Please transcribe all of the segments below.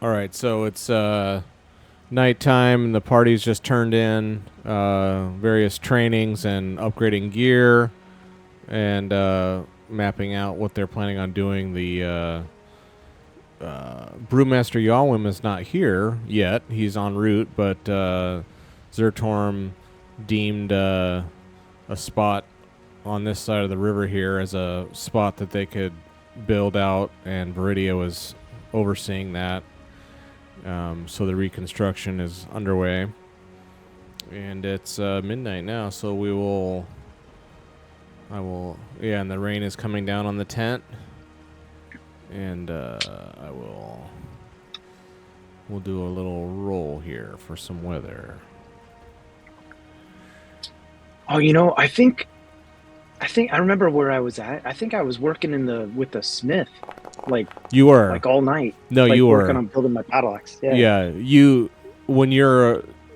All right, so it's nighttime. The party's just turned in. Various trainings and upgrading gear, and mapping out what they're planning on doing. The Brewmaster Yalwim is not here yet. He's en route, but Zertorm deemed a spot on this side of the river here as a spot that they could build out, and Viridia was overseeing that. So the reconstruction is underway, and it's midnight now. So yeah, and the rain is coming down on the tent, and we'll do a little roll here for some weather. Oh, I remember where I was at. I think I was working with the smith, like You were. all night, No, you like working were. on building my paddle axe. Yeah. Yeah,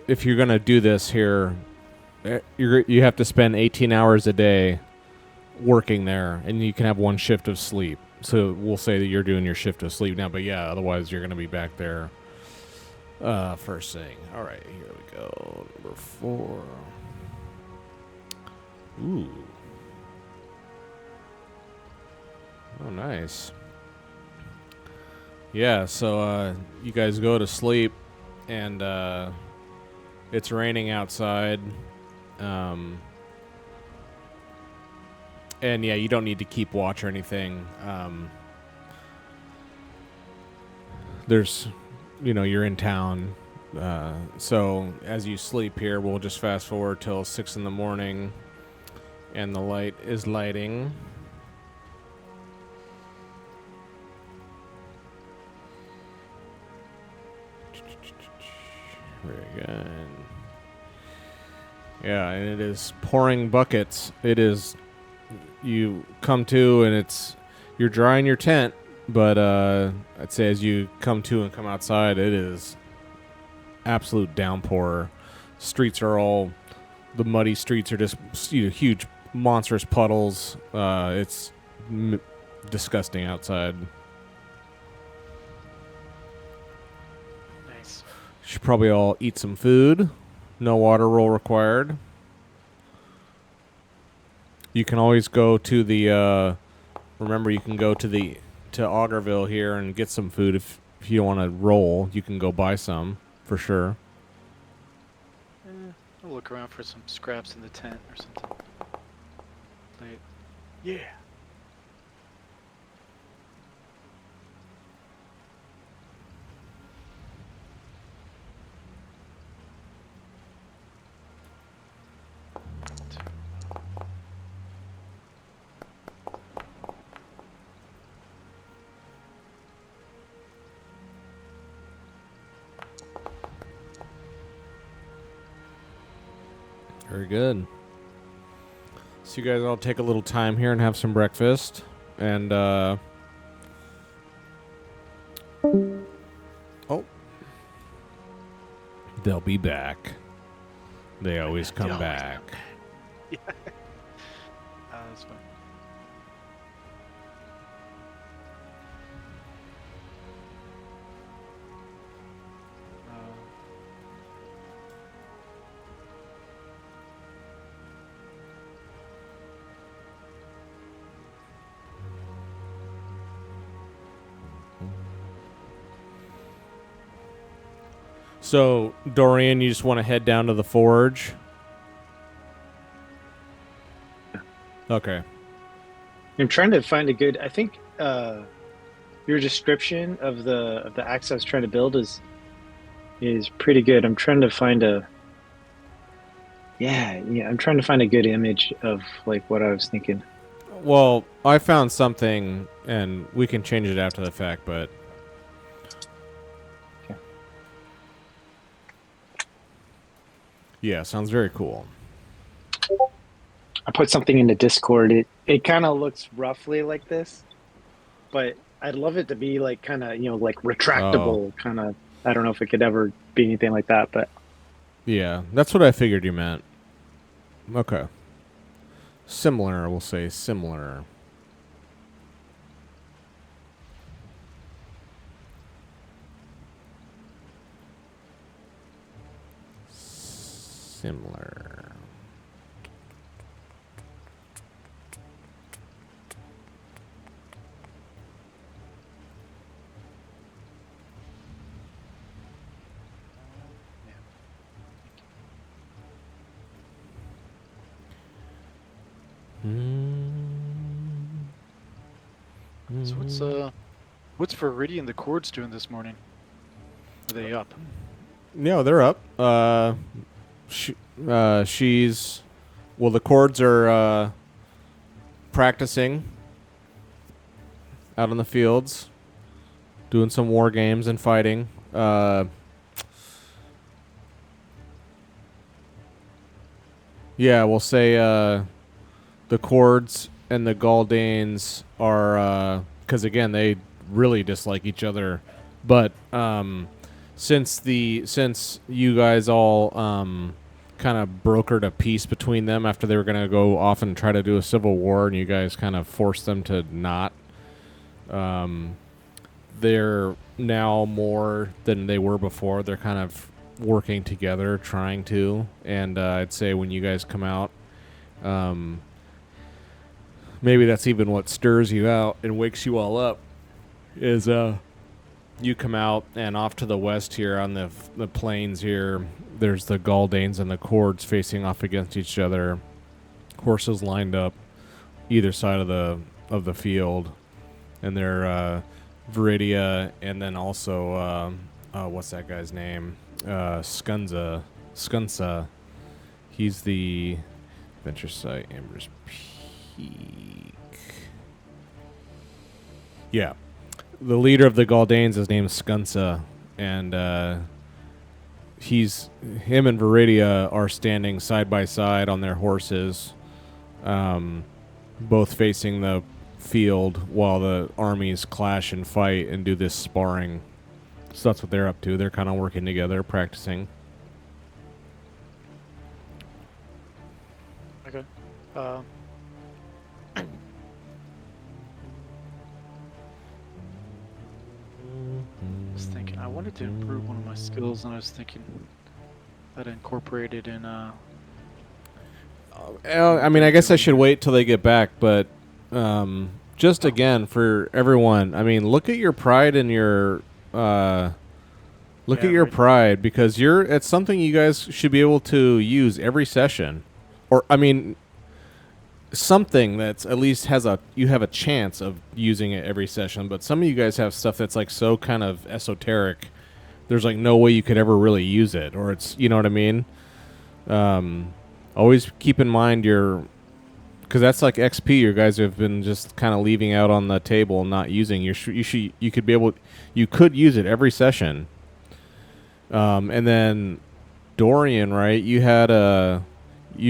if you're gonna do this here, you have to spend 18 hours a day working there, and you can have one shift of sleep. So we'll say that you're doing your shift of sleep now, but yeah, otherwise you're gonna be back there first thing. All right, here we go. Number 4. Ooh. Oh, nice. Yeah, so you guys go to sleep, and it's raining outside. And yeah, you don't need to keep watch or anything. You're in town. So as you sleep here, we'll just fast forward till 6 in the morning, and the light is lighting. Very good. Yeah, and it is pouring buckets. It is. You come to, and you're drying your tent, but I'd say as you come to and come outside, it is absolute downpour. The muddy streets are just huge, monstrous puddles. It's disgusting outside. Nice. Should probably all eat some food. No water roll required. You can always go to the. Remember, you can go to Augerville here and get some food if you don't want to roll. You can go buy some for sure. I'll look around for some scraps in the tent or something. Like, yeah. Very good. So you guys all take a little time here and have some breakfast. And, oh. They'll be back. They always come back. Yeah. That's fine. So, Dorian, you just want to head down to the forge? Okay. I'm trying to find a good. I think your description of the axe I was trying to build is pretty good. I'm trying to find I'm trying to find a good image of like what I was thinking. Well, I found something, and we can change it after the fact, but... Okay. Yeah, sounds very cool. I put something in the Discord. It kind of looks roughly like this, but I'd love it to be like kind of, like retractable kind of. I don't know if it could ever be anything like that, but yeah, that's what I figured you meant. Okay. Similar, we'll say similar. Similar. So what's Veridian the Chords doing this morning? Are they up? Yeah, they're up. She's well. The Chords are practicing out in the fields, doing some war games and fighting. Yeah, we'll say the Chords and the Galdanes are because again they really dislike each other, but since you guys all kind of brokered a peace between them after they were going to go off and try to do a civil war, and you guys kind of forced them to not. They're now more than they were before. They're kind of working together, trying to, and I'd say when you guys come out, maybe that's even what stirs you out and wakes you all up, is you come out, and off to the west here on the plains here, there's the Galdanes and the Chords facing off against each other, horses lined up either side of the field, and they're Viridia, and then also what's that guy's name? Skunsa. He's the Adventure Site Amber's Peak. Yeah. The leader of the Galdanes, his name is Skunsa, and him and Viridia are standing side by side on their horses, both facing the field while the armies clash and fight and do this sparring. So that's what they're up to. They're kind of working together, practicing. Okay. I was thinking I wanted to improve one of my skills, and I was thinking that I incorporated in I mean, I guess I should wait till they get back, but just again for everyone, I mean, look at your pride and your pride, because it's something you guys should be able to use every session, or I mean, something that's at least you have a chance of using it every session. But some of you guys have stuff that's like so kind of esoteric. There's like no way you could ever really use it, or it's, you know what I mean. Always keep in mind because that's like XP you guys have been just kind of leaving out on the table and not using. You could use it every session. And then Dorian, right? You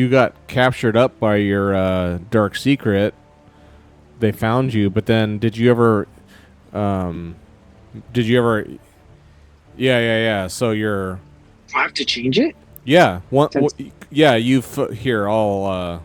got captured up by your dark secret. They found you, but then did you ever? Yeah. So Do I have to change it? yeah. Here. I'll.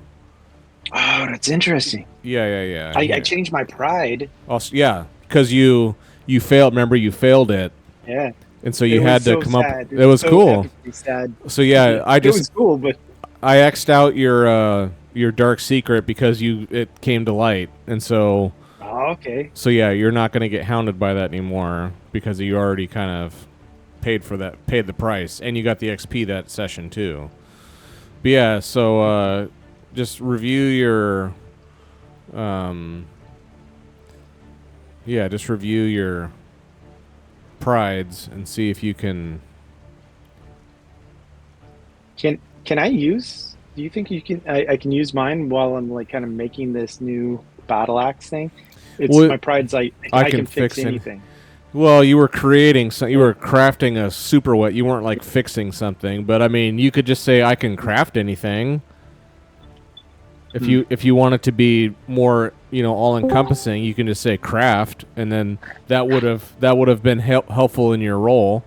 Oh, that's interesting. Yeah. I changed my pride. Yeah, because you failed. Remember, you failed it. Yeah. And so you had to come sad. up. It was so cool. Sad. So yeah, It was cool, but I X'd out your dark secret because it came to light, and so. Oh, okay. So yeah, you're not going to get hounded by that anymore because you already kind of paid the price, and you got the XP that session too. But yeah, so just review your prides and see if you can. Can I use? Do you think you can? I can use mine while I'm like kind of making this new battle axe thing. My pride's like I can fix anything. Well, you were crafting a super wet. You weren't like fixing something, but I mean, you could just say I can craft anything. If you want it to be more, all encompassing, you can just say craft, and then that would have been helpful in your role.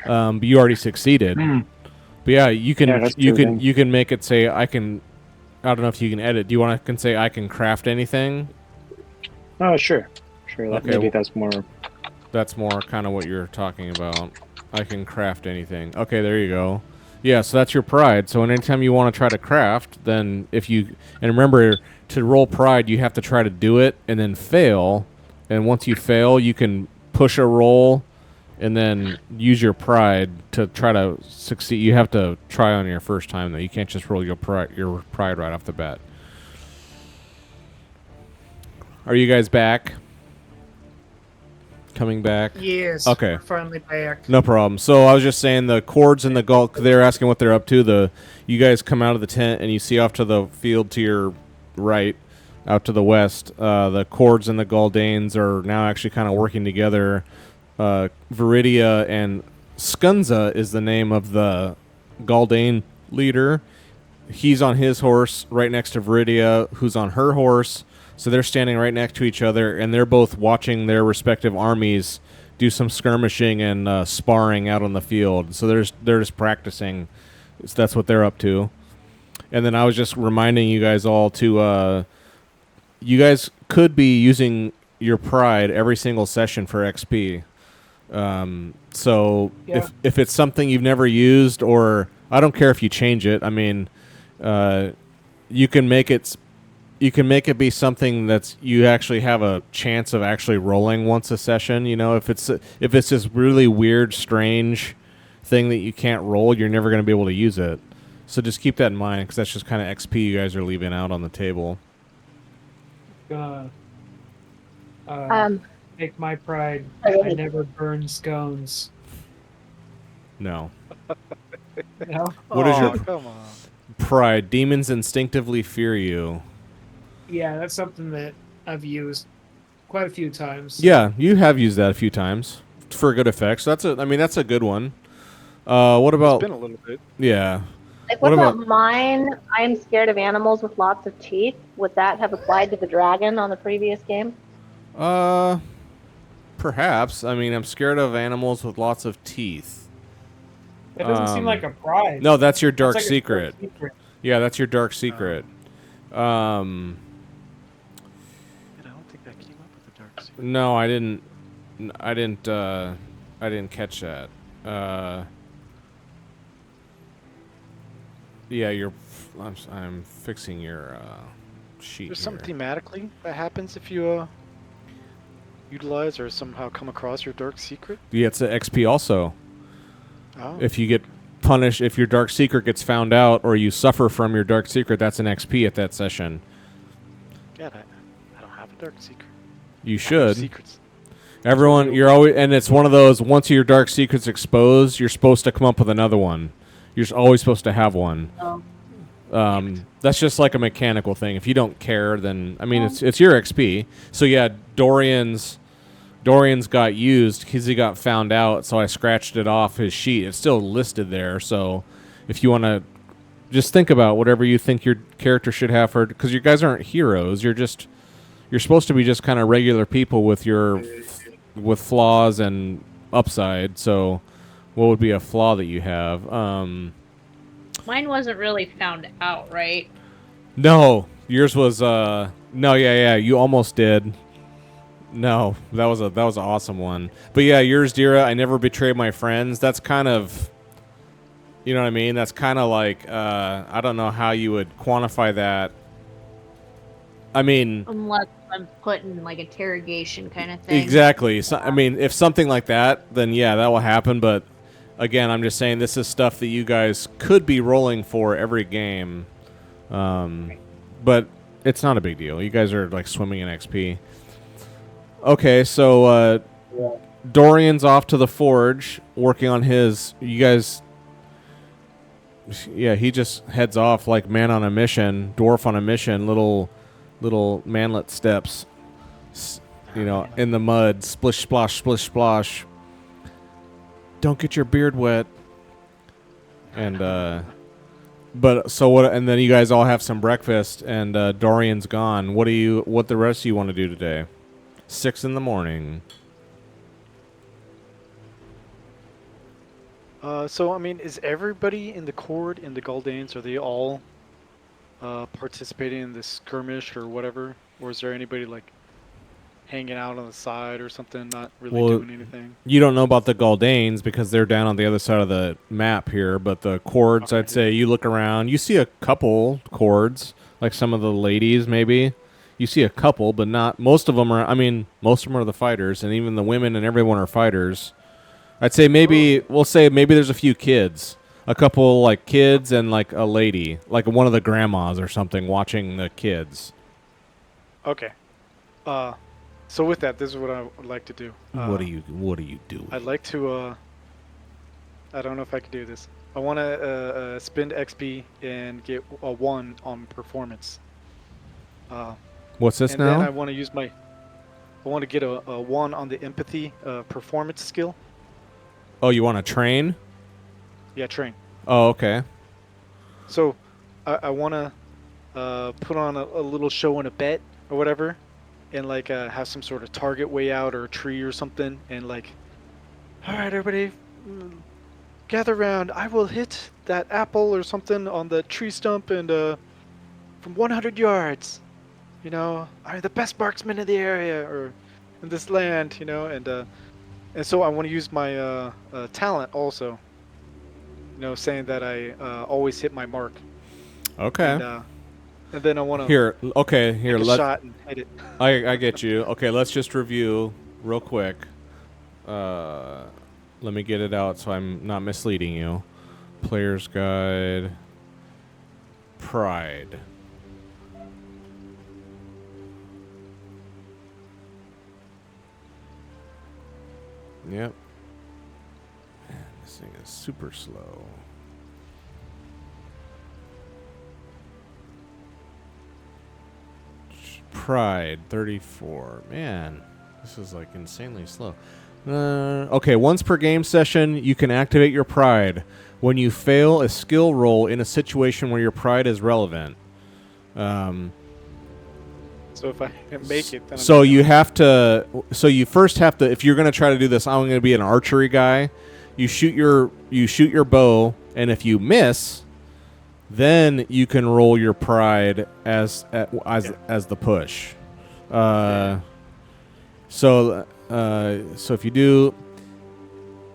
But you already succeeded. But yeah, you can make it say I can. I don't know if you can edit. Do you want to say I can craft anything? Oh, sure. Okay, maybe that's more. That's more kind of what you're talking about. I can craft anything. Okay, there you go. Yeah, so that's your pride. So anytime you want to try to craft, then and remember to roll pride, you have to try to do it and then fail. And once you fail, you can push a roll and then use your pride to try to succeed. You have to try on your first time though. You can't just roll your pride right off the bat. Are you guys back? Coming back? Yes. Okay. We're finally back. No problem. So I was just saying the chords in the Galt. They're asking what they're up to. You guys come out of the tent and you see off to the field to your right, out to the west. The chords and the Galdanes are now actually kind of working together. Viridia and Skunza is the name of the Galdane leader. He's on his horse right next to Viridia, who's on her horse. So they're standing right next to each other, and they're both watching their respective armies do some skirmishing and sparring out on the field. So they're just practicing. So that's what they're up to. And then I was just reminding you guys all to, you guys could be using your pride every single session for XP. So Yeah. if it's something you've never used, or I don't care if you change it. I mean, you can make it be something that's you actually have a chance of actually rolling once a session. You know, if it's this really weird, strange thing that you can't roll, you're never going to be able to use it. So just keep that in mind, because that's just kind of XP you guys are leaving out on the table. Take my pride. I never burn scones. No. No? What is your Come on. pride? Demons instinctively fear you. Yeah, that's something that I've used quite a few times. Yeah, you have used that a few times for good effect. So that's a good one. What about? It's been a little bit. Yeah. Like, What what about- about mine? I am scared of animals with lots of teeth. Would that have applied to the dragon on the previous game? Perhaps. I mean, I'm scared of animals with lots of teeth. That doesn't seem like a pride. No, that's your dark That's like a secret. dark secret. Yeah, that's your dark secret. I don't think I came up with a dark secret. No, I didn't. I didn't catch that. Yeah, I'm fixing your sheet. There's here. something thematically that happens if you utilize or somehow come across your dark secret. Yeah, it's an XP also. Oh. If you get punished, if your dark secret gets found out, or you suffer from your dark secret, that's an XP at that session. Yeah, I don't have a dark secret. You I have should. secrets. Everyone, you're always, and it's one of those. Once your dark secret's exposed, you're supposed to come up with another one. You're always supposed to have one. Oh. That's just like a mechanical thing. If you don't care, then I mean, it's your XP. So yeah, Dorian's got used because he got found out. So I scratched it off his sheet. It's still listed there. So if you want to, just think about whatever you think your character should have for, because you guys aren't heroes. You're supposed to be just kind of regular people with flaws and upside. So what would be a flaw that you have? Mine wasn't really found out, right? No, yours was no, yeah, you almost did. No, that was an awesome one. But yeah, yours, Dira, I never betray my friends. That's kind of, you know what I mean? That's kind of like I don't know how you would quantify that. I mean, Unless I'm put in like interrogation kind of thing. exactly. So, I mean, if something like that, then yeah, that will happen. But again, I'm just saying this is stuff that you guys could be rolling for every game. But it's not a big deal. You guys are like swimming in XP. Okay, so Dorian's off to the forge working on his. You guys, yeah, he just heads off like man on a mission, dwarf on a mission, little manlet steps, you know, in the mud, splish splash, splish splash. Don't get your beard wet. And but so what? And then you guys all have some breakfast, and Dorian's gone. What the rest of you want to do today? 6 a.m. So I mean, is everybody in the Court in the Galdanes, are they all participating in this skirmish or whatever, or is there anybody like hanging out on the side or something, not really Well, doing anything. You don't know about the Galdanes because they're down on the other side of the map here, but the Cords, Okay, I'd say you look around, you see a couple Cords, like some of the ladies maybe. You see a couple, but not most of them are. I mean, most of them are the fighters, and even the women and everyone are fighters. I'd say we'll say maybe there's a few kids, a couple like kids and like a lady, like one of the grandmas or something watching the kids. Okay. So with that, this is what I would like to do. What are you doing? I'd like to. I don't know if I can do this. I want to spend XP and get a 1 on performance. What's this and now? then I want to use my. I want to get a 1 on the empathy performance skill. Oh, you want to train? Yeah, train. Oh, okay. So, I want to put on a little show and a bet or whatever, and like have some sort of target way out or a tree or something, and like, all right, everybody, gather around. I will hit that apple or something on the tree stump and from 100 yards. You know, I'm the best marksman in the area or in this land. You know, and so I want to use my talent also. You know, saying that I always hit my mark. Okay. And then I want to Here, okay, here. take a shot and hit it. I get you. Okay, let's just review real quick. Let me get it out so I'm not misleading you. Player's Guide. Pride. Yep. Man, this thing is super slow. Pride 34. Man, this is like insanely slow. Okay, once per game session, you can activate your pride when you fail a skill roll in a situation where your pride is relevant. So if I can make it, then So you have to. So you first have to. If you're going to try to do this, I'm going to be an archery guy. You shoot your bow, and if you miss, then you can roll your pride as the push. So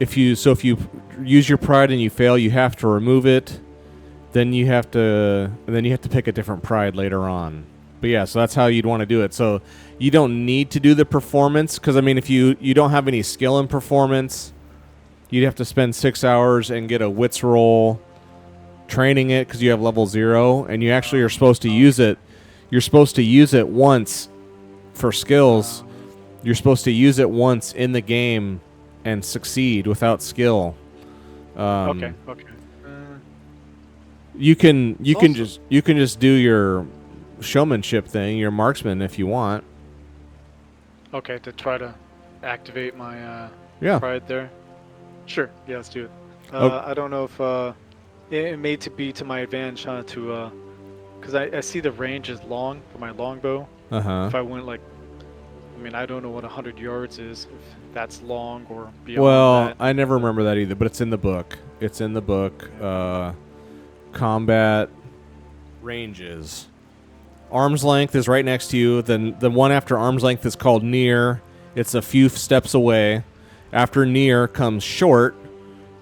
if you use your pride and you fail, you have to remove it. Then you have to pick a different pride later on. But yeah, so that's how you'd want to do it. So you don't need to do the performance because I mean, if you don't have any skill in performance, you'd have to spend 6 hours and get a wits roll training it because you have level 0, and you actually are supposed to use it. You're supposed to use it once for skills. You're supposed to use it once in the game and succeed without skill. Okay. You can just do your showmanship thing, your marksman if you want. Okay, to try to activate my Yeah. pride there. Sure. Yeah, let's do it. Okay. I don't know if it may be to my advantage to because I see the range is long for my longbow. If I went like, I mean, I don't know what 100 yards is, if that's long or beyond Well, that. I never remember that either, but it's in the book. It's in the book. Combat ranges. Arm's length is right next to you. Then the one after arm's length is called near. It's a few steps away. After near comes short,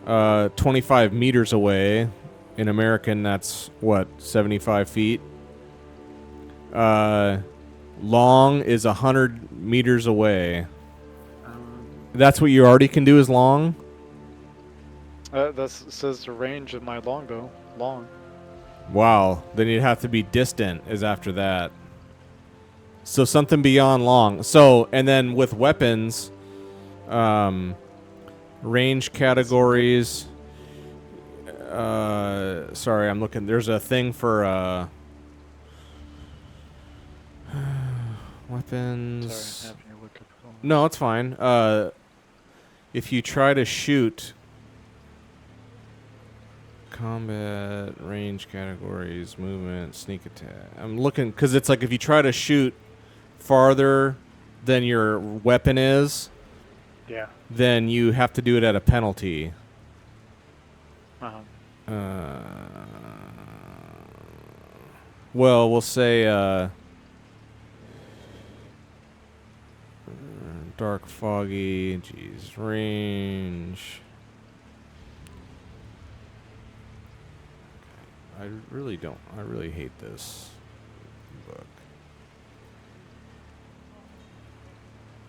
25 meters away. In American, that's what, 75 feet. Long is 100 meters away. That's what you already can do is long? That says the range of my longbow. Long. Wow. Then you'd have to be distant is after that. So something beyond long. So, and then with weapons, range categories. Sorry, I'm looking. There's a thing for weapons. Sorry, I'm having to look up. No, it's fine. If you try to shoot, combat, range categories, movement, sneak attack. I'm looking because it's like if you try to shoot farther than your weapon is, Yeah. then you have to do it at a penalty. Well, we'll say dark, foggy. Jeez, range. I really hate this book.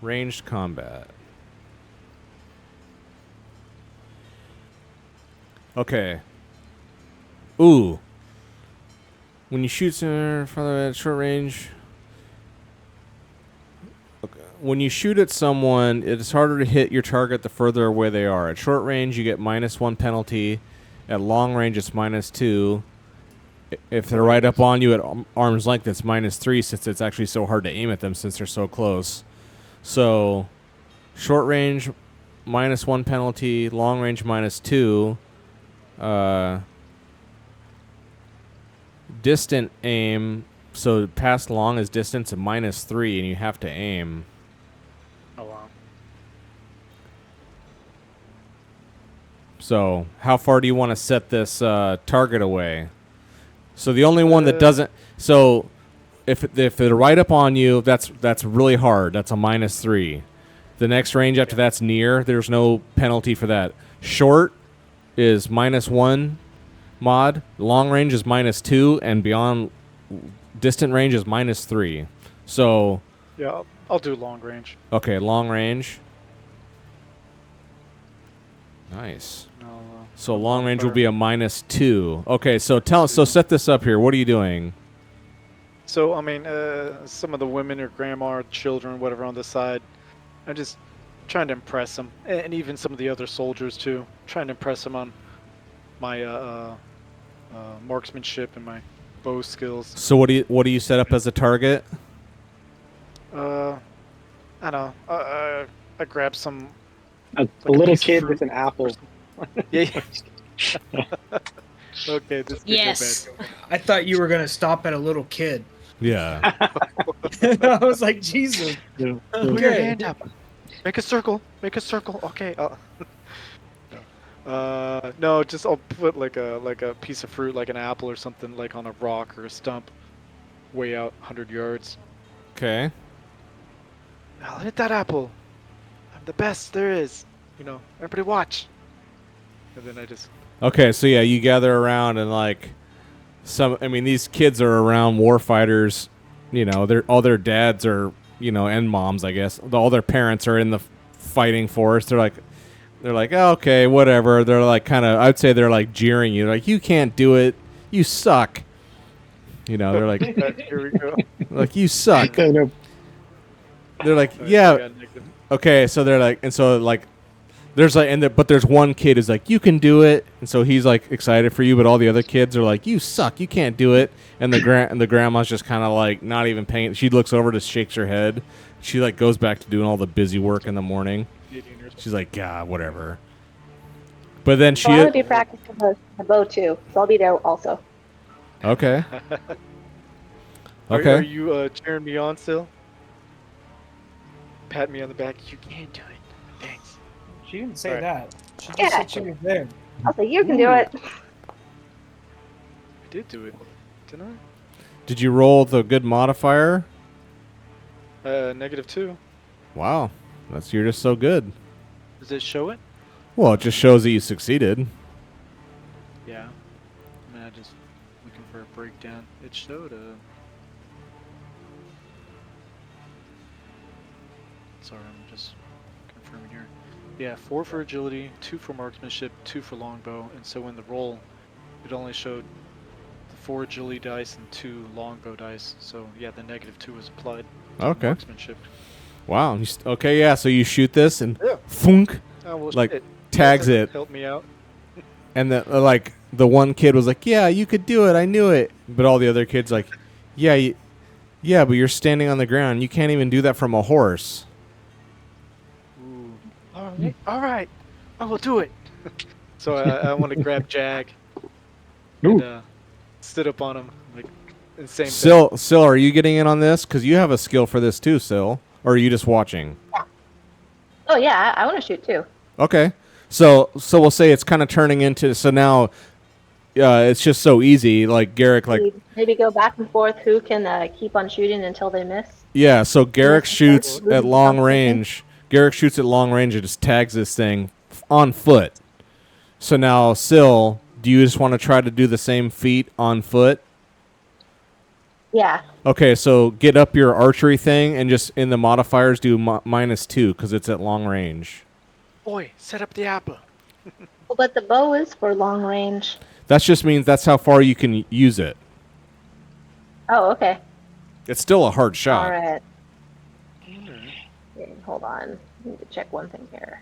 Ranged combat. Okay. Ooh. When you shoot farther at short range. Okay. When you shoot at someone, it is harder to hit your target the further away they are. At short range, you get -1 penalty. At long range, it's -2. If they're right up on you at arm's length, it's -3 since it's actually so hard to aim at them since they're so close. So, short range, -1 penalty. Long range, -2. Distant aim. So past long is distance of -3, and you have to aim. Oh wow. So, how far do you want to set this target away? So the only one that doesn't. So, if they're right up on you, that's really hard. That's a -3. The next range after that's near. There's no penalty for that. Short is -1 mod. Long range is -2, and beyond distant range is -3. So. Yeah, I'll do long range. Okay, long range. Nice. No, So long range will be a -2. Okay, so set this up here. What are you doing? So I mean, some of the women or grandma or children, whatever, on the side. I'm just trying to impress them, and even some of the other soldiers too. Trying to impress them on my marksmanship and my bow skills. So what do you set up as a target? I don't know. I grabbed some. A a little piece of kid fruit with an apple. Yeah. Okay, this could Yes. go bad. I thought you were gonna stop at a little kid. Yeah. I was like, Jesus. Yeah. Put your Okay. hand up. Make a circle. Make a circle. Okay. No, just I'll put like a piece of fruit, like an apple or something, like on a rock or a stump, way out 100 yards. Okay. I'll hit that apple. I'm the best there is. You know, everybody watch. And then I just. Okay, so yeah, you gather around and these kids are around war fighters, all their dads are, and moms, I guess. All their parents are in the fighting force. They're like, oh, okay, whatever. They're like I'd say they're like jeering you, like, you can't do it. You suck. They're like, Here we go. like, you suck. I know. They're like, I yeah. got negative. Okay, so they're like, and so like, but there's one kid who's like, you can do it, and so he's like excited for you, but all the other kids are like, you suck, you can't do it, and the grandma's just kind of like not even paying. She looks over, just shakes her head. She like goes back to doing all the busy work in the morning. She's like, God, whatever. But then So I'm going to be practicing the bow too, so I'll be there also. Okay. Are Okay. you cheering me on still? Pat me on the back. You can do it. Thanks. She didn't say Alright. that. She just Yeah. said she was there. I'll say, you can do it. I did do it, didn't Did you roll the good modifier? I? -2. Wow, you're just so good. Does it show it? Well, it just shows that you succeeded. Yeah. I mean, I just looking for a breakdown. It showed Sorry, I'm just confirming here. Yeah, 4 for agility, 2 for marksmanship, 2 for longbow, and so in the roll, it only showed the 4 agility dice and 2 longbow dice. So yeah, the -2 was applied to Okay. marksmanship. Wow. Okay, yeah. So you shoot this and Yeah. thunk, Oh, well, like shit. tags Help it, Help me out. and the one kid was like, "Yeah, you could do it. I knew it." But all the other kids like, "Yeah, yeah, but you're standing on the ground. You can't even do that from a horse." Ooh. All right. I will do it. So I want to grab Jag and stood up on him like insane. Sil, are you getting in on this? Because you have a skill for this too, Sil. Or are you just watching? Oh yeah, I want to shoot too. Okay. So we'll say it's kind of turning into, so now it's just so easy. Like Garrick, like, Maybe go back and forth. Who can keep on shooting until they miss? yeah. So Garrick Yeah. shoots at long range. Garrick shoots at long range and just tags this thing on foot. So now, Syl, do you just want to try to do the same feat on foot? Yeah. Okay, so get up your archery thing and just in the modifiers do -2 because it's at long range. Boy, set up the apple. Well, but the bow is for long range. That just means that's how far you can use it. Oh, okay. It's still a hard shot. All right. Okay, hold on. I need to check one thing here.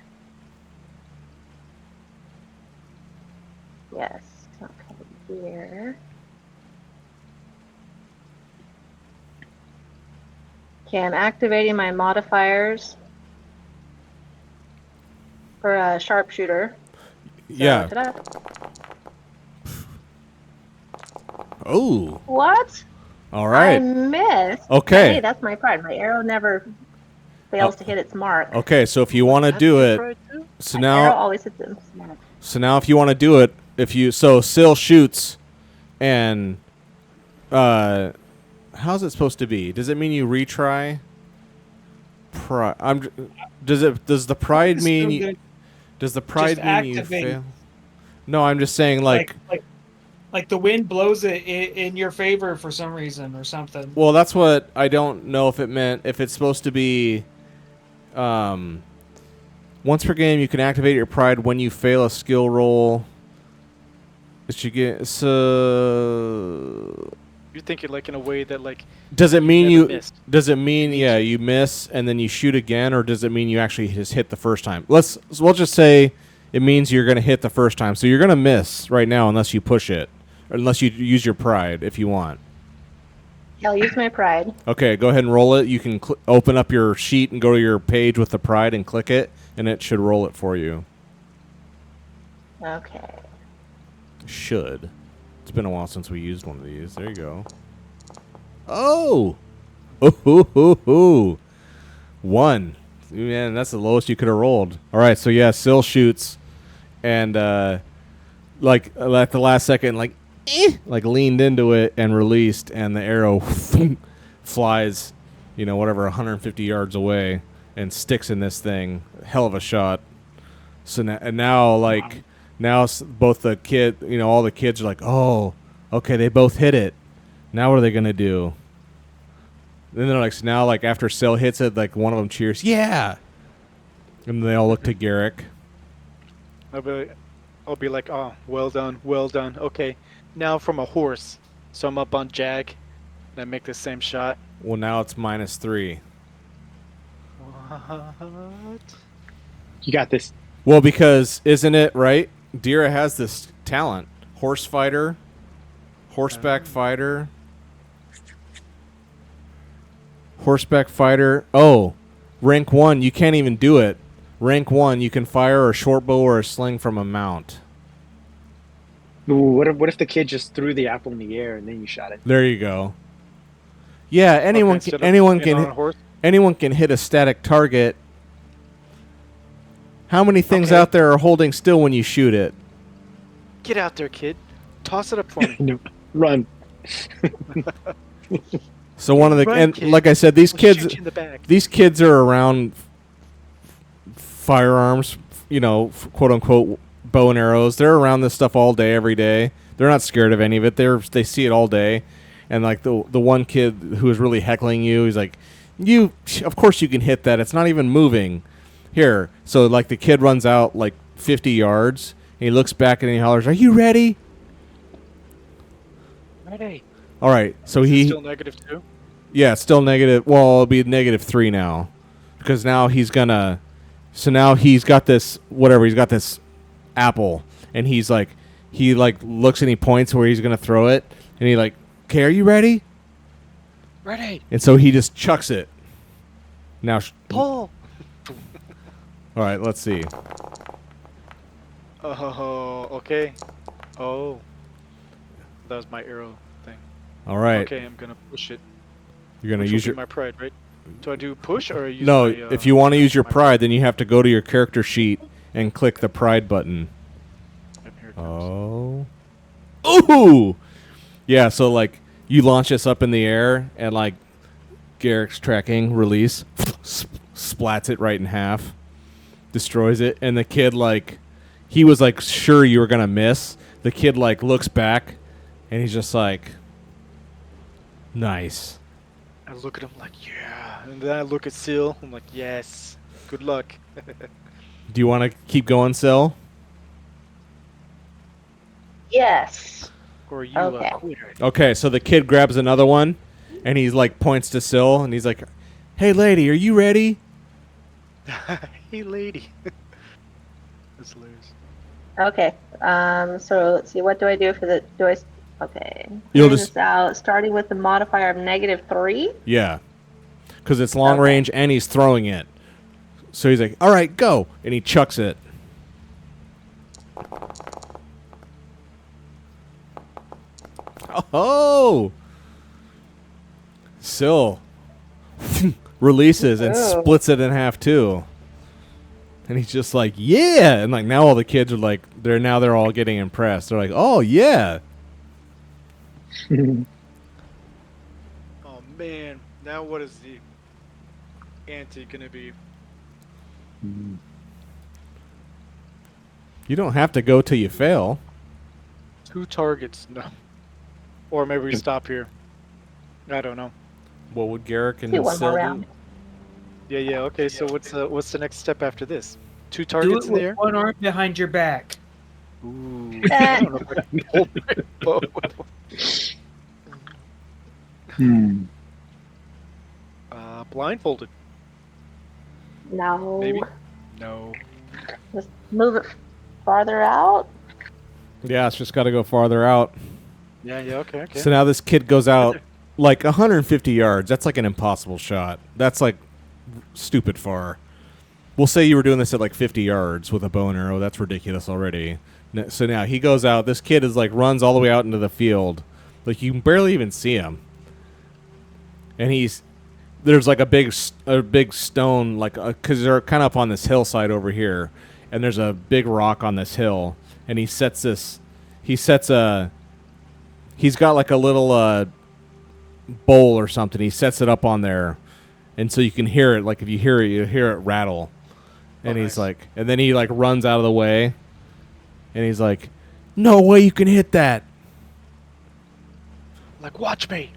Yes. Okay, here. Okay, I'm activating my modifiers for a sharpshooter. So, Yeah. ta-da. Oh. What? All right. I missed. Okay. Hey, that's my pride. My arrow never fails to hit its mark. Okay, so if you want to do it, so My arrow now, always hits its mark. if you want to do it, so Syl shoots, and how's it supposed to be? Does it mean you retry? Does the pride It's mean still you, good. does the pride Just mean you activate. fail? No, I'm just saying like Like the wind blows it in your favor for some reason or something. well, that's what I don't know if it meant. If it's supposed to be, once per game, you can activate your pride when you fail a skill roll. It should get so. You're thinking like in a way that like Does it mean never you? missed. Does it mean you miss and then you shoot again, or does it mean you actually just hit the first time? We'll just say it means you're going to hit the first time, so you're going to miss right now unless you push it, or unless you use your pride if you want. I'll use my pride. Okay, go ahead and roll it. You can open up your sheet and go to your page with the pride and click it, and it should roll it for you. Okay. Should. It's been a while since we used one of these. There you go. Oh! Ooh. 1. Man, that's the lowest you could have rolled. All right, so yeah, Syl shoots, and like at the last second, like leaned into it and released, and the arrow flies, whatever, 150 yards away, and sticks in this thing. Hell of a shot. So now both the kid, all the kids are like, oh, okay, they both hit it. Now what are they gonna do? Then they're like, so now like after Syl hits it, like one of them cheers, yeah, and they all look to Garrick. I'll be like, oh, well done. Okay, now from a horse. So I'm up on Jag, and I make the same shot. Well, now it's -3. What? You got this. Well, because isn't it right? Dira has this talent: horse fighter, horseback fighter. Oh, rank 1, you can't even do it. Rank 1, you can fire a short bow or a sling from a mount. Ooh, what if the kid just threw the apple in the air and then you shot it? There you go. Yeah, anyone Okay, can, instead of anyone being on a can horse? anyone can hit a static target. How many things Okay. out there are holding still when you shoot it? Get out there, kid. Toss it up for me. No, run. So one of the Run, and kid. like I said, these I'll kids shoot you in the back. these kids are around firearms, quote unquote bow and arrows. They're around this stuff all day, every day. They're not scared of any of it. They see it all day. And like the one kid who was really heckling you, he's like, of course you can hit that. It's not even moving. Here. So like the kid runs out like 50 yards and he looks back and he hollers, "Are you ready?" Ready. All right. So Is it he still -2? Yeah, it's still negative. Well, it'll be -3 now, because now he's gonna. So now he's got this whatever. He's got this apple, and he looks and he points where he's gonna throw it, and he like, "Okay, are you ready?" Ready. And so he just chucks it. Now, Pull. all right. Let's see. Oh, okay. Oh, that was my arrow thing. All right, Okay, I'm gonna push it. you're gonna Which will use be your. my pride, right? Do I do push or use No, my, if you want to use your my pride, then you have to go to your character sheet and click the pride button. Yep, here it comes. Oh. Ooh! Yeah, so like you launch this up in the air and like Garrick's tracking, release, splats it right in half, destroys it, and the kid like, he was like sure you were gonna miss. The kid like looks back, and he's just like, nice. I look at him like, yeah, and then I look at Seal. I'm like, yes, good luck. Do you want to keep going, Sil? Yes. Or are you Okay. a quitter? Okay, so the kid grabs another one, and he's like points to Sil, and he's like, "Hey, lady, are you ready?" Hey, lady. That's hilarious. Okay. So let's see. What do I do for the? Do I? Okay. You'll Figure just- this out. Starting with the modifier of -3. Yeah, because it's long Okay. range, and he's throwing it. So he's like, "All right, go," and he chucks it. Oh, Sil releases and Oh. splits it in half too. And he's just like, yeah, and like now all the kids are like, they're all getting impressed. They're like, oh yeah. Oh man, now what is the ante gonna be? You don't have to go till you fail. 2 targets, no. Or maybe we stop here. I don't know. What would Garrick and Do one Sil more do? round. Yeah. Okay. So what's the next step after this? 2 Do targets it in with there. one arm behind your back. Ooh. I don't know if I can hold my bow. Blindfolded. No. Maybe. No. Just move it farther out. Yeah, it's just got to go farther out. Yeah. Okay. So now this kid goes out like 150 yards. That's like an impossible shot. That's like stupid far. We'll say you were doing this at like 50 yards with a bow and arrow. That's ridiculous already. So now he goes out. This kid is like runs all the way out into the field. Like you can barely even see him. And there's like a big stone, like because they're kind of up on this hillside over here, and there's a big rock on this hill. And he's got like a little bowl or something. He sets it up on there, and so you can hear it. Like if you hear it, you hear it rattle. And he's nice. like, and then he like runs out of the way, and he's like, "No way you can hit that!" Like, watch me.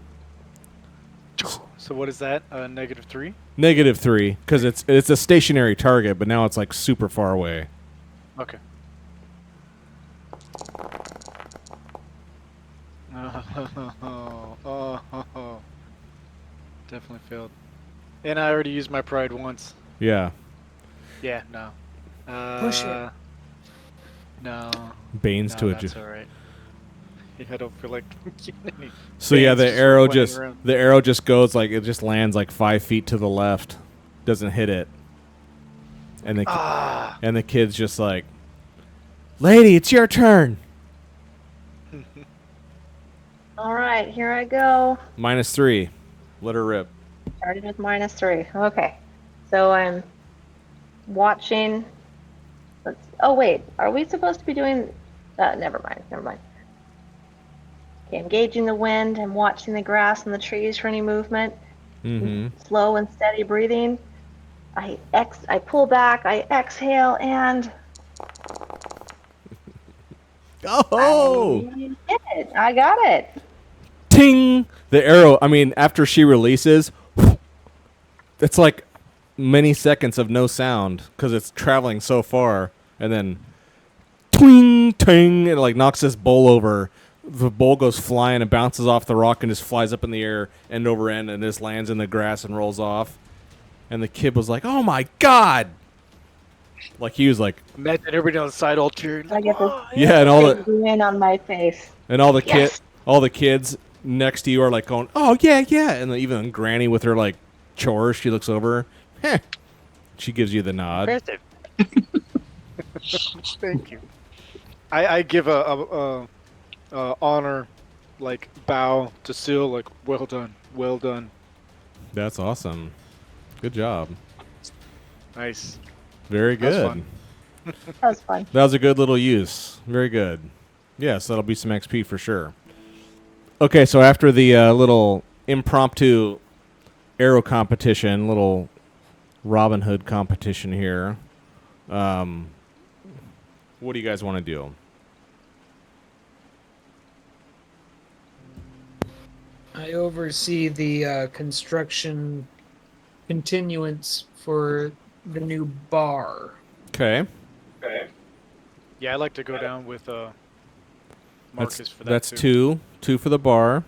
So what is that? -3. -3, because it's a stationary target, but now it's like super far away. Okay. Oh. Definitely failed. And I already used my pride once. Yeah, Yeah, no. Push it. No. Bane's No, to a that's alright. Yeah, I don't feel like getting any. So yeah, Bane's the just arrow running just around. the arrow just goes like it just lands like 5 feet to the left, doesn't hit it, and the kid's just like, "Lady, it's your turn." All right, here I go. -3, let her rip. Starting with -3. Okay. So I'm watching. Oh wait, are we supposed to be doing? Never mind. Okay, I'm gauging the wind. I'm watching the grass and the trees for any movement. Mm-hmm. Slow and steady breathing. I pull back. I exhale and Oh! I did it. I got it. Ting! The arrow. I mean, after she releases, it's like many seconds of no sound because it's traveling so far, and then twing, ting, and it like knocks this bowl over. The bowl goes flying and bounces off the rock and just flies up in the air end over end and just lands in the grass and rolls off. And the kid was like, "Oh my god!" Like he was like, Imagine everybody on the side all cheering. I get this yeah, and all big grin on my face. the Yes. kids next to you are like going, "Oh yeah, yeah," and then even Granny with her like chores, she looks over, heh. She gives you the nod. Impressive. Thank you. I give a honor, like bow to Seal, like well done. That's awesome. Good job. Nice. Very That was good. fun. That was fun. That was a good little use. Very good. Yes, that'll be some XP for sure. Okay, so after the little impromptu arrow competition, little Robin Hood competition here. What do you guys want to do? I oversee the construction continuance for the new bar. Okay. Yeah, I like to go down with Marcus for that That's too. two for the bar.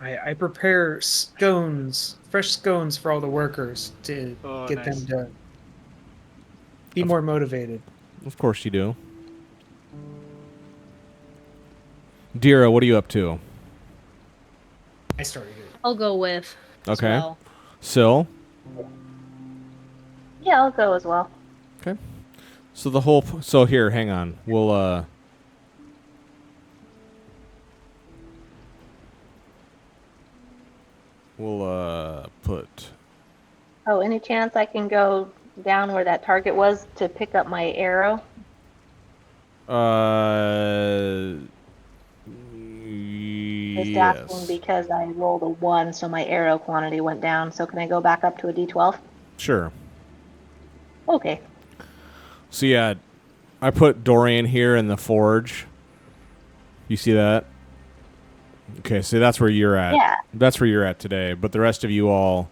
I prepare scones, fresh scones for all the workers to Oh, get nice. them to be more motivated. Of course you do. Dira, what are you up to? I started it. I'll go with. As Okay. well. Sil. Yeah, I'll go as well. Okay. So the whole so here, hang on. We'll put Oh, any chance I can go down where that target was to pick up my arrow? Just asking yes. because I rolled a 1, so my arrow quantity went down. So can I go back up to a D12? Sure. Okay. So yeah, I put Dorian here in the forge. You see that? Okay, so that's where you're at. Yeah. That's where you're at today. But the rest of you all,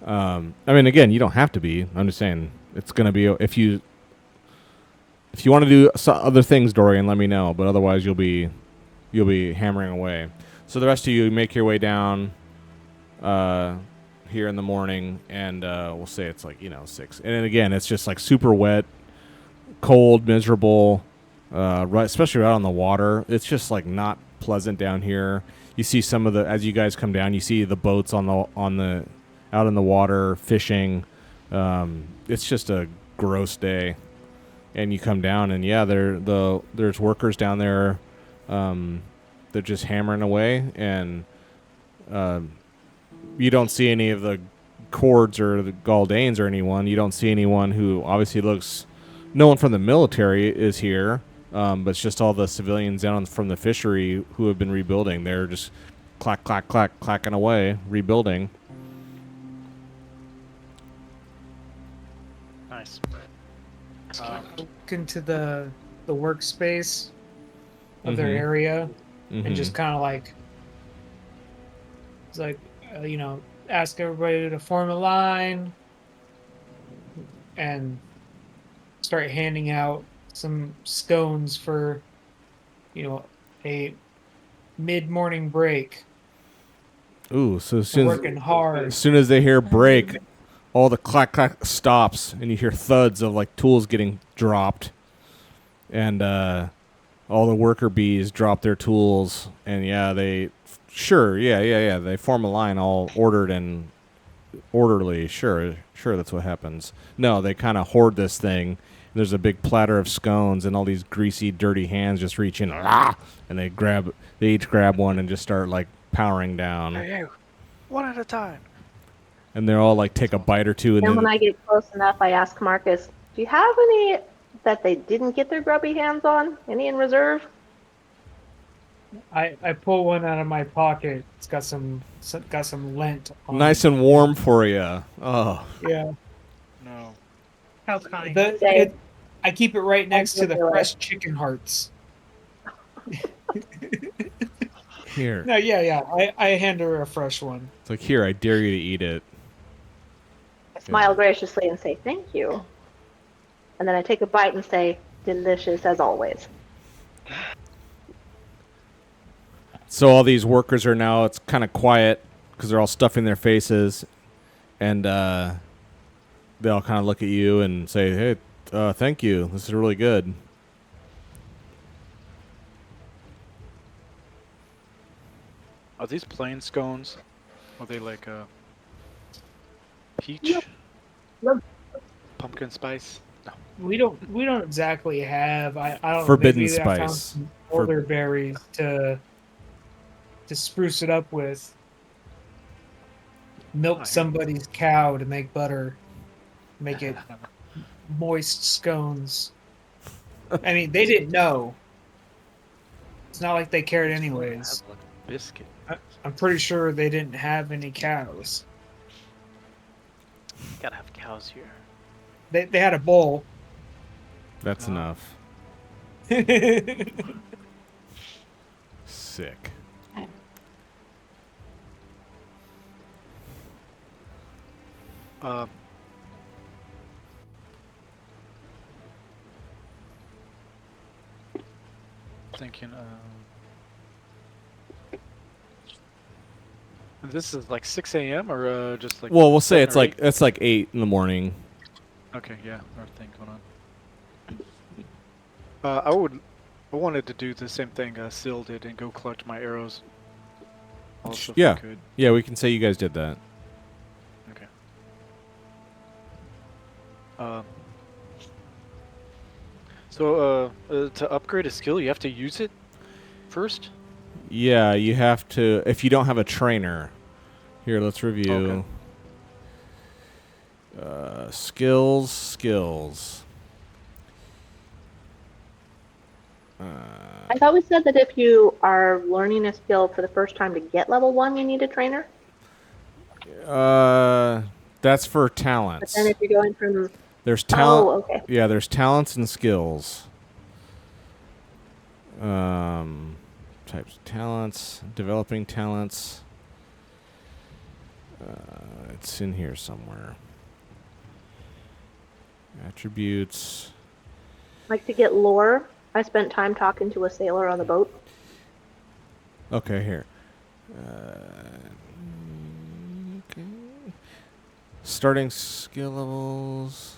I mean, again, you don't have to be. I'm just saying it's gonna be if you want to do other things, Dorian, let me know. But otherwise, you'll be hammering away. So the rest of you make your way down here in the morning, and we'll say it's like 6. And then again, it's just like super wet, cold, miserable, right, especially out on the water. It's just like not pleasant down here. You see some of the as you guys come down, you see the boats on the out in the water fishing. It's just a gross day, and you come down, and yeah, there's workers down there. They're just hammering away, and you don't see any of the Cords or the Galdanes or anyone. You don't see anyone who obviously looks. No one from the military is here, but it's just all the civilians down from the fishery who have been rebuilding. They're just clacking away, rebuilding. Nice. Look into the workspace of their Mhm. area Mhm. and just kind of like, it's like, ask everybody to form a line and start handing out some scones for, a mid-morning break. Ooh, so We're working hard. as soon as they hear break, all the clack stops, and you hear thuds of like tools getting dropped, and all the worker bees drop their tools, and they form a line, all ordered and orderly. Sure, that's what happens. No, they kind of hoard this thing. There's a big platter of scones, and all these greasy, dirty hands just reach in, and they each grab one and just start like powering down. Hey, one at a time. And they're all like take a bite or two, and And when then I get close enough, I ask Marcus, do you have any that they didn't get their grubby hands on? Any in reserve? I pull one out of my pocket. It's got some lint on nice it. and warm for you. Oh, Yeah. No. How kind. I keep it right next to the do it. fresh chicken hearts. here. No, yeah. I hand her a fresh one. It's like, here, I dare you to eat it. I smile graciously and say, thank you. And then I take a bite and say, delicious as always. So all these workers are now, it's kind of quiet because they're all stuffing their faces, and they all kind of look at you and say, hey, thank you. This is really good. Are these plain scones? Are they like peach? No. Pumpkin spice? No. We don't exactly have. I don't Forbidden know, maybe I found spice. some elderberries to spruce it up with. Milk somebody's cow to make butter. Make it moist scones. I mean, they didn't know. It's not like they cared anyways. Like a biscuit. I'm pretty sure they didn't have any cows. Gotta have cows here. They had a bull. That's Oh. enough. Sick. Um, thinking. This is like 6 a.m. or just like. Well, we'll say 7 or it's like 8 in the morning. 8? Okay, yeah, another thing going on. I wanted to do the same thing Sil did and go collect my arrows. Also, if Yeah. I could. Yeah, we can say you guys did that. Okay. To upgrade a skill, you have to use it first? Yeah, you have to if you don't have a trainer. Here, let's review. Skills. I thought we said that if you are learning a skill for the first time to get level 1, you need a trainer. That's for But talents. then if you're going from There's talent. Oh, okay. Yeah, there's talents and skills. Types of talents, developing talents. It's in here somewhere. Attributes. Like to get lore, I spent time talking to a sailor on the boat. Okay, here. Okay. Starting skill levels.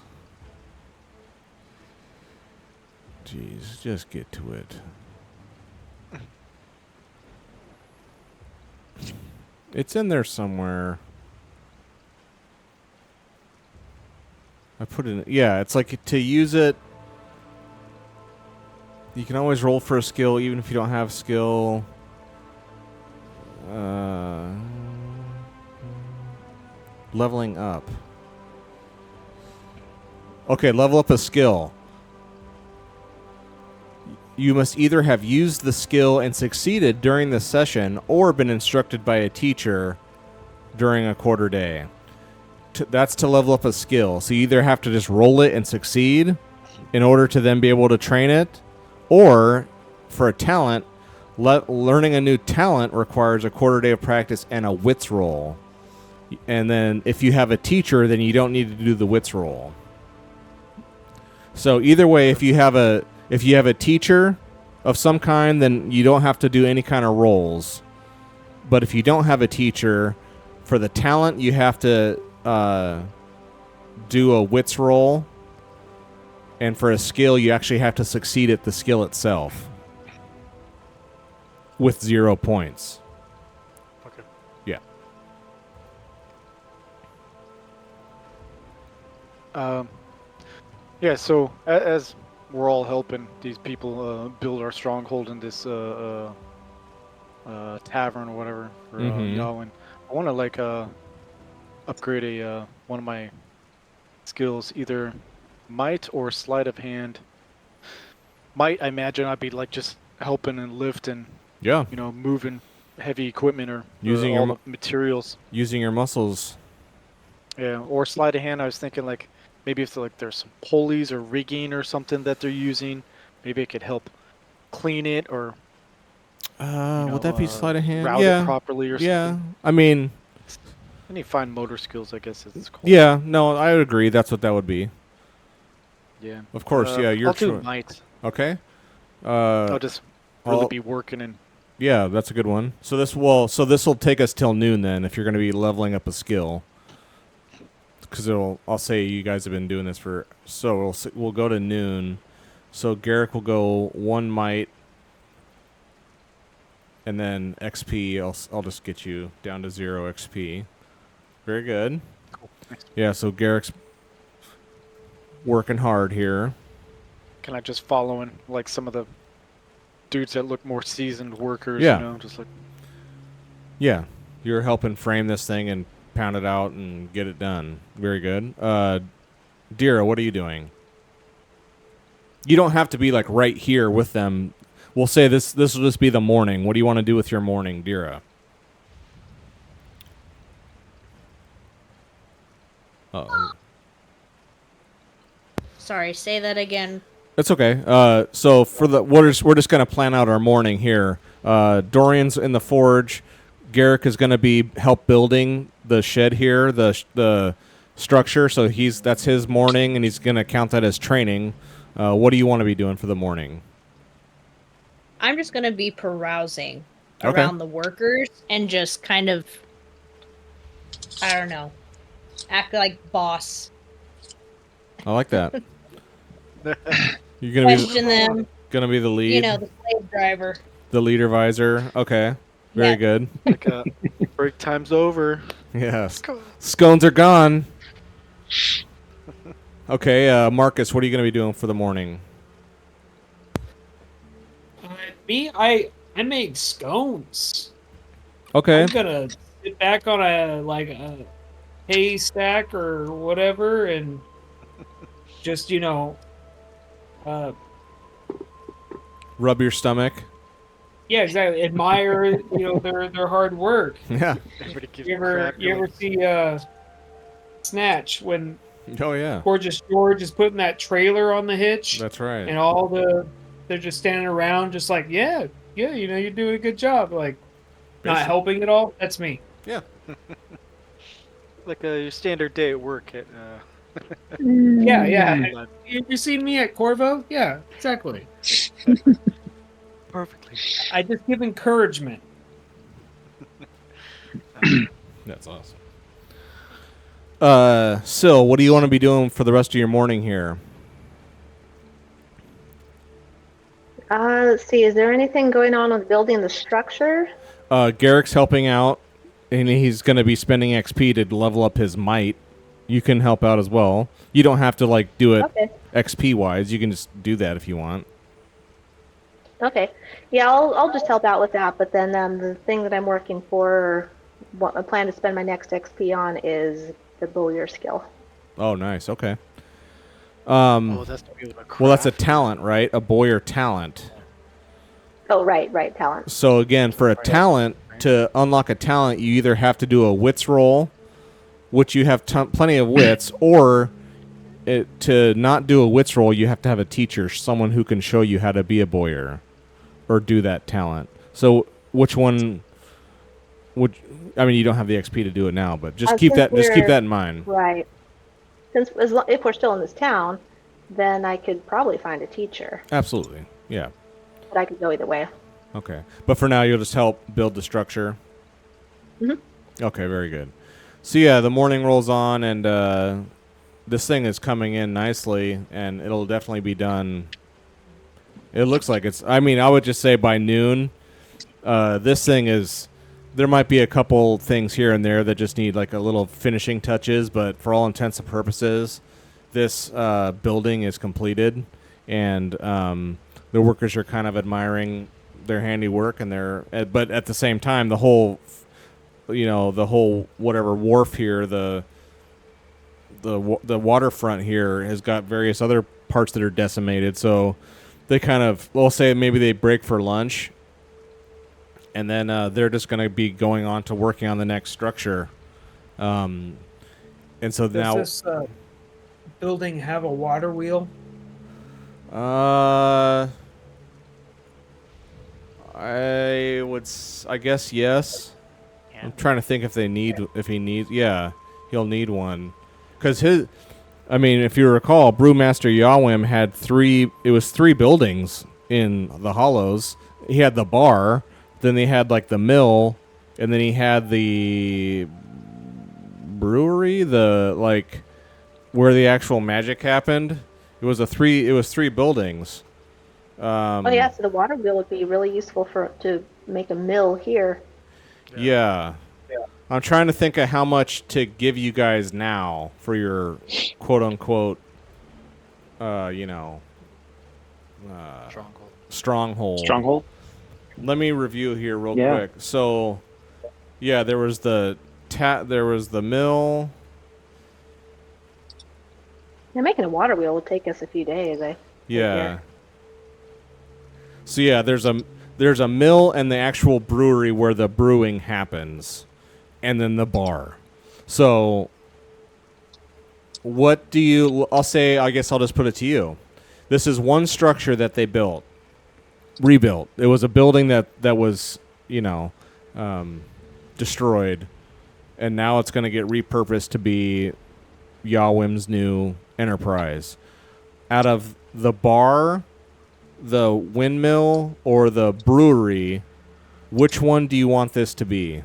Jeez, just get to it. It's in there somewhere. I put it in. Yeah, it's like to use it. You can always roll for a skill even if you don't have skill. Leveling up. Okay, level up a skill. You must either have used the skill and succeeded during the session or been instructed by a teacher during a quarter day. That's to level up a skill. So you either have to just roll it and succeed in order to then be able to train it, or for a talent, learning a new talent requires a quarter day of practice and a wits roll. And then if you have a teacher, then you don't need to do the wits roll. So either way, if you have a teacher of some kind, then you don't have to do any kind of rolls. But if you don't have a teacher, for the talent, you have to do a wits roll. And for a skill, you actually have to succeed at the skill itself with 0 points. Okay. Yeah. Yeah, so as we're all helping these people build our stronghold in this tavern or whatever for Yawin, I want to upgrade one of my skills, either might or sleight of hand. Might, I imagine I'd be just helping and lifting, Yeah. moving heavy equipment or Using all your the materials. Using your muscles. Yeah, or sleight of hand. I was thinking maybe if there's some pulleys or rigging or something that they're using, maybe it could help clean it or Would that be sleight of hand? route it properly or something. I mean, Any fine motor skills, I guess it's called. yeah, no, I would agree. That's what that would be. Yeah. Of course, yeah. You're I'll do might. Okay. I'll just really I'll- be working and. Yeah, that's a good one. So this will take us till noon then, if you're going to be leveling up a skill. Because I'll say you guys have been doing this for. So we'll go to noon. So Garrick will go 1 might, and then XP. I'll just get you down to 0 XP. Very good. Cool. Thanks. Yeah. So Garrick's working hard here. Can I just follow in some of the dudes that look more seasoned workers? Yeah. Just Yeah, you're helping frame this thing and pound it out and get it done. Very good. Dira, what are you doing? You don't have to be right here with them. We'll say this will just be the morning. What do you want to do with your morning, Dira? Uh-oh. Sorry, say that again. It's okay. So for the we're just gonna plan out our morning here. Dorian's in the forge. Garrick is gonna be help building the shed here, the structure. So that's his morning, and he's gonna count that as training. What do you want to be doing for the morning? I'm just gonna be carousing Okay. around the workers and just kind of, I don't know, act like boss. I like that. You're Question them, gonna be the lead, you know, the slave driver. the leader visor. Okay, very Yeah. good. Like break time's over. Yes, scones are gone. Okay, Marcus, what are you gonna be doing for the morning? Me, I made scones. Okay, I'm gonna sit back on a hay stack or whatever, and just uh, rub your stomach. yeah, exactly. Admire their hard work. Yeah. Everybody gives You ever crap. you ever see Snatch when Oh yeah. Gorgeous George is putting that trailer on the hitch, That's right. and they're just standing around, just like you're doing a good job, like not Basic- helping at all. That's me. Yeah. Like your standard day at work at. Yeah. You seen me at Corvo? Yeah, exactly. Perfectly. I just give encouragement. That's awesome. Sil, what do you want to be doing for the rest of your morning here? Let's see. Is there anything going on with building the structure? Garrick's helping out, and he's going to be spending XP to level up his might. You can help out as well. You don't have to do it Okay. XP wise. You can just do that if you want. Okay. Yeah, I'll just help out with that. But then the thing that I'm working for, what I plan to spend my next XP on is the bowyer skill. Oh, nice. Okay. That's to be able to Well, that's a craft. talent, right? A boyer talent. Oh, right, talent. So again, for a talent, to unlock a talent, you either have to do a wits roll, which you have plenty of wits, or to not do a wits roll, you have to have a teacher, someone who can show you how to be a boyer or do that talent. So which one would you don't have the XP to do it now, but just keep that in mind. Right. If we're still in this town, then I could probably find a teacher. Absolutely. Yeah. But I could go either way. Okay. But for now, you'll just help build the structure. Mhm. Okay, very good. So yeah, the morning rolls on, and this thing is coming in nicely, and it'll definitely be done. It looks like it's. I would just say by noon. This thing is. There might be a couple things here and there that just need a little finishing touches, but for all intents and purposes, this building is completed, and the workers are kind of admiring their handiwork, and but at the same time, the whole whatever wharf here, the waterfront here has got various other parts that are decimated, so they kind of, we'll say maybe they break for lunch, and then they're just going to be going on to working on the next structure. And so now... Does this building have a water wheel? I guess yes. I'm trying to think if he needs... Yeah, he'll need one. Because if you recall, Brewmaster Yawim had three buildings in the Hollows. He had the bar... Then they had the mill, and then he had the brewery, where the actual magic happened. It was three buildings. So the water wheel would be really useful to make a mill here. Yeah. I'm trying to think of how much to give you guys now for your quote unquote stronghold. Stronghold. Let me review here real quick. So, yeah, there was the mill. Yeah, making a water wheel would take us a few days. Yeah. So yeah, there's a mill and the actual brewery where the brewing happens, and then the bar. So what do you? I'll say. I guess I'll just put it to you. This is one structure that they rebuilt. It was a building that was, destroyed, and now it's going to get repurposed to be Yawim's new enterprise. Out of the bar, the windmill, or the brewery, which one do you want this to be?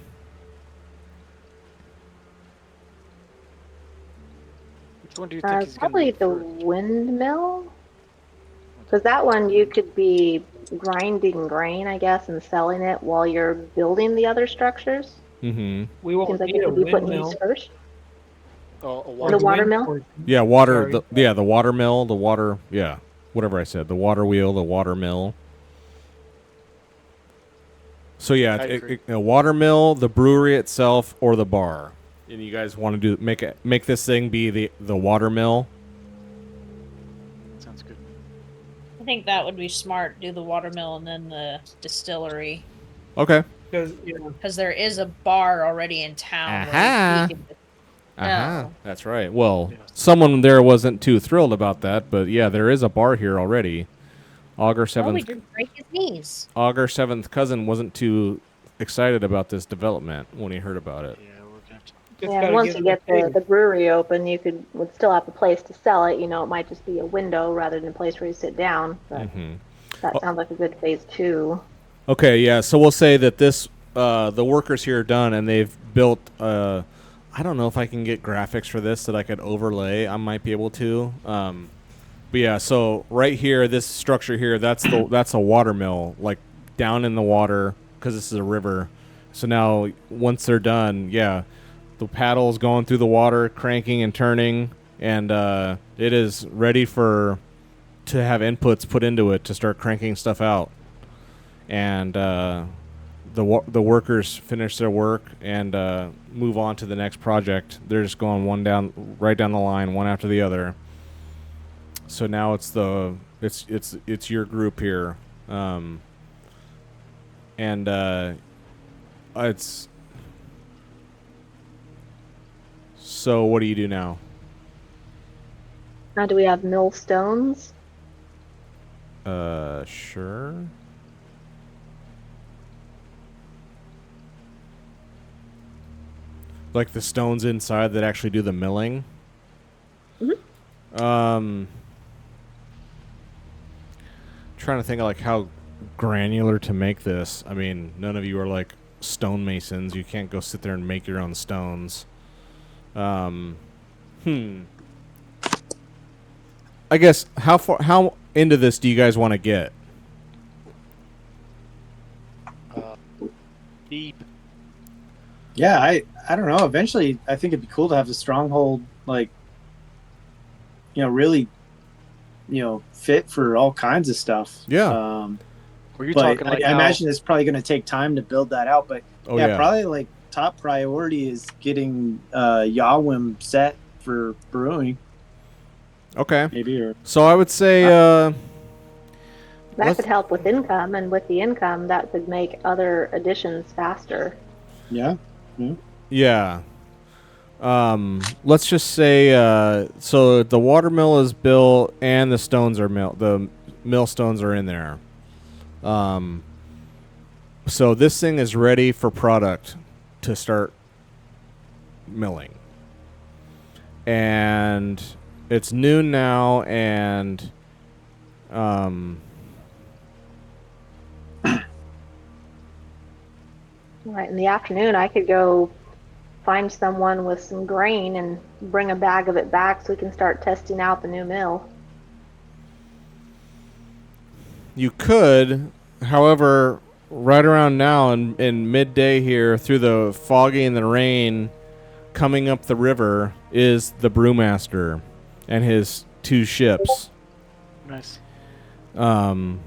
Which one do you think he's Probably the windmill. Because that one you could be grinding grain, I guess, and selling it while you're building the other structures. Mm-hmm. We won't Seems like need you a could be putting windmill. these first. Oh, a The water. water mill? Yeah, water. Sorry. The water mill, the water. Yeah, whatever I said. The water wheel, the water mill. So yeah, I agree. a water mill, the brewery itself, or the bar. And you guys want to make this thing be the water mill? Sounds good. I think that would be smart. Do the watermill and then the distillery. Okay. Because there is a bar already in town. Aha. Where we could, Uh-huh. That's right. Well, Yes. someone there wasn't too thrilled about that, but yeah, there is a bar here already. Augur well, we 7th. didn't break his knees. Augur 7th cousin wasn't too excited about this development when he heard about it. Yeah, we're gonna have to. Just Yeah, gotta once you get it the brewery open, you would still have a place to sell it. It might just be a window rather than a place where you sit down. But Mm-hmm. that sounds like a good phase 2. Okay, yeah. So we'll say that the workers here are done, and they've built. I don't know if I can get graphics for this that I could overlay. I might be able to. But yeah, so right here, this structure here, that's a water mill, like down in the water, because this is a river. So now, once they're done, yeah, the paddle's going through the water, cranking and turning, and it is ready to have inputs put into it to start cranking stuff out. And the workers finish their work and move on to the next project. They're just going right down the line, one after the other. So now it's your group here, and it's. So what do you do now? Now, do we have millstones? Sure. Like the stones inside that actually do the milling? Mhm. Trying to think of like how granular to make this. I mean, none of you are like stonemasons. You can't go sit there and make your own stones. I guess how into this do you guys want to get? Deep. Yeah, I don't know. Eventually, I think it'd be cool to have the Stronghold, like, really, fit for all kinds of stuff. Yeah. Were you But talking like I how- imagine it's probably going to take time to build that out. But Oh yeah. probably like top priority is getting Yawim set for brewing, Okay. maybe. Or So I would say That Let's- could help with income, and with the income, that could make other additions faster. yeah, yeah. Let's just say so the watermill is built and the stones are the millstones are in there. So this thing is ready for product to start milling. And it's noon now, and Right, in the afternoon, I could go find someone with some grain and bring a bag of it back so we can start testing out the new mill. you could, however, right around now in midday here, through the foggy and the rain, coming up the river is the brewmaster and his 2 ships. Nice. You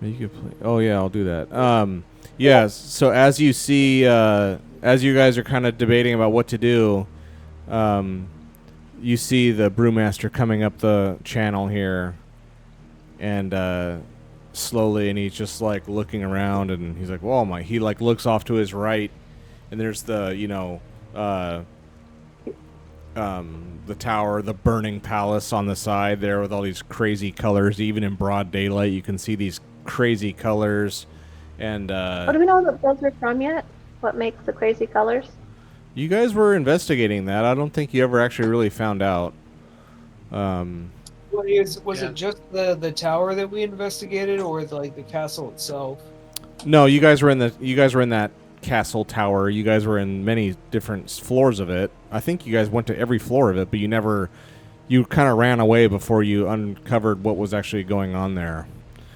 could play. Oh yeah, I'll do that. Yes. So as you see, as you guys are kind of debating about what to do, you see the brewmaster coming up the channel here, and slowly, and he's just like looking around, and he's like, "Whoa, my!" He like looks off to his right, and there's the the tower, the burning palace on the side there with all these crazy colors. Even in broad daylight, you can see these crazy colors. And do we know that those are from yet? What makes the crazy colors? you guys were investigating that. I don't think you ever actually really found out. Was it just the tower that we investigated, or like the castle itself? No, you guys were in that castle tower. You guys were in many different floors of it. I think you guys went to every floor of it, but you kind of ran away before you uncovered what was actually going on there.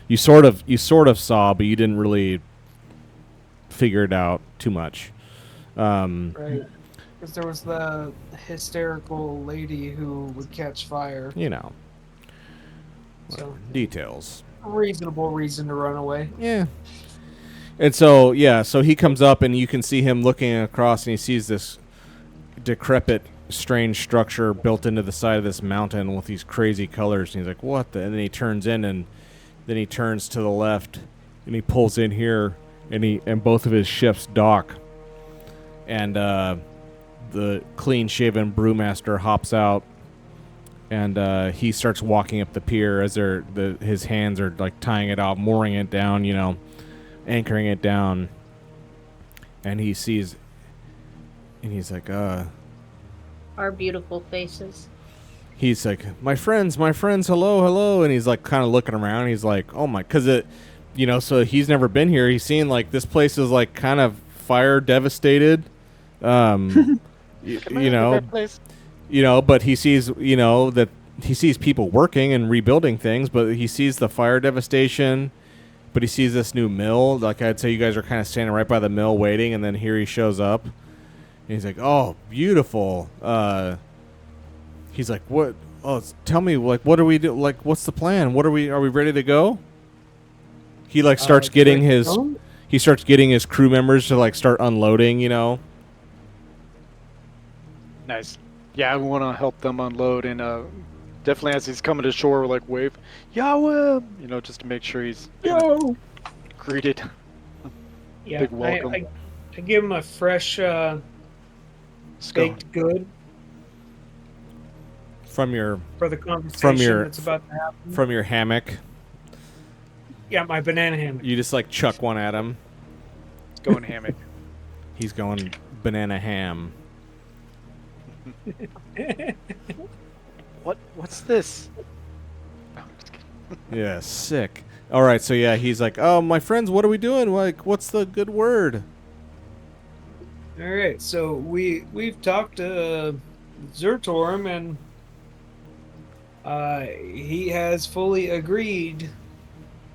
You sort of saw, but you didn't really figure it out too much. Right. Because there was the hysterical lady who would catch fire. You know, So details. a reasonable reason to run away. Yeah. And so, so he comes up and you can see him looking across and he sees this decrepit, strange structure built into the side of this mountain with these crazy colors. And he's like, what the? And then he turns in and then he turns to the left and he pulls in here and both of his ships dock. And the clean-shaven brewmaster hops out and he starts walking up the pier as his hands are like tying it off, mooring it down, anchoring it down, and he sees, and he's like, Our beautiful faces. he's like, my friends, hello, and he's like kind of looking around. He's like, oh my, because so he's never been here. He's seen like this place is like kind of fire devastated, but he sees, that he sees people working and rebuilding things, but he sees the fire devastation. But he sees this new mill. Like I'd say, you guys are kind of standing right by the mill waiting, and then here he shows up. And he's like, "Oh, beautiful." He's like, "What? Oh, tell me, like, what do we do? Like, what's the plan? Are we ready to go?" He like starts getting his crew members to like start unloading. Nice. Yeah, I want to help them unload, and definitely as he's coming to shore, like wave, Yahweh, just to make sure he's greeted. Yeah, Big welcome. I give him a fresh baked good from your for the conversation that's about to happen. From your hammock. Yeah, my banana hammock. You just like chuck one at him. Going hammock. He's going banana ham. What's this? Oh, just kidding. Yeah, sick. All right, so yeah, he's like, "Oh, my friends, what are we doing? Like, what's the good word?" All right, so we've talked to Zertorm, and he has fully agreed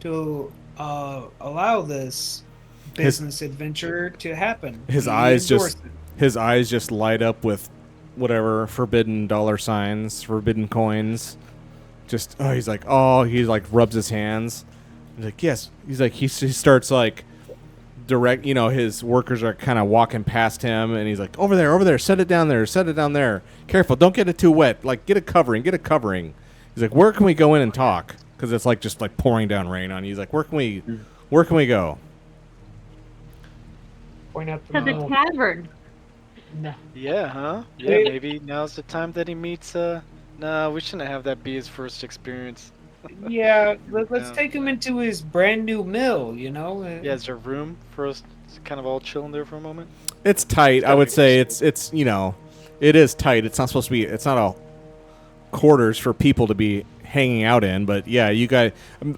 to allow this business adventure to happen. His He eyes endorsed just light up with whatever forbidden dollar signs, forbidden coins. Just he like rubs his hands. He's like, yes. He's like he starts like direct. His workers are kind of walking past him, and he's like, over there, set it down there. Careful, don't get it too wet. Like get a covering. He's like, where can we go in and talk? Because it's like just like pouring down rain on you. He's like, where can we go? Point out To the tavern. No. Yeah, huh? Yeah, maybe now's the time that he meets. No, we shouldn't have that be his first experience. Yeah, let's take him into his brand new mill. Yeah, is there room for us to kind of all chill in there for a moment? It's tight. I would say it's it is tight. It's not supposed to be. It's not a quarters for people to be hanging out in. But yeah, you guys.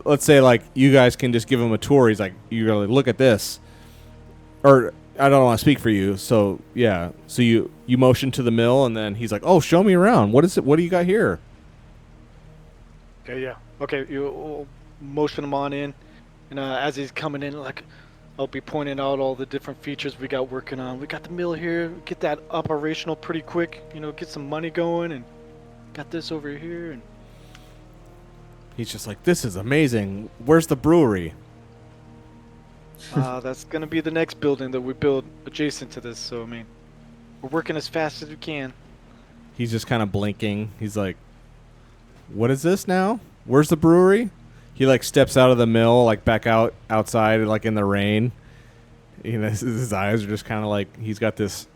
Let's say like you guys can just give him a tour. He's like, you really look at this, or. I don't want to speak for you, so yeah. So you motion to the mill, and then he's like, "Oh, show me around. What is it? What do you got here?" Okay, yeah. Okay, you motion him on in, and as he's coming in, like, I'll be pointing out all the different features we got working on. We got the mill here. Get that operational pretty quick. Get some money going, and got this over here. And he's just like, "This is amazing. Where's the brewery?" That's gonna be the next building that we build adjacent to this. So I mean, we're working as fast as we can. He's just kind of blinking. He's like, "What is this now? Where's the brewery?" He like steps out of the mill, like back outside, like in the rain. His eyes are just kind of like he's got this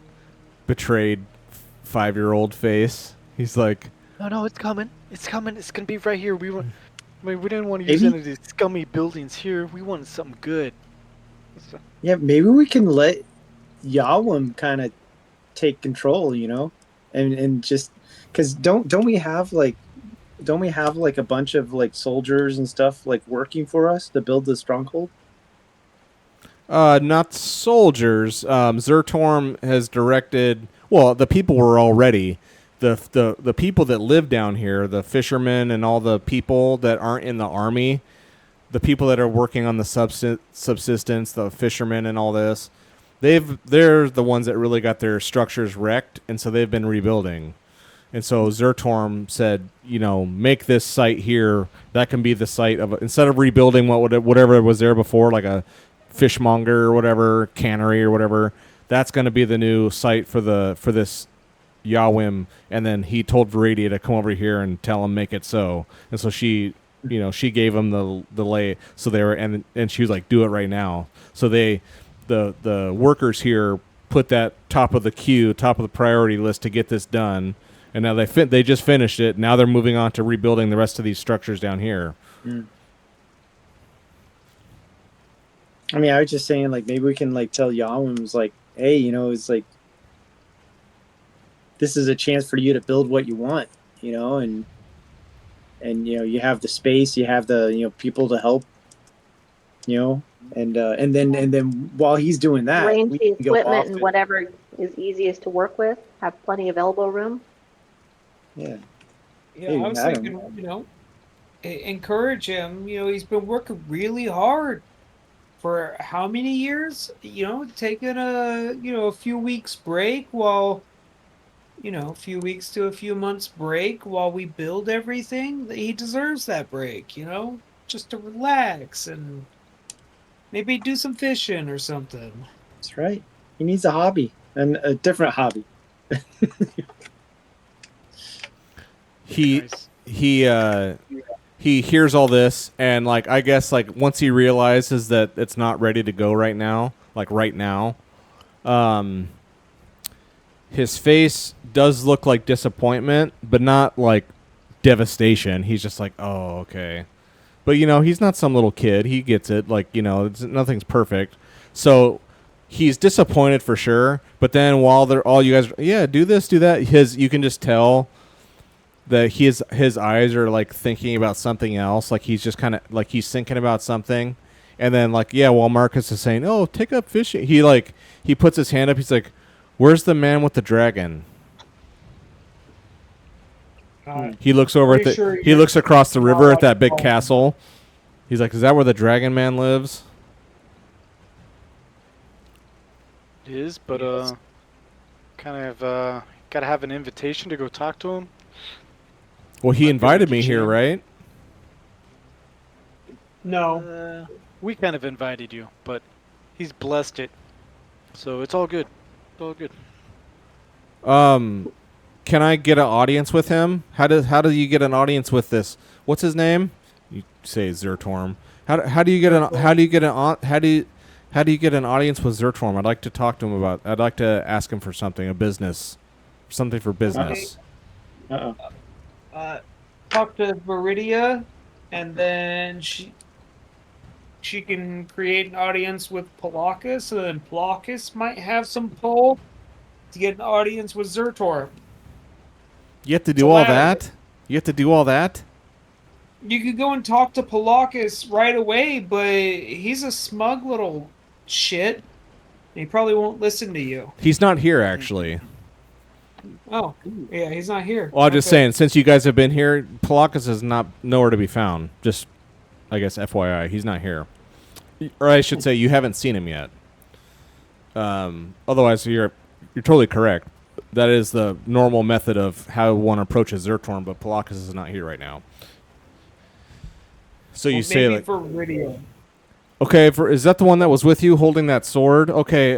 betrayed 5-year-old face. He's like, No, it's coming. It's coming. It's gonna be right here. We didn't want to use Maybe- any of these scummy buildings here. We wanted something good. Yeah, maybe we can let Yawam kind of take control, and just because don't we have like a bunch of like soldiers and stuff like working for us to build the stronghold? not soldiers. Zertorm has directed. Well, the people were already the people that live down here, the fishermen and all the people that aren't in the army, the people that are working on the subsistence, the fishermen and all this. They're the ones that really got their structures wrecked, and so they've been rebuilding. And so Zertorm said, make this site here. That can be the site of instead of rebuilding whatever was there before, like a fishmonger or whatever, cannery or whatever. That's going to be the new site for this Yawim. And then he told Viridia to come over here and tell him make it so. And so she gave him the lay. So they were and she was like, do it right now. So the workers here put that top of the priority list to get this done. And now they just finished it. Now they're moving on to rebuilding the rest of these structures down here. Mm. I mean, I was just saying, like, maybe we can like tell Yawam's like, hey, it's like this is a chance for you to build what you want, and you have the space, you have the people to help, and then while he's doing that, Arrange we the can go equipment off and whatever is easiest to work with. Have plenty of elbow room. Yeah. Yeah, Hey, I was Adam. thinking, encourage him. He's been working really hard for how many years? Taking a few weeks break while, a few weeks to a few months break while we build everything. He deserves that break, just to relax and maybe do some fishing or something. That's right. He needs a hobby and a different hobby. He Nice. he hears all this, and like I guess like once he realizes that it's not ready to go right now, his face does look like disappointment, but not like devastation. He's just like, oh, okay. But he's not some little kid. He gets it. Like nothing's perfect. So he's disappointed for sure. But then while they're all you guys, yeah, do this, do that. You can just tell that his eyes are like thinking about something else. Like he's just kind of like he's thinking about something. And then like while Marcus is saying, oh, take up fishing, he puts his hand up. He's like, where's the man with the dragon? He looks over at he looks across the river at that big castle. He's like, is that where the dragon man lives? It is, but kind of gotta have an invitation to go talk to him. Well, he Might be invited like a me here, jam. right? No. We kind of invited you, but he's blessed it, so it's all good. It's all good. Can I get an audience with him? How do you get an audience with this? What's his name? You say Zertorm. How do you get an audience with Zertorm? I'd like to talk to him about. I'd like to ask him for something, something for business. Uh-oh. Talk to Viridia, and then she can create an audience with Palakis, and then Palakis might have some pull to get an audience with Zertor. You have to do all that. You have to do all that. You could go and talk to Palakis right away, but he's a smug little shit. He probably won't listen to you. He's not here, actually. Oh, yeah, he's not here. Well, I'm just saying, since you guys have been here, Palakis is not nowhere to be found. Just, I guess, FYI, he's not here. Or I should say, you haven't seen him yet. Otherwise, you're totally correct. That is the normal method of how one approaches Zertorm, but Palakis is not here right now. So you say, like, for Viridia. okay, is that the one that was with you holding that sword? Okay,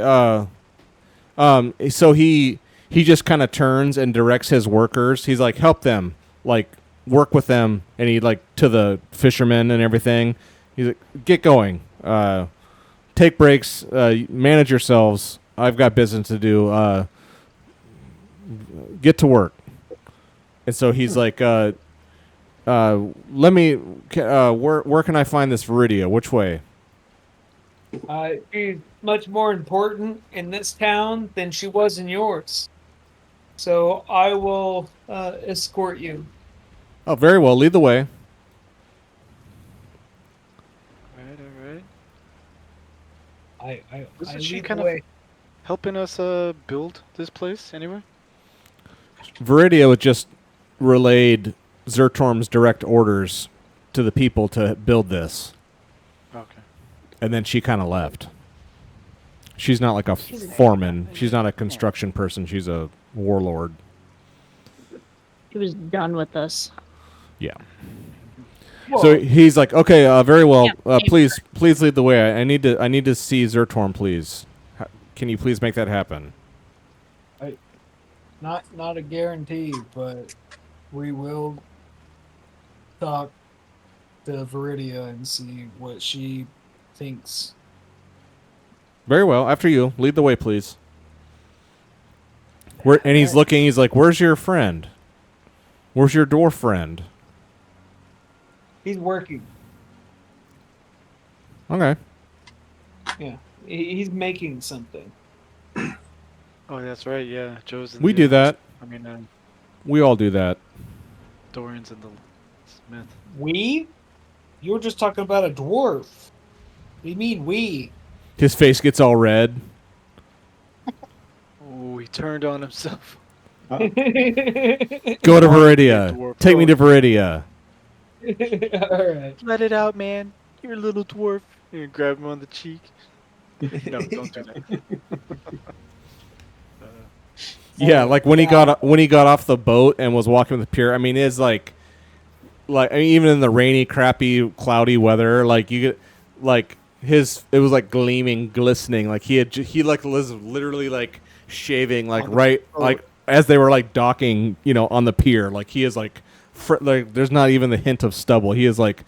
so he just kind of turns and directs his workers. He's like, help them, like, work with them, and he, like, to the fishermen and everything. He's like, get going. Take breaks. Manage yourselves. I've got business to do. get to work. And so he's like, let me. Where can I find this Viridia? Which way? She's much more important in this town than she was in yours. So I will escort you. Oh, very well. Lead the way. All right. I Isn't she lead the kind of way. helping us build this place anyway? Viridia was just relayed Zertorm's direct orders to the people to build this, Okay. and then she kind of left. She's not like a foreman. She's not a construction person. She's a warlord. He was done with us. Yeah. Whoa. So he's like, okay, very well. Yeah, Please lead the way. I need to see Zertorm, please. Can you please make that happen? Not a guarantee, but we will talk to Viridia and see what she thinks. Very well. After you, lead the way, please. And he's looking. He's like, "Where's your friend? Where's your dwarf friend?" He's working. Okay. Yeah, he's making something. Oh, that's right. Yeah, Joe's. In We the, do that. I mean, We all do that. Dorian's in the Smith. We? You were just talking about a dwarf. What do you mean we? His face gets all red. Oh, he turned on himself. Go to Viridia. Dwarf. Take me to Viridia. All right. Let it out, man. You're a little dwarf. You grab him on the cheek. No, don't do that. Yeah, like when he got off the boat and was walking the pier. I mean, it's like I mean, even in the rainy, crappy, cloudy weather, like you get like it was like gleaming, glistening. Like he was literally like shaving like like as they were like docking, on the pier. Like he is like like there's not even the hint of stubble. He is like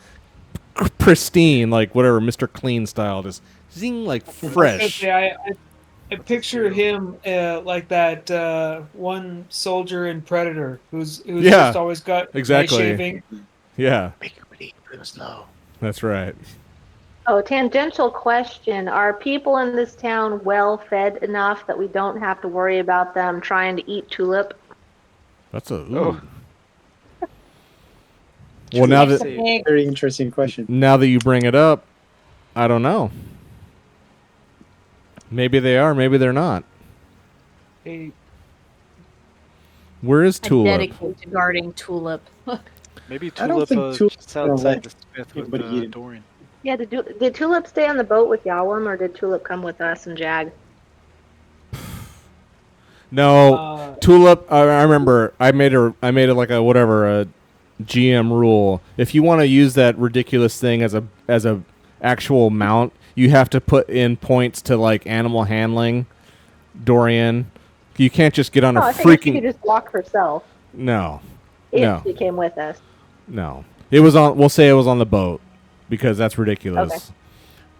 pristine, like whatever Mr. Clean style, just zing like fresh. I picture him like that one soldier in Predator who's just always got exactly. nice shaving. Yeah, Make him eat real slow. that's right. Oh, tangential question. Are people in this town well fed enough that we don't have to worry about them trying to eat tulip? That's a Oh. Well, now that Very interesting question. you bring it up, I don't know. Maybe they are, maybe they're not. Hey, Where is I Tulip? dedicate to guarding Tulip. Maybe I don't Tulip think Tulip just outside the will Smith let with anybody eat him. Dorian. Yeah, did Tulip stay on the boat with Yawam, or did Tulip come with us and Jag? No, Tulip. I remember. I made it like a GM rule. If you want to use that ridiculous thing as a actual mount, you have to put in points to like animal handling. Dorian, you can't just get on No, a I think she freaking. could just walk herself No, if no, she came with us. no. It was on. We'll say it was on the boat because that's ridiculous. Okay.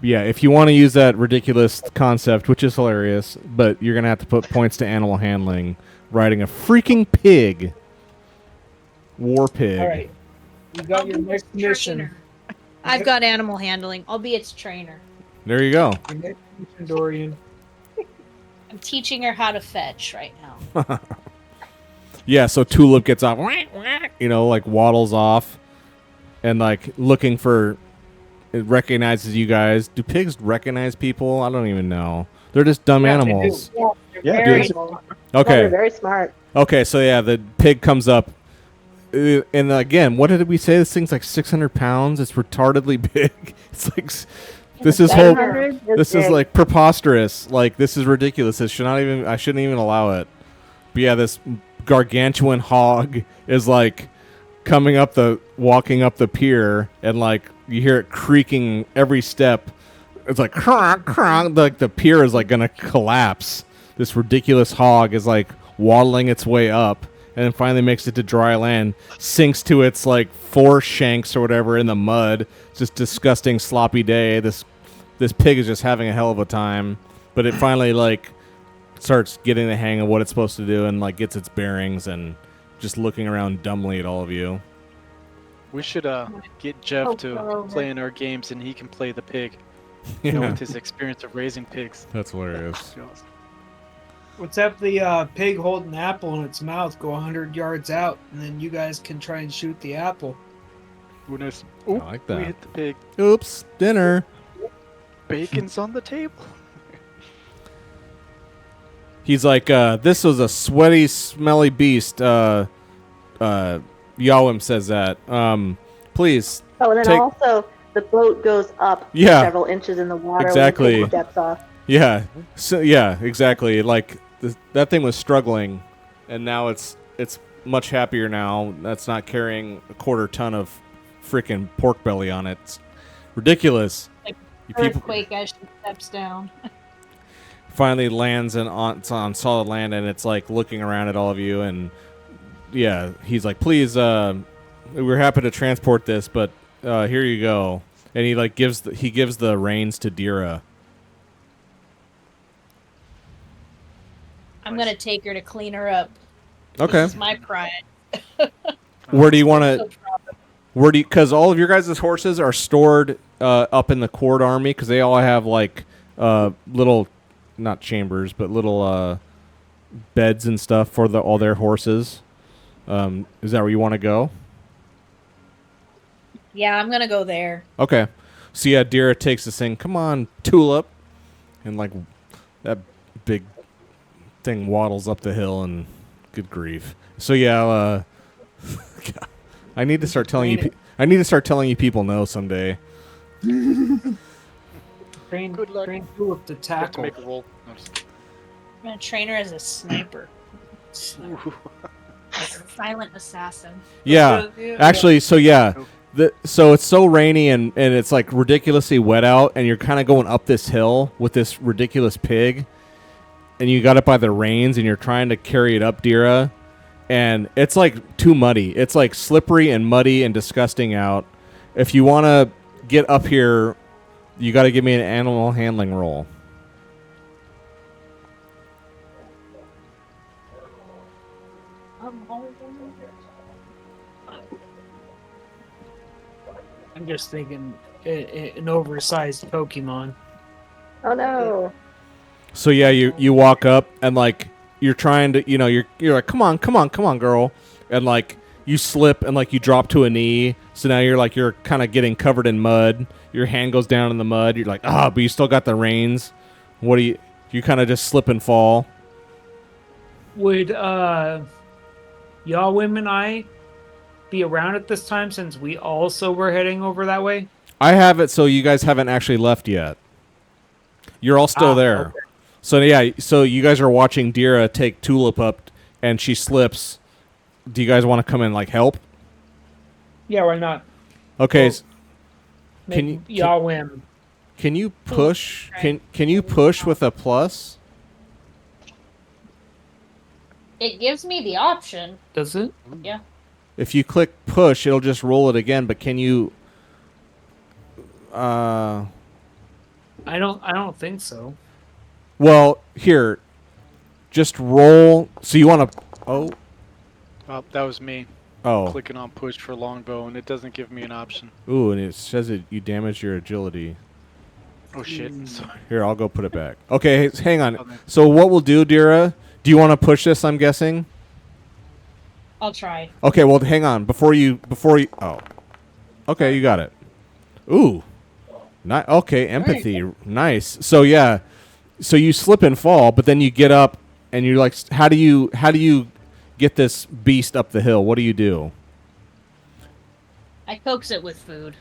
Yeah, if you want to use that ridiculous concept, which is hilarious, but you're going to have to put points to animal handling, riding a freaking pig. War pig. all right. You got your next mission. Trainer. I've got animal handling. I'll be its trainer. There you go. Your next mission, Dorian. I'm teaching her how to fetch right now. Yeah, so Tulip gets off, like waddles off and like looking for, it recognizes you guys. Do pigs recognize people? I don't even know. They're just dumb Yeah, they do. animals. Yeah, Very dude. small. No, they're Okay. very smart. Okay, so yeah, the pig comes up. And again, what did we say? This thing's like 600 pounds. It's retardedly big. It's like, this is whole. 700 This is big. like preposterous. Like, this is ridiculous. I shouldn't even allow it. But yeah, this gargantuan hog is like walking up the pier, and like you hear it creaking every step. It's like cronk, cronk. Like the pier is like gonna collapse. This ridiculous hog is like waddling its way up, and then finally makes it to dry land, sinks to its like four shanks or whatever in the mud. It's just disgusting, sloppy day. This pig is just having a hell of a time, but it finally like starts getting the hang of what it's supposed to do and like gets its bearings and just looking around dumbly at all of you. We should get Jeff Oh, to over. play in our games, and he can play the pig. You know, with his experience of raising pigs. That's hilarious. Let's have the pig hold an apple in its mouth, go 100 yards out, and then you guys can try and shoot the apple. Goodness. I like that. We hit the pig. Oops, dinner. Bacon's on the table. He's like, this was a sweaty, smelly beast. Yawim says that. Please. Oh, and then Take- also the boat goes up Yeah. several inches in the water Exactly. when the pig steps off. Yeah. So, yeah, exactly. Like, that thing was struggling, and now it's much happier now. That's not carrying a quarter ton of freaking pork belly on it. It's ridiculous. Like You people Earthquake as she steps down. finally lands it's on solid land, and it's like looking around at all of you, and yeah, he's like, please, we're happy to transport this, but here you go. And he like gives the reins to Dira. I'm gonna take her to clean her up. Okay. This is my pride. Where do you want So to? proud of Because all of your guys' horses are stored up in the Court Army, because they all have like little, not chambers, but little beds and stuff for all their horses. Is that where you want to go? Yeah, I'm gonna go there. Okay. So yeah, Dira takes this thing. Come on, Tulip, and like that big thing waddles up the hill, and good grief. So yeah, I need to start telling you. I need to start telling you people no someday. Train, Good luck. train Tulip to Have to tackle. make a roll. No, just I'm gonna train her as a sniper. kidding. Ooh. As a silent assassin. Yeah, actually, so yeah. So it's so rainy and it's like ridiculously wet out, and you're kind of going up this hill with this ridiculous pig, and you got it by the reins, and you're trying to carry it up, Dira, and it's like too muddy. It's like slippery and muddy and disgusting out. If you want to get up here, you got to give me an animal handling roll. I'm just thinking an oversized Pokemon. Oh no. So yeah, you walk up and like you're trying to, you're like, come on, girl, and like you slip and like you drop to a knee. So now you're kind of getting covered in mud. Your hand goes down in the mud. You're like, but you still got the reins. What do you kind of just slip and fall? Would Yawim and I be around at this time, since we also were heading over that way? I have it so you guys haven't actually left yet. You're all still there. Okay. So yeah, so you guys are watching Dira take Tulip up, and she slips. Do you guys want to come and like help? Yeah, why not? Okay. Well, Can Make you- Yawim? Can you push? Can you push with a plus? It gives me the option. Does it? Yeah. If you click push, it'll just roll it again. But can you? I don't think so. Well, here, just roll. So you want to? Oh, That was me oh, clicking on push for longbow, and it doesn't give me an option. ooh, and it says that you damage your agility. Oh shit! Sorry. Here, I'll go put it back. Okay, hang on. Okay. So what we'll do, Dira? Do you want to push this? I'm guessing. I'll try. Okay, well, hang on. Before you. Oh. Okay, you got it. Ooh. Okay, empathy. Nice. So yeah. So you slip and fall, but then you get up and you're like, how do you get this beast up the hill? What do you do? I coax it with food.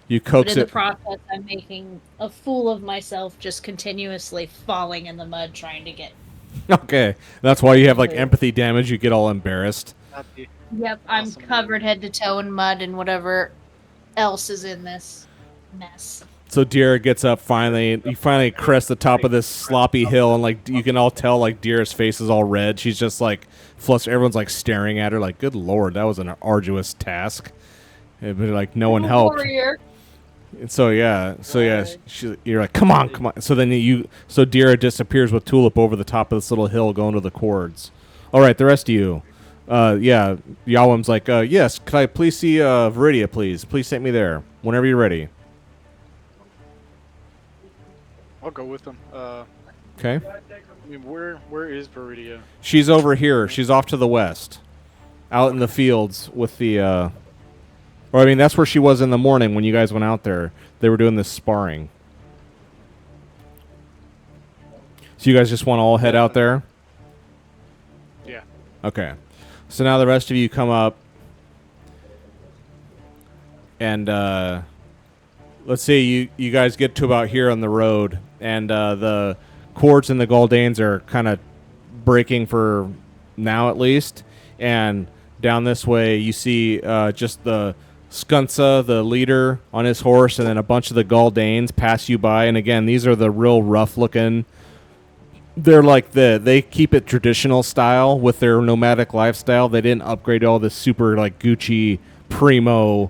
You But coax in the it. process, I'm making a fool of myself, just continuously falling in the mud trying to get. Okay. That's why you have like empathy damage. You get all embarrassed. Not the- Yep, I'm Awesome. covered head to toe in mud and whatever else is in this mess. So Dira gets up finally. You finally crest the top of this sloppy hill, and like you can all tell, like Dira's face is all red. She's just like flustered. Everyone's like staring at her, like, "Good lord, that was an arduous task." But like no one helped. Warrior. And so you're like, come on. So then so Dira disappears with Tulip over the top of this little hill going to the cords. All right, the rest of you. Yawam's like, yes, could I please see Viridia, please? Please take me there whenever you're ready. I'll go with them. Okay. I mean, where is Viridia? She's over here. She's off to the west, out in the fields with the. Or I mean, that's where she was in the morning when you guys went out there. They were doing this sparring. So you guys just want to all head out there? Yeah. Okay. So now the rest of you come up, and let's say you guys get to about here on the road, and the cords and the Galdanes are kind of breaking for now at least, and down this way you see just the Skunsa, the leader, on his horse, and then a bunch of the Galdanes pass you by, and again, these are the real rough-looking. They're like they keep it traditional style with their nomadic lifestyle. They didn't upgrade all this super like Gucci primo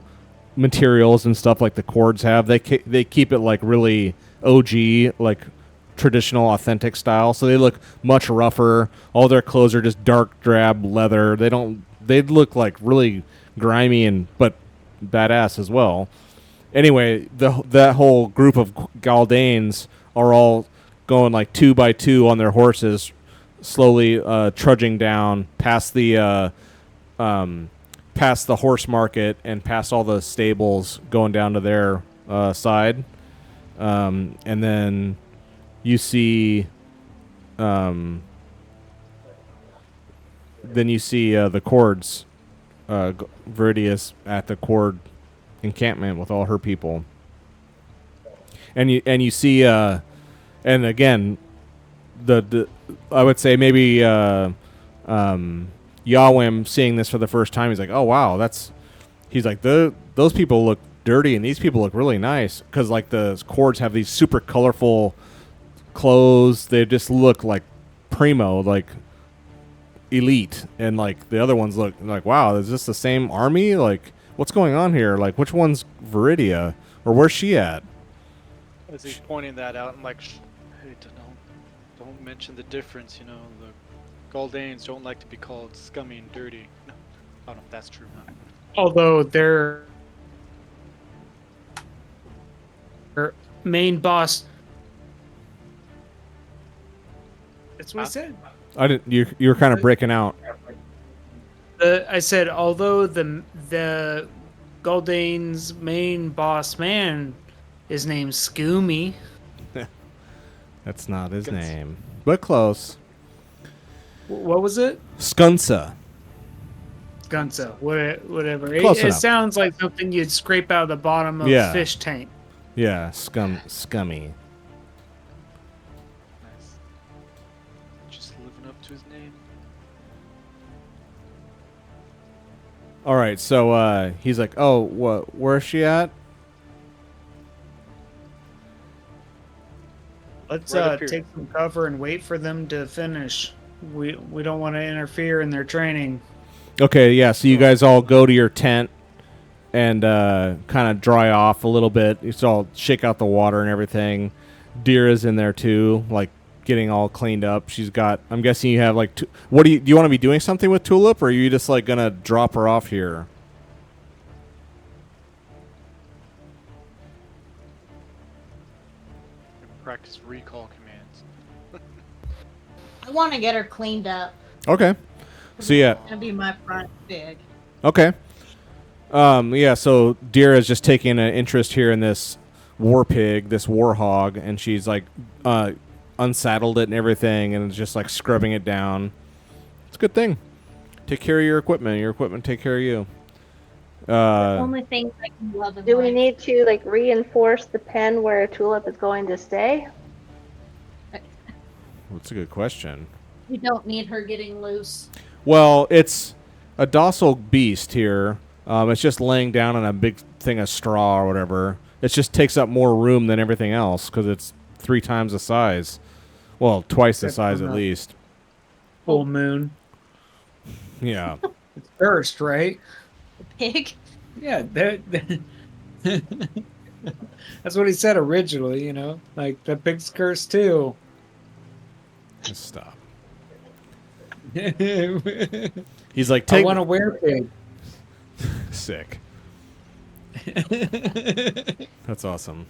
materials and stuff like the cords have. They keep it like really OG, like traditional, authentic style. So they look much rougher. All their clothes are just dark drab leather. They look like really grimy but badass as well. Anyway, that whole group of Galdanes are all going like 2 by 2 on their horses, slowly trudging down past the horse market and past all the stables, going down to their side, and then you see the cords. Viridia's at the cord encampment with all her people, and you see and again the I would say maybe Yawim seeing this for the first time, he's like, oh wow, he's like, those people look dirty and these people look really nice, because like the cords have these super colorful clothes. They just look like primo, like elite, and like the other ones look like, wow, is this the same army? Like, what's going on here? Like, which one's Viridia, or where's she at? As he's pointing that out, I'm like, hey, don't mention the difference. You know, the Galdanes don't like to be called scummy and dirty. No, I don't know if that's true or not. Although their main boss. That's what I said. I didn't. You were kind of breaking out. I said, although the Galdane's main boss man is named Scoomy. That's not his name, but close. What was it? Skunsa. Skunsa. Whatever. Close It enough. sounds like something you'd scrape out of the bottom of a fish tank. Yeah, scummy. Nice. Just living up to his name. All right, so he's like, oh, where's she at? Let's Right up here. take some cover and wait for them to finish. We don't want to interfere in their training. Okay, yeah, so you guys all go to your tent and kind of dry off a little bit. You all shake out the water and everything. Dira's in there too, like getting all cleaned up. She's got, I'm guessing you have like, do you want to be doing something with Tulip, or are you just like going to drop her off here? Practice recall commands. I want to get her cleaned up. Okay. So yeah. That'd be my front big. Okay. Yeah, so Dira's just taking an interest here in this war pig, this war hog, and she's like unsaddled it and everything, and just like scrubbing it down. It's a good thing. Take care of your equipment. Your equipment take care of you. Only things I can love in Do we life. need to like reinforce the pen where Tulip is going to stay? That's a good question. We don't need her getting loose. Well, it's a docile beast here. It's just laying down on a big thing of straw or whatever. It just takes up more room than everything else because it's 3 times the size. Well, twice the size at least. Full moon. Yeah. It's first, right? Pig? Yeah. That's what he said originally, you know? Like, the pig's cursed too. Just stop. I He's like, take want to wear pig. sick. That's awesome.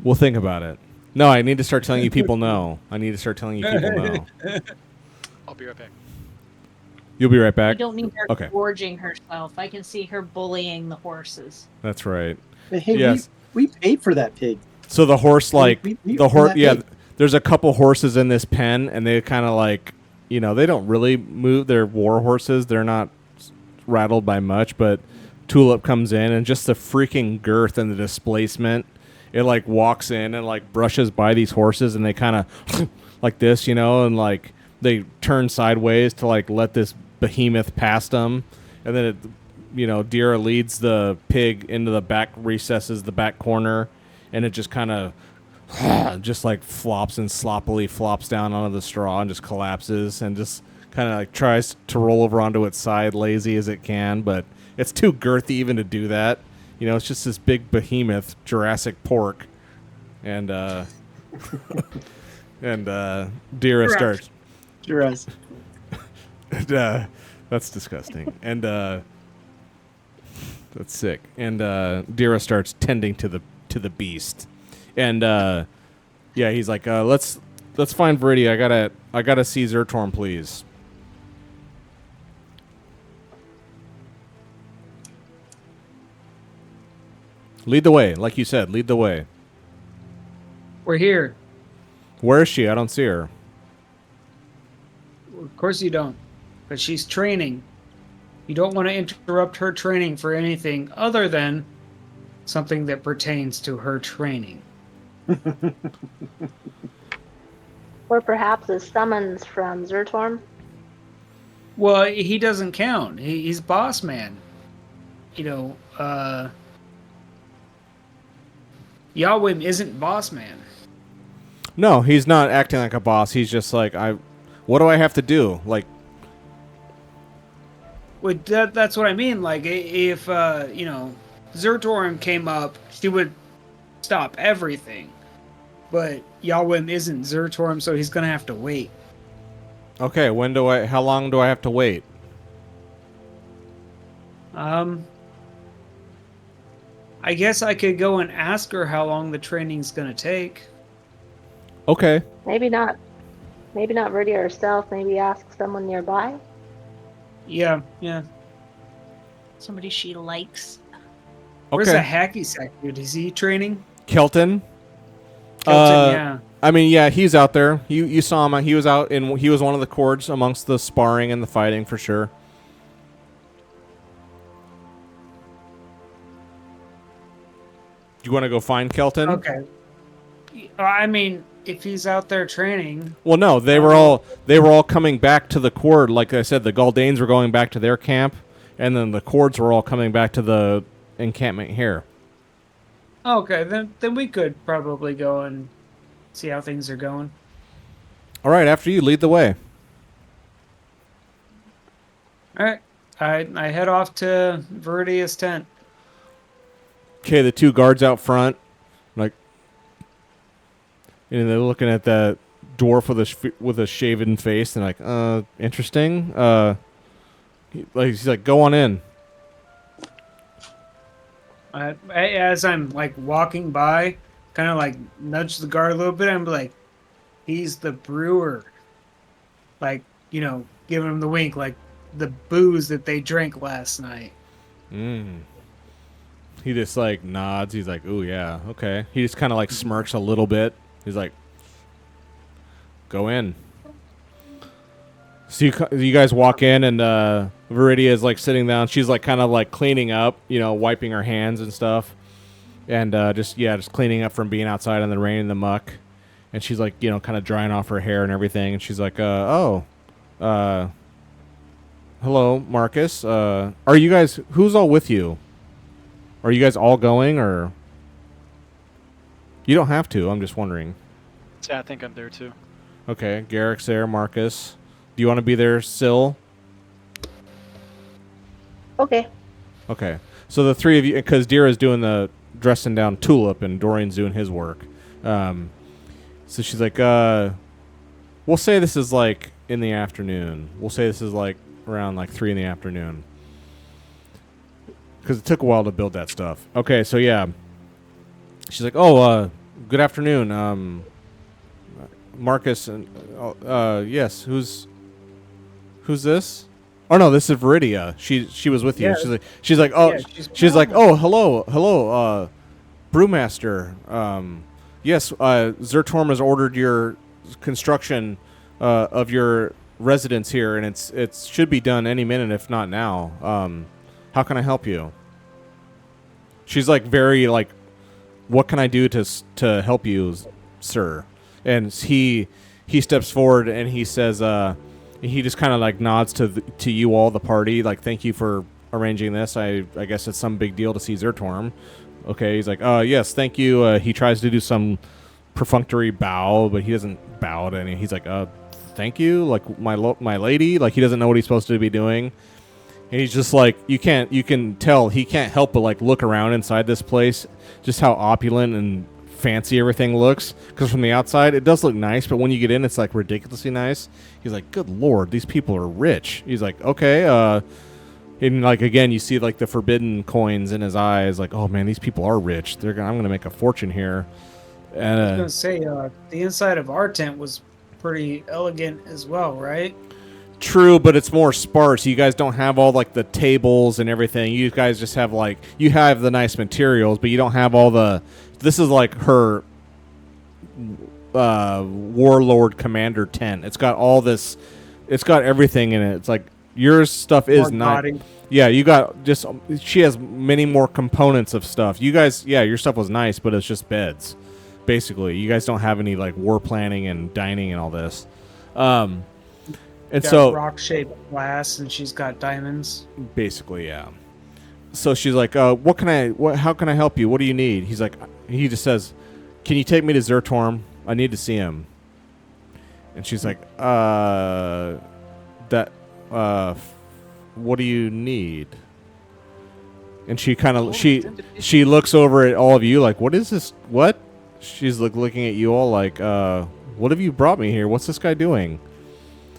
We'll think about it. No, I need to start telling you people no. I need to start telling you people no. I'll be right back. You'll be right You back? don't need her Okay. gorging herself. I can see her bullying the horses. That's right. But hey, Yes. we paid for that pig. So the horse, like, We the own horse, that yeah, pig. there's a couple horses in this pen, and they kind of like, you know, they don't really move. They're war horses. They're not rattled by much, but Tulip comes in, and just the freaking girth and the displacement, it like walks in and like brushes by these horses, and they kind of like this, you know, and like they turn sideways to like let this behemoth past them, and then it, you know, Dira leads the pig into the back recesses, the back corner, and it just kind of just like flops and sloppily flops down onto the straw and just collapses and just kind of like tries to roll over onto its side, lazy as it can, but it's too girthy even to do that. You know, it's just this big behemoth, Jurassic pork, and and Dira starts. Jurassic. And, that's disgusting, and that's sick. And Dira starts tending to the beast, and yeah, he's like, let's find Viridia. I gotta see Zertorm, please. Lead the way, like you said. Lead the way. We're here. Where is she? I don't see her. Of course you don't. But she's training. You don't want to interrupt her training for anything other than something that pertains to her training. Or perhaps a summons from Zertorm. Well, he doesn't count. He's boss man. You know, Yahweh isn't boss man. No, he's not acting like a boss. He's just like, what do I have to do? Like, That's what I mean. Like, if, you know, Zertorm came up, she would stop everything. But Yahweh isn't Zertorm, so he's going to have to wait. okay, how long do I have to wait? I guess I could go and ask her how long the training's going to take. Okay. Maybe not Verdia herself. Maybe ask someone nearby. Yeah. Somebody she likes. Where's the Okay. hacky sack dude? Is he training? Kelton? Kelton, yeah. I mean, yeah, he's out there. You saw him. He was out, and he was one of the cords amongst the sparring and the fighting for sure. You want to go find Kelton? Okay. I mean, if he's out there training. Well, no, they were all coming back to the cord. Like I said, the Galdanes were going back to their camp, and then the cords were all coming back to the encampment here. Okay, then we could probably go and see how things are going. All right, after you, lead the way. All right, I head off to Viridia's tent. Okay, the two guards out front, like, and they're looking at that dwarf with a shaven face, and like, interesting. He's like, go on in. As I'm like walking by, kind of like nudge the guard a little bit. I'm like, he's the brewer. Like, you know, giving him the wink, like the booze that they drank last night. He just like nods. He's like, "Ooh, yeah, okay." He just kind of like smirks a little bit. He's like, "Go in." So you guys walk in, and Viridia is like sitting down. She's like kind of like cleaning up, you know, wiping her hands and stuff, and just cleaning up from being outside in the rain and the muck. And she's like, you know, kind of drying off her hair and everything. And she's like, hello, Marcus. Are you guys? Who's all with you? Are you guys all going, or you don't have to? I'm just wondering. Yeah, I think I'm there too. Okay, Garrick's there. Marcus, do you want to be there, Syl? Okay. Okay, so the three of you, because Dira's doing the dressing down Tulip, and Dorian's doing his work. So she's like, we'll say this is like in the afternoon. We'll say this is like around like 3 in the afternoon. Because it took a while to build that stuff. Okay, so yeah. She's like, oh, good afternoon. Marcus and yes, who's this? Oh no, this is Viridia. She was with you. Yeah. She's like oh Yeah, she's like, oh, hello, brewmaster. Yes, Zertorm has ordered your construction of your residence here, and it should be done any minute, if not now. How can I help you? She's like very like, what can I do to help you, sir? And he steps forward and he says, he just kind of like nods to you all, the party, like, thank you for arranging this. I guess it's some big deal to see Zertorm. Okay, he's like, yes, thank you. He tries to do some perfunctory bow, but he doesn't bow at any. He's like, thank you, like my lady. Like, he doesn't know what he's supposed to be doing. And he's just like, you can tell he can't help but like look around inside this place, just how opulent and fancy everything looks. Because from the outside, it does look nice, but when you get in, it's like ridiculously nice. He's like, good lord, these people are rich. He's like, okay, and like again, you see like the forbidden coins in his eyes. Like, oh man, these people are rich. I'm gonna make a fortune here. And I was gonna say the inside of our tent was pretty elegant as well, right? True, but it's more sparse. You guys don't have all like the tables and everything. You guys just have like, you have the nice materials, but you don't have all the. This is like her warlord commander tent. It's got all this. It's got everything in it. It's like your stuff is not. Yeah, you got just. She has many more components of stuff. You guys, yeah, your stuff was nice, but it's just beds, basically. You guys don't have any like war planning and dining and all this. And got so rock-shaped glass, and she's got diamonds. Basically, yeah. So she's like, how can I help you? What do you need? He's like, he just says, can you take me to Zertorm? I need to see him. And she's like, what do you need? And she kind of, she looks over at all of you like, what is this? What? She's like looking at you all like, what have you brought me here? What's this guy doing?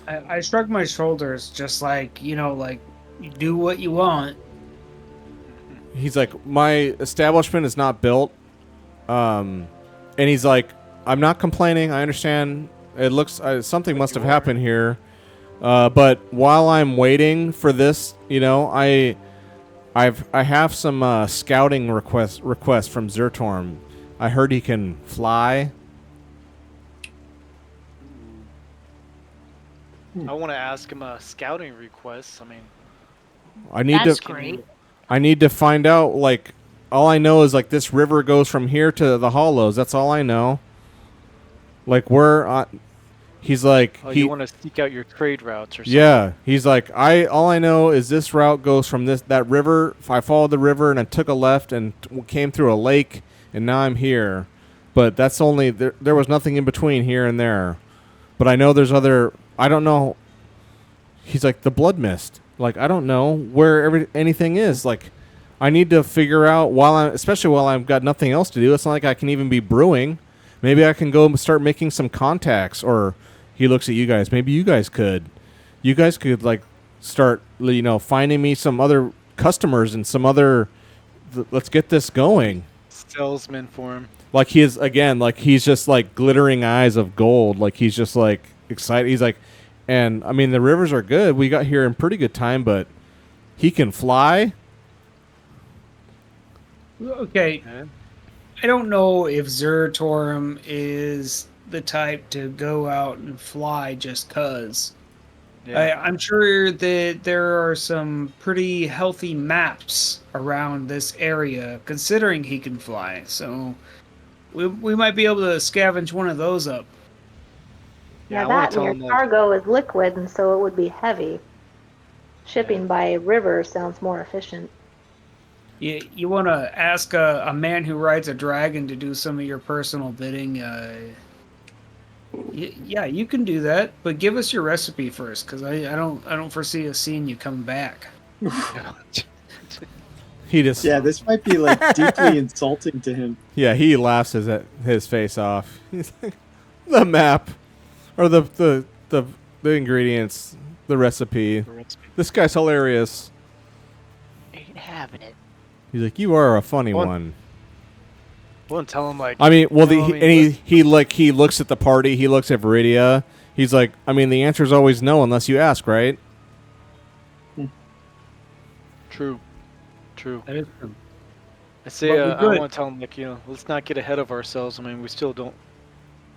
I shrug my shoulders, just like, like, you do what you want. He's like, my establishment is not built. And he's like, I'm not complaining. I understand. It looks, something must have happened here. But while I'm waiting for this, I have some scouting requests from Zertorm. I heard he can fly. I want to ask him a scouting request. I mean, That's great. I need to find out. Like, all I know is like this river goes from here to the Hollows. That's all I know. Like, he's like, you want to seek out your trade routes or something? Yeah, he's like, all I know is this route goes from that river. I followed the river and I took a left and came through a lake, and now I'm here. But that's only there was nothing in between here and there. But I know there's other. I don't know. He's like, the blood mist. Like, I don't know where anything is. Like, I need to figure out especially while I've got nothing else to do. It's not like I can even be brewing. Maybe I can go and start making some contacts. Or he looks at you guys. Maybe you guys could. You guys could like start, finding me some other customers and some other. Let's get this going. Salesman for him. Like he is again. Like he's just like glittering eyes of gold. Like he's just like excited. He's like, and I mean the rivers are good. We got here in pretty good time, but he can fly. Okay. I don't know if Zertorm is the type to go out and fly just cause. Yeah. I'm sure that there are some pretty healthy maps around this area, considering he can fly. So we might be able to scavenge one of those up. Yeah, that and your cargo is liquid, and so it would be heavy. Shipping by river sounds more efficient. You want to ask a man who rides a dragon to do some of your personal bidding? Yeah, you can do that, but give us your recipe first, because I don't foresee us seeing you come back. He just Yeah, this might be like deeply insulting to him. yeah, he laughs his face off. He's like, the map or the ingredients, the recipe. This guy's hilarious. Ain't having it. He's like, you are a funny Well, one. Wouldn't tell him like. I mean, well, you know, he looks at the party. He looks at Viridia. He's like, I mean, the answer is always no unless you ask, right? True. That is true. I say But we're I good. want to tell him like, let's not get ahead of ourselves. I mean, we still don't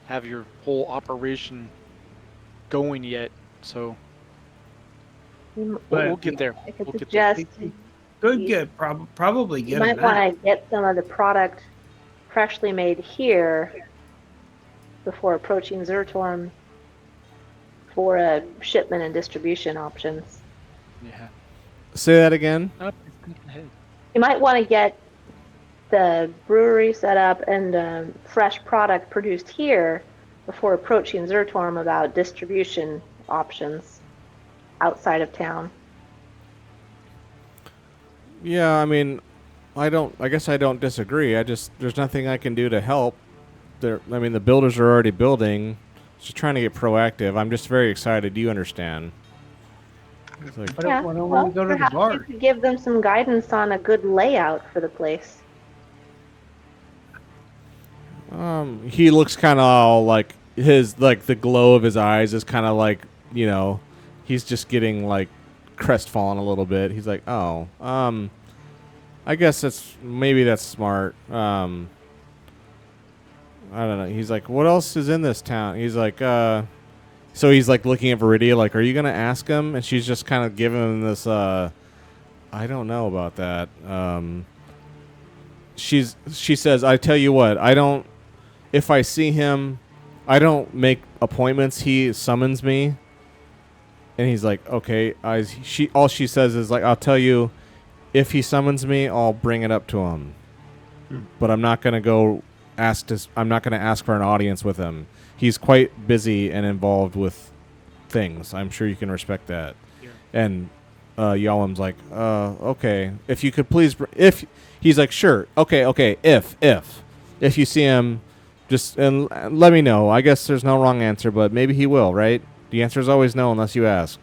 have your whole operation going yet, so But we'll get there. I could We'll get there. suggest Could get probably you get might him that. want to get some of the product freshly made here before approaching Zertorm for a shipment and distribution options. Yeah. Say that again. You might want to get the brewery set up and fresh product produced here before approaching Zertorm about distribution options outside of town. Yeah, I mean, I guess I don't disagree. There's nothing I can do to help. I mean, the builders are already building. Just trying to get proactive. I'm just very excited. You understand? It's like, Why don't we go to the perhaps bar? you could give them some guidance on a good layout for the place. he looks kind of like the glow of his eyes is kind of like, he's just getting like crestfallen a little bit. He's like, oh, I guess that's smart. I don't know. He's like, what else is in this town? He's like, so he's like looking at Viridia, like, are you gonna ask him? And she's just kind of giving him this, I don't know about that. She says, I tell you what, if I see him, I don't make appointments. He summons me. And he's like, okay. All she says is like, I'll tell you, if he summons me, I'll bring it up to him. But I'm not gonna go I'm not gonna ask for an audience with him. He's quite busy and involved with things. I'm sure you can respect that. Yeah. And Yawam's like, okay. If you could please, if he's like, sure, okay. If you see him, just and let me know. I guess there's no wrong answer, but maybe he will, right? The answer is always no unless you ask.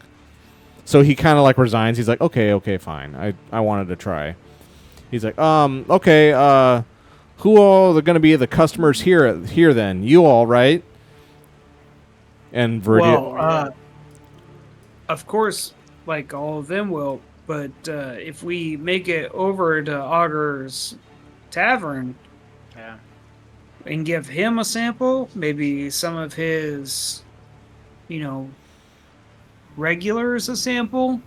So he kind of like resigns. He's like, okay, fine. I wanted to try. He's like, okay. Who all are going to be the customers here then? You all, right? And Viridia. Well, of course, like all of them will. But if we make it over to Otter's Tavern Yeah. and give him a sample, maybe some of his, regulars a sample,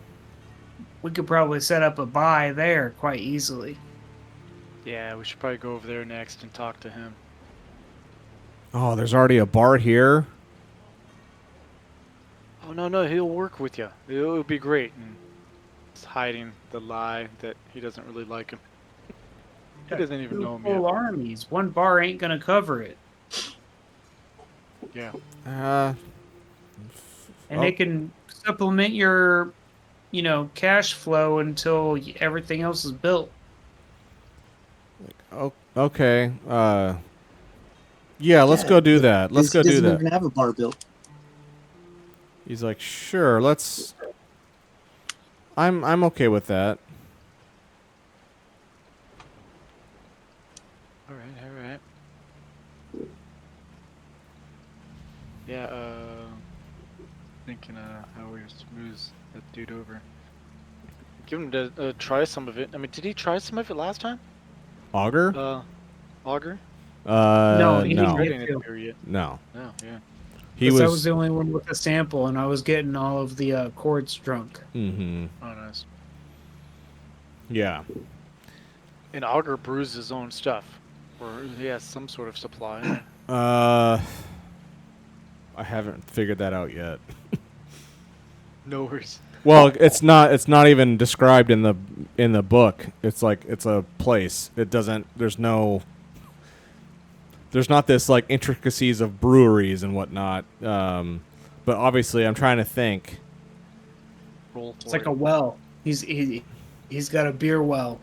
we could probably set up a buy there quite easily. Yeah, we should probably go over there next and talk to him. Oh, there's already a bar here. Oh no, he'll work with you. It'll be great. And he's hiding the lie that he doesn't really like him. He doesn't even know him Full yet. armies. One bar ain't gonna cover it, Yeah. and it can supplement your, cash flow until everything else is built. Oh, okay. Yeah, let's go do that. Let's go He do doesn't that. even have a bar built. He's like, sure, let's. I'm okay with that. All right. Yeah. Thinking how we smooth that dude over. Give him to try some of it. I mean, did he try some of it last time? Auger? Auger? No, he no, didn't I get didn't to. hear yet. no. No, yeah. He I was was. the only one with a sample, and I was getting all of the cords drunk. Mm-hmm. Oh, nice. Yeah. And Auger brews his own stuff, or he has some sort of supply. I haven't figured that out yet. No worries. Well, it's not even described in the book. It's like it's a place. It doesn't. There's not this like intricacies of breweries and whatnot. But obviously, I'm trying to think. Roll It's for like it. a well. He's got a beer well.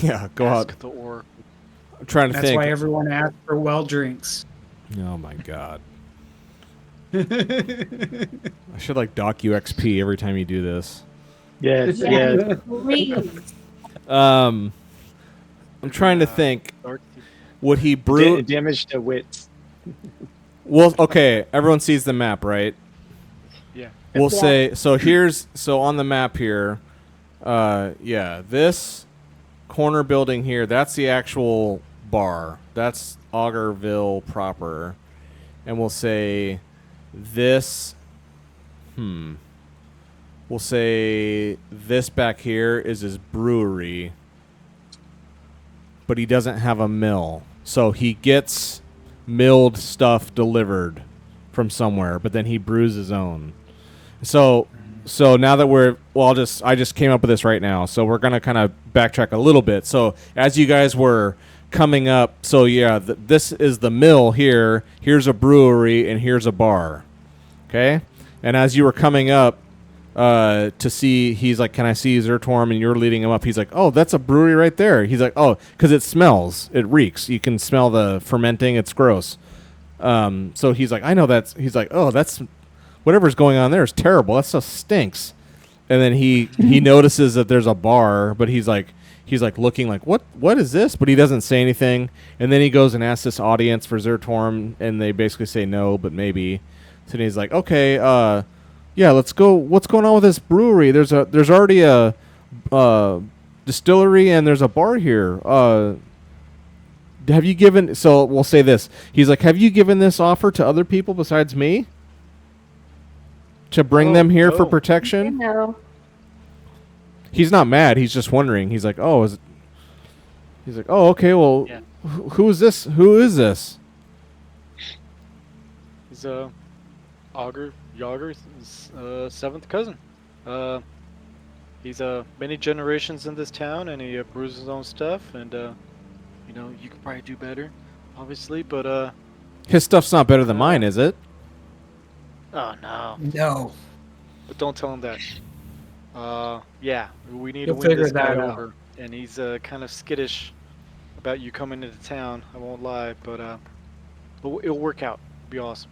Yeah, go Ask out. the orc. I'm trying to That's think. why everyone asks for well drinks. Oh my god. I should like dock you XP every time you do this. Yes, Yeah, yes. please. I'm trying to think. Dark Would he brew? Damage to wits. Well, okay. Everyone sees the map, right? Yeah. We'll Yeah. say so on the map here. Yeah, this corner building here. That's the actual bar. That's Augerville proper, and we'll say this. We'll say this back here is his brewery, but he doesn't have a mill. So he gets milled stuff delivered from somewhere, but then he brews his own. So now that I just came up with this right now. So we're going to kind of backtrack a little bit. So as you guys were coming up, so yeah, this is the mill here. Here's a brewery and here's a bar. Okay? And as you were coming up, to see, he's like, can I see Zertorm? And you're leading him up. He's like, oh, that's a brewery right there. He's like, oh, because it smells. It reeks. You can smell the fermenting. It's gross. So he's like, I know that's, he's like, oh, that's, whatever's going on there is terrible. That stuff stinks. And then he notices that there's a bar, but he's like looking like, what is this? But he doesn't say anything. And then he goes and asks this audience for Zertorm, and they basically say no, but maybe. So he's like, okay, yeah, let's go. What's going on with this brewery? There's already a distillery and there's a bar here. Have you given? So we'll say this. He's like, have you given this offer to other people besides me? To bring them here for no. protection? No. He's not mad. He's just wondering. He's like, oh, is it? He's like, oh, okay. Well, Yeah. who is this? Who is this? He's Yager's seventh cousin. He's many generations in this town, and he brews his own stuff. And you know, you could probably do better, obviously. But His stuff's not better than mine, is it? oh no! No. But don't tell him that. Yeah, we need You'll to win figure this guy that out. over, and he's kind of skittish about you coming into town. I won't lie, but it'll work out. It'll be awesome.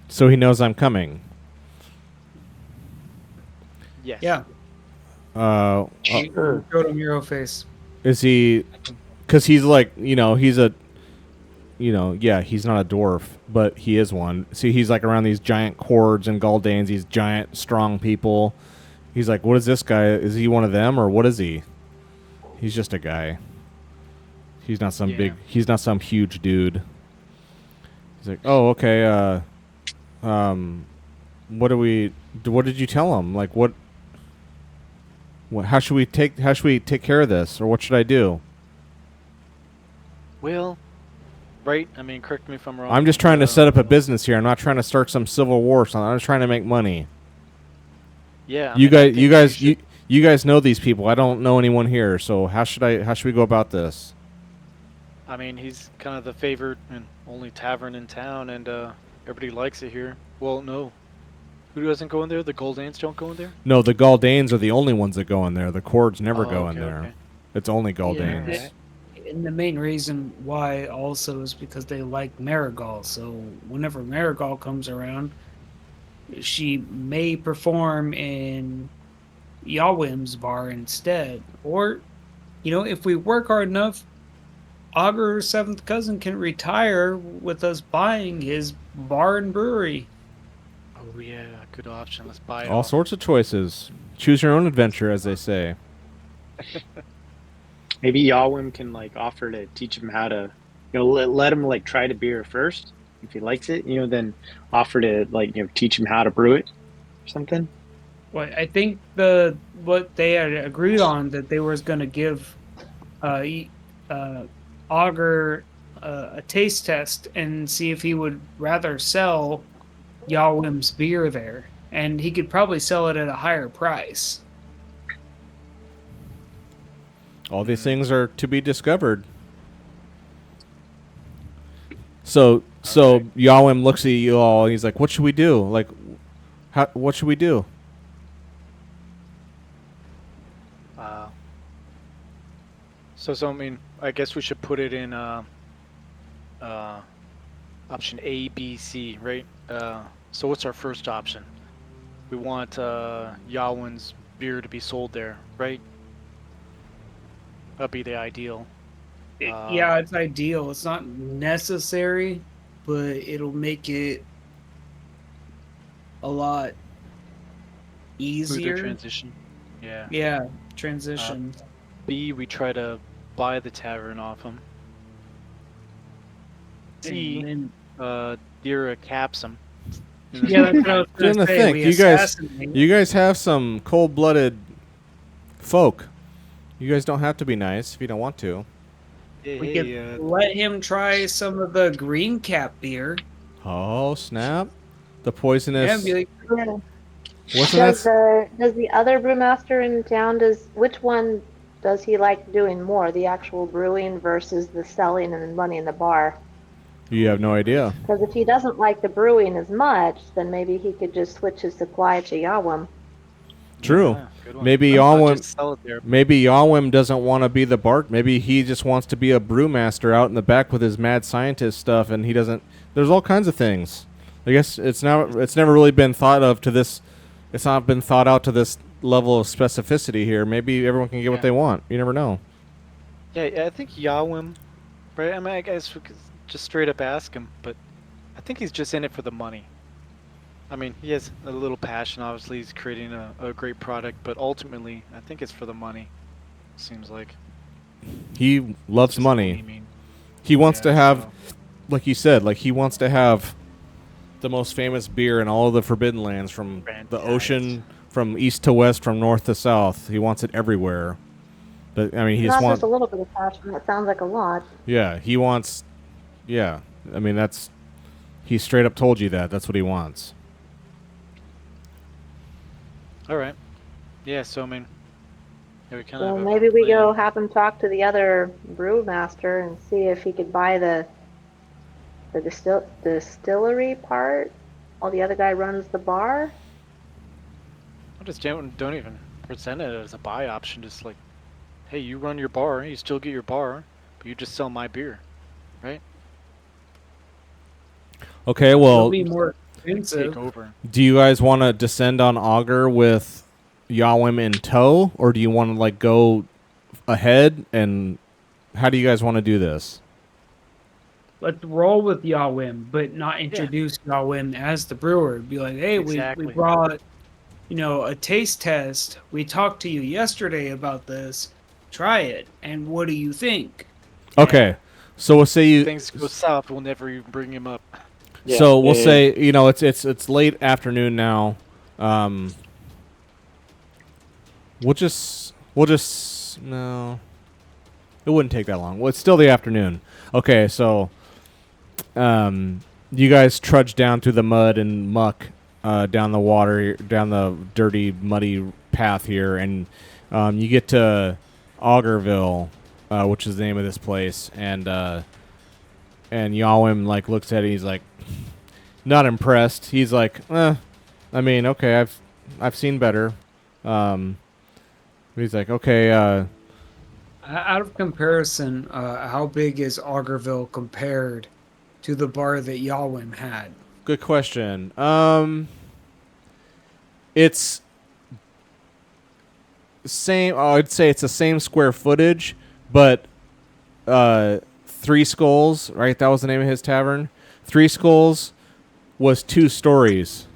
So he knows I'm coming. Yes. Yeah. Sure. Go to Muro face. Is he? Because he's like, he's a, yeah, he's not a dwarf, but he is one. See, he's like around these giant cords and Galdanes, these giant, strong people. He's like, what is this guy? Is he one of them, or what is he? He's just a guy. He's not some big. He's not some huge dude. He's like, oh, okay. What did you tell him? Like, what? How should we take care of this, or what should I do? Well, right. I mean, correct me if I'm wrong. I'm just trying to set up a business here. I'm not trying to start some civil war or something. I'm just trying to make money. Yeah. You guys know these people. I don't know anyone here. So how should we go about this? I mean, he's kind of the favored and only tavern in town, and everybody likes it here. Well, no. Who doesn't go in there? The Goldanes don't go in there? No, the Galdanes are the only ones that go in there. The Cords never Oh, go okay, in there. okay. It's only Galdanes. Yeah. And the main reason why also is because they like Marigal. So whenever Marigal comes around, she may perform in Yawim's bar instead. Or, if we work hard enough, Auger's seventh cousin can retire with us buying his bar and brewery. Oh, yeah. Good option. Let's buy it. All off. sorts of choices. Choose your own adventure, as they say. Maybe Yawim can like offer to teach him how to, let him like try the beer first. If he likes it, then offer to like teach him how to brew it or something. Well, I think what they had agreed on that they was going to give Auger a taste test and see if he would rather sell Yawim's beer there, and he could probably sell it at a higher price. All these things are to be discovered. So Yawim looks at you all. And he's like, "What should we do? Like, what should we do?" So I mean, I guess we should put it in option A, B, C, right? So what's our first option? We want Yawin's beer to be sold there, right? That'd be the ideal. Yeah, it's ideal. It's not necessary, but it'll make it a lot Smoother easier. transition. Yeah. Yeah, transition. B, we try to buy the tavern off him. C, And Dira caps him. yeah, that's what I was Didn't gonna say. think We you assassinate. guys have some cold-blooded folk. You guys don't have to be nice if you don't want to. We could let him try some of the green cap beer. Oh snap! The Yeah, poisonous. be like, Yeah. What's Does that? the other brewmaster in town which one does he like doing more? The actual brewing versus the selling and running the bar? You have no idea. Because if he doesn't like the brewing as much, then maybe he could just switch his supply to Yawim. True. Yeah, good one. Maybe I'll Yawim. just sell it there. Maybe Yawim doesn't want to be the Bart. Maybe he just wants to be a brewmaster out in the back with his mad scientist stuff, and he doesn't. There's all kinds of things. I guess it's never really been thought of to this. It's not been thought out to this level of specificity here. Maybe everyone can get what Yeah. they want. You never know. Yeah, I think Yawim, right? I mean, I guess we could just straight up ask him, but I think he's just in it for the money. I mean, he has a little passion. Obviously, he's creating a great product, but ultimately, I think it's for the money. Seems like. He loves Just what money. you mean. He wants Yeah, to have, so- like you said, like he wants to have the most famous beer in all of the Forbidden Lands, from the ocean, from east to west, from north to south. He wants it everywhere. But I mean, he Not just just wants. a little bit of passion. That sounds like a lot. Yeah, he wants. Yeah, I mean that's. He straight up told you that. That's what he wants. All right. Yeah. So I mean, yeah, we kind So of. maybe we go have him talk to the other brewmaster and see if he could buy the distillery part while the other guy runs the bar. I just don't even present it as a buy option. Just like, hey, you run your bar, you still get your bar, but you just sell my beer, right? Okay, it'll well, be more Take expensive. over. do you guys want to descend on Augur with Yawim in tow, or do you want to like go ahead? And how do you guys want to do this? Let's roll with Yawim, but not introduce Yawim as the brewer. Be like, hey, Exactly. we brought, a taste test. We talked to you yesterday about this. Try it, and what do you think? Okay, so we'll say you. Things go south, we'll never even bring him up. Yeah, So we'll yeah, say it's late afternoon now. We'll just no. It wouldn't take that long. Well, it's still the afternoon. Okay, so you guys trudge down through the mud and muck, down the water, down the dirty, muddy path here, and you get to Augurville, which is the name of this place, and Yawim like looks at it. He's like, not impressed. He's like, I mean, okay, I've seen better. He's like, okay, Out of comparison, how big is Augerville compared to the bar that Yawim had? good question. It's same. I'd say it's the same square footage, but Three Skulls, right? That was the name of his tavern. Three Skulls was 2 stories.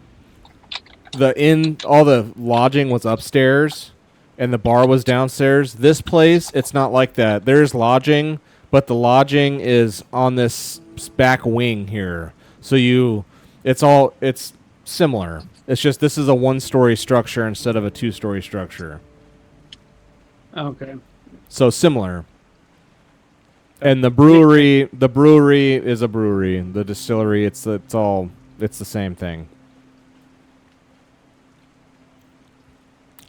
All the lodging was upstairs, and the bar was downstairs. This place, it's not like that. There's lodging, but the lodging is on this back wing here. So it's similar. It's just this is a 1-story structure instead of a 2-story structure. Okay. So similar. And the brewery is a brewery. The distillery, it's the same thing.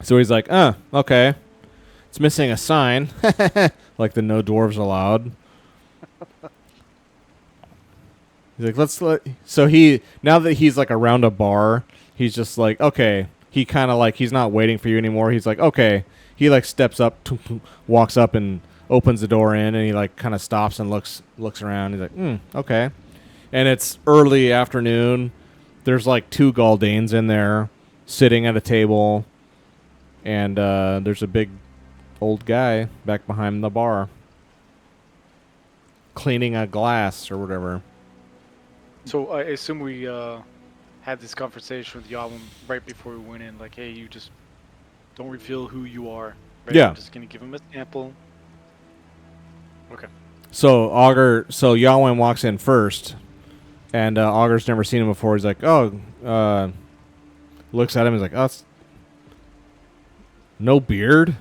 So he's like, okay. It's missing a sign. Like the no dwarves allowed. He's like, so now that he's like around a bar, he's just like, okay. He kind of like, he's not waiting for you anymore. He's like, okay. He like steps up, walks up and opens the door in, and he like kind of stops and looks around. He's like, okay. And it's early afternoon. There's like 2 Galdanes in there sitting at a table, and there's a big old guy back behind the bar cleaning a glass or whatever. So I assume we had this conversation with Yawam right before we went in. Like, hey, you just don't reveal who you are. Right? Yeah. I'm just gonna give him a sample. Okay. So Yawin walks in first, and Augur's never seen him before. He's like, looks at him. He's like, oh, no beard.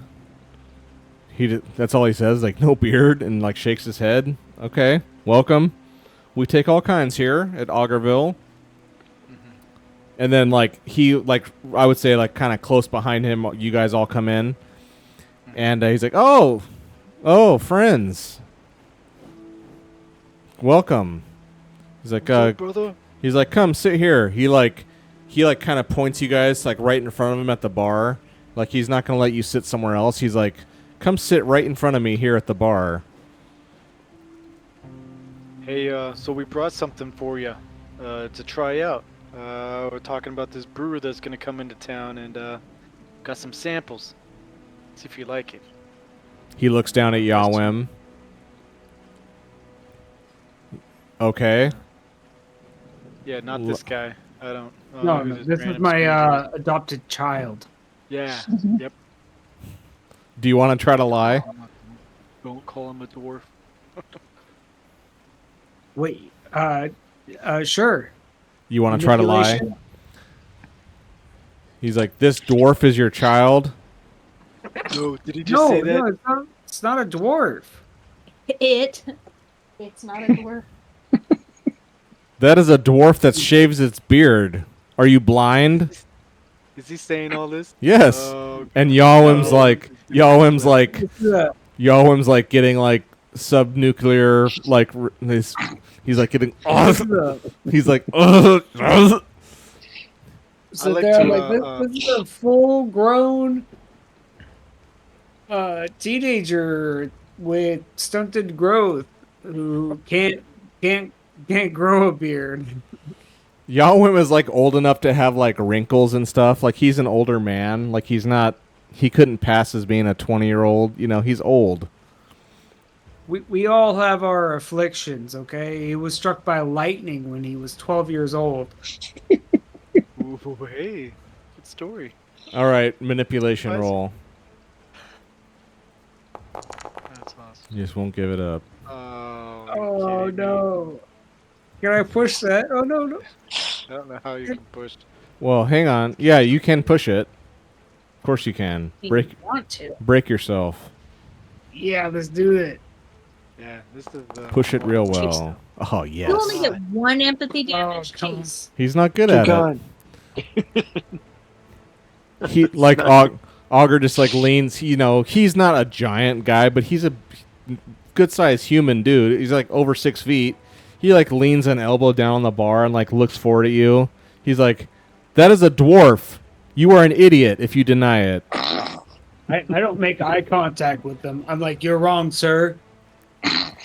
That's all he says, like, no beard, and like shakes his head. Okay, welcome. We take all kinds here at Augurville. And then like I would say like kind of close behind him, you guys all come in, and he's like, oh, friends, welcome. He's like, brother. he's like, come sit here. He kind of points you guys like right in front of him at the bar. Like he's not gonna let you sit somewhere else. He's like, come sit right in front of me here at the bar. Hey, so we brought something for you to try out. We're talking about this brewer that's gonna come into town, and got some samples. See if you like it. He looks down at Yawim. Okay. Yeah, not this guy. I don't. No, who no, this this is random my stranger is. adopted child. Yeah. Yep. Do you want to try to lie? Don't call him a dwarf. Wait, sure. You want to try to lie? Manipulation? He's like, this dwarf is your child? No, did he just No, say that? no, it's not a dwarf. It's not a dwarf. That is a dwarf that shaves its beard. Are you blind? Is he saying all this? Yes. Oh, And Yawim's like Yeah. Yawim's like getting like subnuclear like he's like getting he's like So like they're to, like, this is a full-grown teenager with stunted growth who can't grow a beard. Yawim is like old enough to have like wrinkles and stuff. Like he's an older man. Like he couldn't pass as being a 20-year-old. You know, he's old. We all have our afflictions, okay? He was struck by lightning when he was 12 years old. ooh, hey, good story. All right, manipulation Nice. roll. That's awesome. You just won't give it up. Oh, Oh kidding me. no! Can I push that? Oh no! I don't know how you can push. Well, hang on. Yeah, you can push it. Of course you can. If Break you want to. break yourself. Yeah, let's do it. Yeah, this is the Push it real Jeez. well. Oh yes. You only get 1 empathy damage. come on. Jeez. He's not good Keep at going. it. He like Augur just like leans. You know, he's not a giant guy, but he's a good-sized human dude. He's like over 6 feet. He like leans an elbow down on the bar and like looks forward at you. He's like, "That is a dwarf. You are an idiot if you deny it." I don't make eye contact with them. I'm like, you're wrong, sir.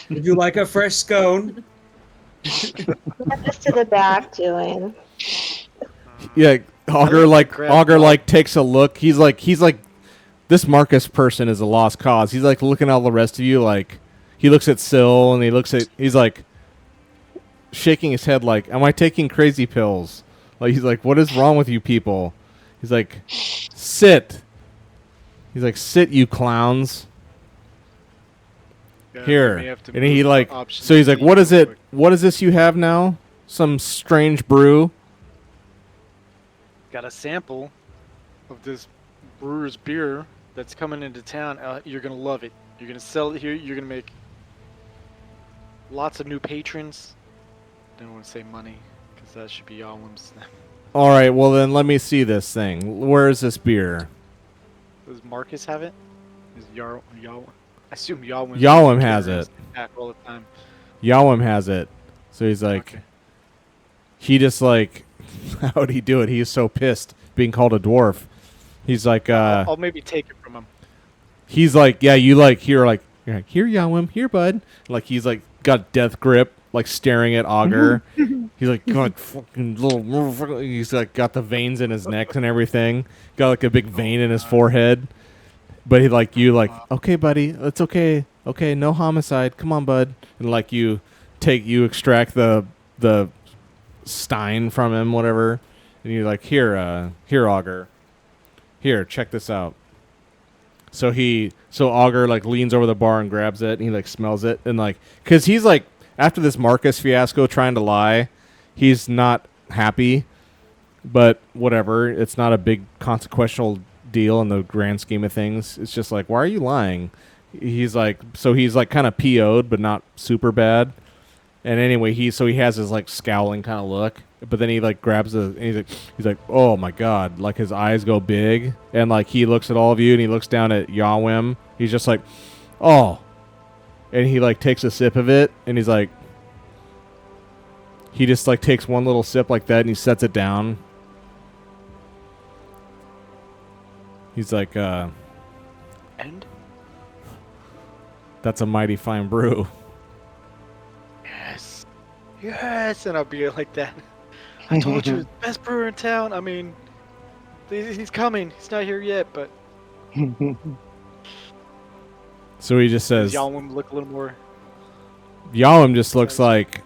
Would you like a fresh scone? Get this to the back, Julian. Yeah, Augur like grab Augur dog. like takes a look. He's like this Marcus person is a lost cause. He's like looking at all the rest of you like he looks at Syl and he's like shaking his head like, "Am I taking crazy pills?" Like he's like, "What is wrong with you people?" He's like, "Sit." He's like, "Sit, you clowns." Yeah, we Here. may have to And he move like option so he's like, C "What is real it? quick. What is this you have now? Some strange brew?" Got a sample of this brewer's beer that's coming into town. You're gonna love it. You're gonna sell it here. You're gonna make lots of new patrons. Don't want to say money because that should be Yawim's. All right, well then let me see this thing. Where is this beer? Does Marcus have it? Is Yawim? I assume Yawim. Yawim has it. Back all the time. Yawim has it. So he's like, Okay. he just like, how'd he do it? He is so pissed being called a dwarf. He's like, I'll maybe take it from him. he's like, yeah, you like, here, like, You're like, here, Yawim, here, bud. Like he's like got death grip, like staring at Augur. He's like, God, fucking little motherfucker. He's like got the veins in his neck and everything. Got like a big vein in his forehead. But he like you like, okay, buddy, it's okay. Okay, no homicide. Come on, bud. And like you extract the stein from him, whatever. And you're like, here, Augur. Here, check this out. So Augur like leans over the bar and grabs it, and he like smells it, and like, cause he's like, after this Marcus fiasco trying to lie, he's not happy, but whatever. It's not a big consequential deal in the grand scheme of things. It's just like, why are you lying? He's like kind of PO'd, but not super bad. And anyway, he has his like scowling kind of look, but then he like grabs and he's like, oh my God, like his eyes go big, and like he looks at all of you, and he looks down at Yawim. He's just like, oh, and he like takes a sip of it, and he's like, he just like takes one little sip like that, and he sets it down. He's like, And that's a mighty fine brew. Yes, and I'll be like that. I told you, best brewer in town. I mean, he's coming. He's not here yet, but. So he just says, Yawim look a little more. Yawim just looks like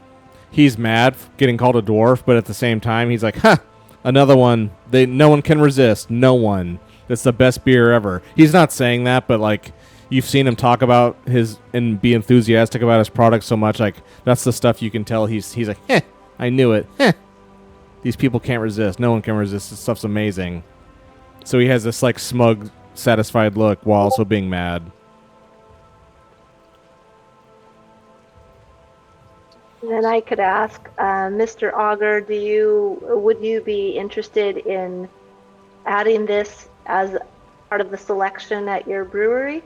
he's mad getting called a dwarf, but at the same time, he's like, ha, another one. No one can resist. No one. It's the best beer ever. He's not saying that, but like, you've seen him talk about his and be enthusiastic about his product so much. Like, that's the stuff you can tell. He's like, heh, I knew it. Heh. These people can't resist. No one can resist. This stuff's amazing. So he has this like smug, satisfied look while also being mad. And then I could ask, Mr. Augur, would you be interested in adding this as part of the selection at your brewery?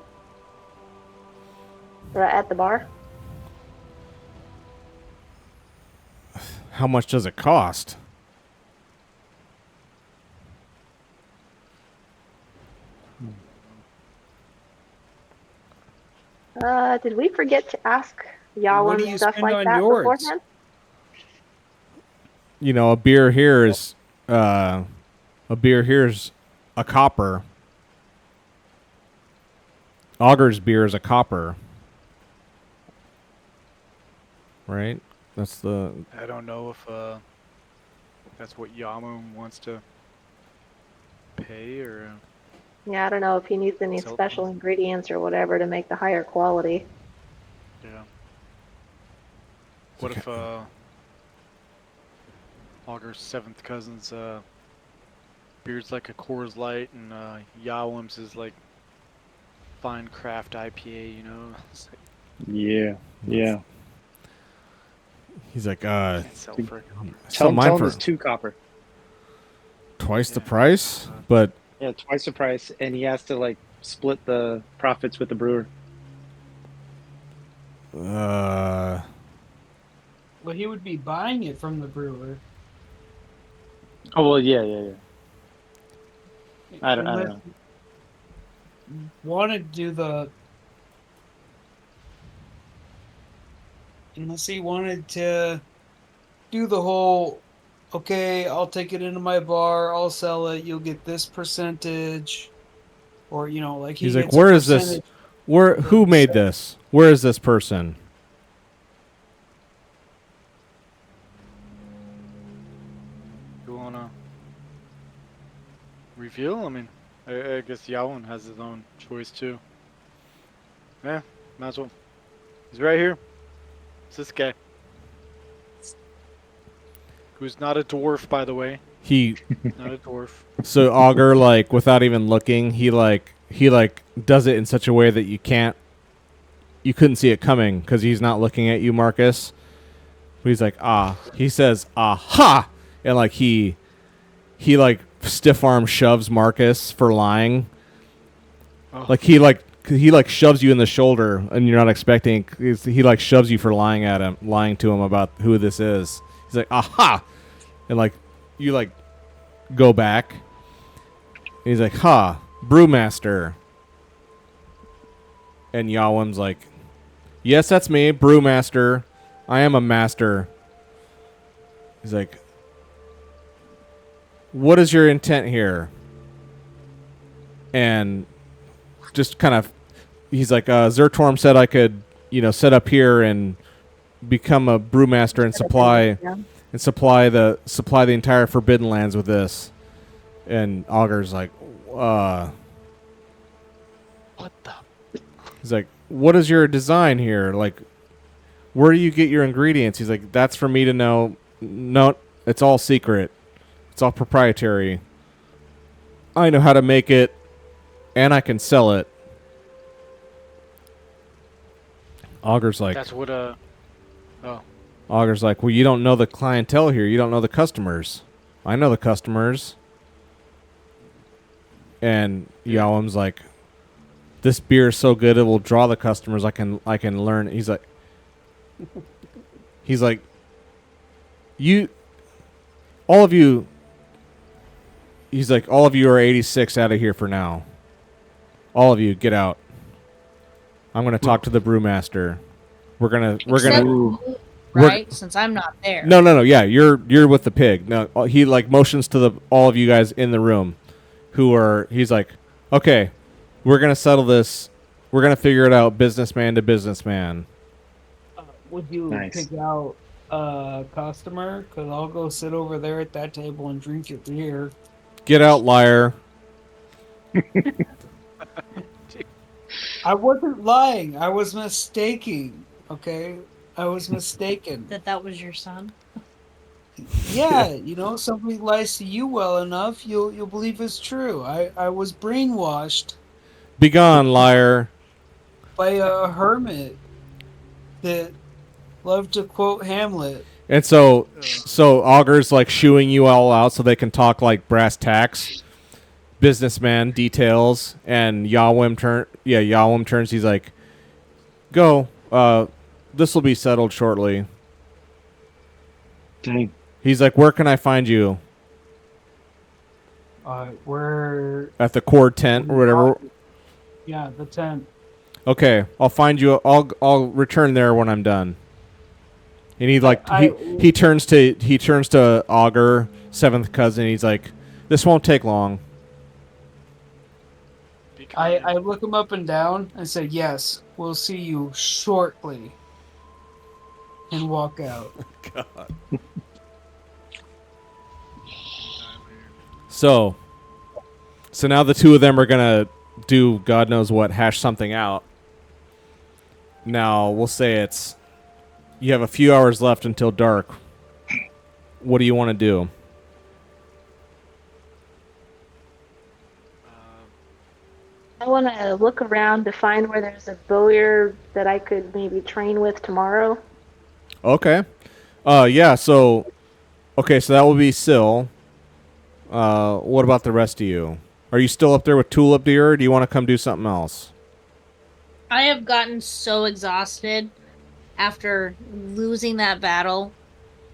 Or at the bar? How much does it cost? Did we forget to ask What do Yawim you stuff spend like on that yours? beforehand? You know, a beer here is a copper. Augur's beer is a copper. Right? That's the... I don't know if that's what Yawim wants to pay or. Yeah, I don't know if he needs any So- special ingredients or whatever to make the higher quality. Yeah. What if Augur's seventh cousin's beer's like a Coors Light and Yawim's is like fine craft IPA, you know? It's like, Yeah. He's like, can't sell for Tell mine him for it's 2 copper. twice the price, but Yeah, twice the price, and he has to like split the profits with the brewer. uh, Well, he would be buying it from the brewer. Oh well, yeah. I don't know. Want to do unless he wanted to do the whole, okay, I'll take it into my bar, I'll sell it, you'll get this percentage, or like he's like, gets a where is this? percentage. Who made this? Where is this person? You wanna reveal? I mean, I guess Yawin has his own choice too. Yeah, might as well. He's right here. It's this guy. Who's not a dwarf, by the way. He Not a dwarf. So Augur, like, without even looking, he does it in such a way that you couldn't see it coming because he's not looking at you, Marcus. But he's like, he says, aha, and like he like stiff arm shoves Marcus for lying. Oh. Like he shoves you in the shoulder, and you're not expecting. He like shoves you for lying to him about who this is. He's like, aha, and like you like go back. And he's like, brewmaster. And Yawim's like, yes, that's me, brewmaster. I am a master. He's like, what is your intent here? And just kind of, he's like, Zertorm said I could, set up here and become a brewmaster and supply the entire Forbidden Lands with this. And Augur's like, What the? he's like, what is your design here? Like, where do you get your ingredients? He's like, that's for me to know. No, it's all secret. It's all proprietary. I know how to make it, and I can sell it. Augur's like, That's what Oh. Augur's like, well, you don't know the clientele here. You don't know the customers. I know the customers. And Yawim's like, this beer is so good it will draw the customers. I can learn. He's like, all of you. He's like, all of you are 86 out of here for now. All of you, get out. I'm gonna talk to the brewmaster. We're gonna. Right, since I'm not there. No. Yeah, you're with the pig. No, he like motions to all of you guys in the room, he's like, okay, we're gonna settle this. We're gonna figure it out, businessman to businessman. Would you Nice. pick out a customer? Because I'll go sit over there at that table and drink your beer. Get out, liar. I wasn't lying. I was mistaking. Okay? I was mistaken. That was your son. Yeah, somebody lies to you well enough, you'll believe it's true. I was brainwashed Begone, liar. by a hermit that loved to quote Hamlet. And so Augur's like shooing you all out so they can talk like brass tacks, businessman details, and Yawim turns. He's like, go. This will be settled shortly. Dang. He's like, where can I find you? We're At the cord tent or whatever. yeah, the tent. Okay, I'll find you. I'll return there when I'm done. And he turns to Augur, seventh cousin. He's like, this won't take long. I look him up and down and say, yes, we'll see you shortly. And walk out. God. So now the two of them are gonna do God knows what, hash something out. Now we'll say you have a few hours left until dark. What do you want to do? I want to look around to find where there's a bowyer that I could maybe train with tomorrow. Okay. Yeah, so that will be Syl. What about the rest of you? Are you still up there with Tulip Deer, or do you want to come do something else? I have gotten so exhausted after losing that battle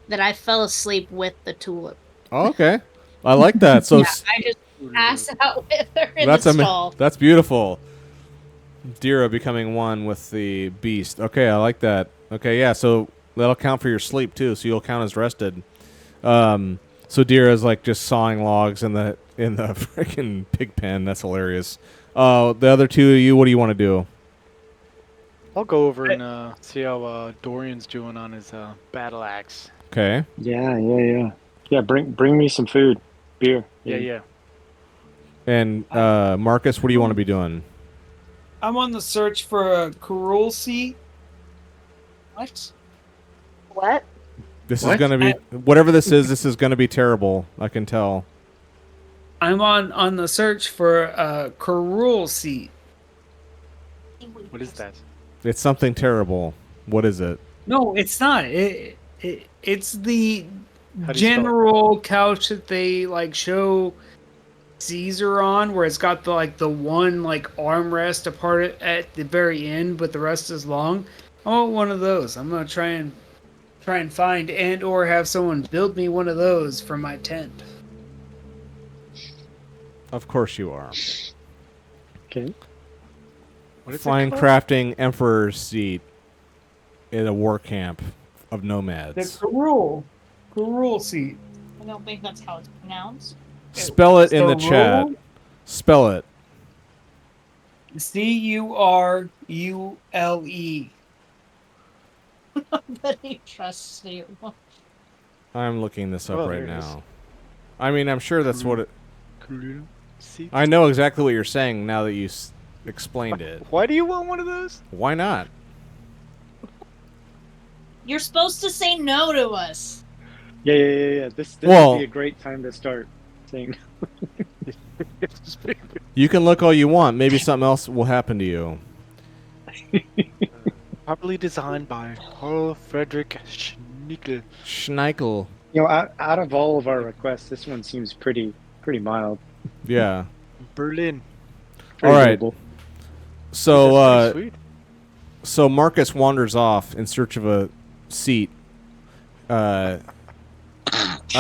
that I fell asleep with the tulip. Oh, okay. I like that. So Yeah, I just passed out with her in the stall. That's beautiful. Dira becoming one with the beast. Okay, I like that. Okay, yeah, so that'll count for your sleep too, so you'll count as rested. So Dira's like just sawing logs in the freaking pig pen. That's hilarious. The other two of you, what do you want to do? I'll go over and see how Dorian's doing on his battle axe. Okay. Yeah. Yeah, bring me some food, beer. Yeah. And Marcus, what do you want to be doing? I'm on the search for a curule seat. What? What? This What? is gonna be whatever this is. This is gonna be terrible. I can tell. I'm on the search for a curule seat. What is that? It's something terrible. What is it? No, it's not. It's the How do you spell it? general couch that they like show Caesar on, where it's got the one armrest apart at the very end, but the rest is long. I want one of those. I'm gonna try and find and or have someone build me one of those for my tent. Of course you are. Okay. What is Fine it called? crafting emperor's seat in a war camp of The nomads. Kurul seat. I don't think that's how it's pronounced. Spell it in the chat. Kurul? Spell it. Curule. But he trusts you. I'm looking this up Oh, right there it is. now. I mean, I'm sure that's what it. See? I know exactly what you're saying now that you explained it. Why do you want one of those? Why not? You're supposed to say no to us. Yeah. This Well- would be a great time to start saying. You can look all you want. Maybe something else will happen to you. Properly designed by Carl Friedrich Schnickel. Schnikel. You know, out of all of our requests, this one seems pretty mild. Yeah. Berlin. Pretty All right. doable. So, That's pretty sweet. so Marcus wanders off in search of a seat. I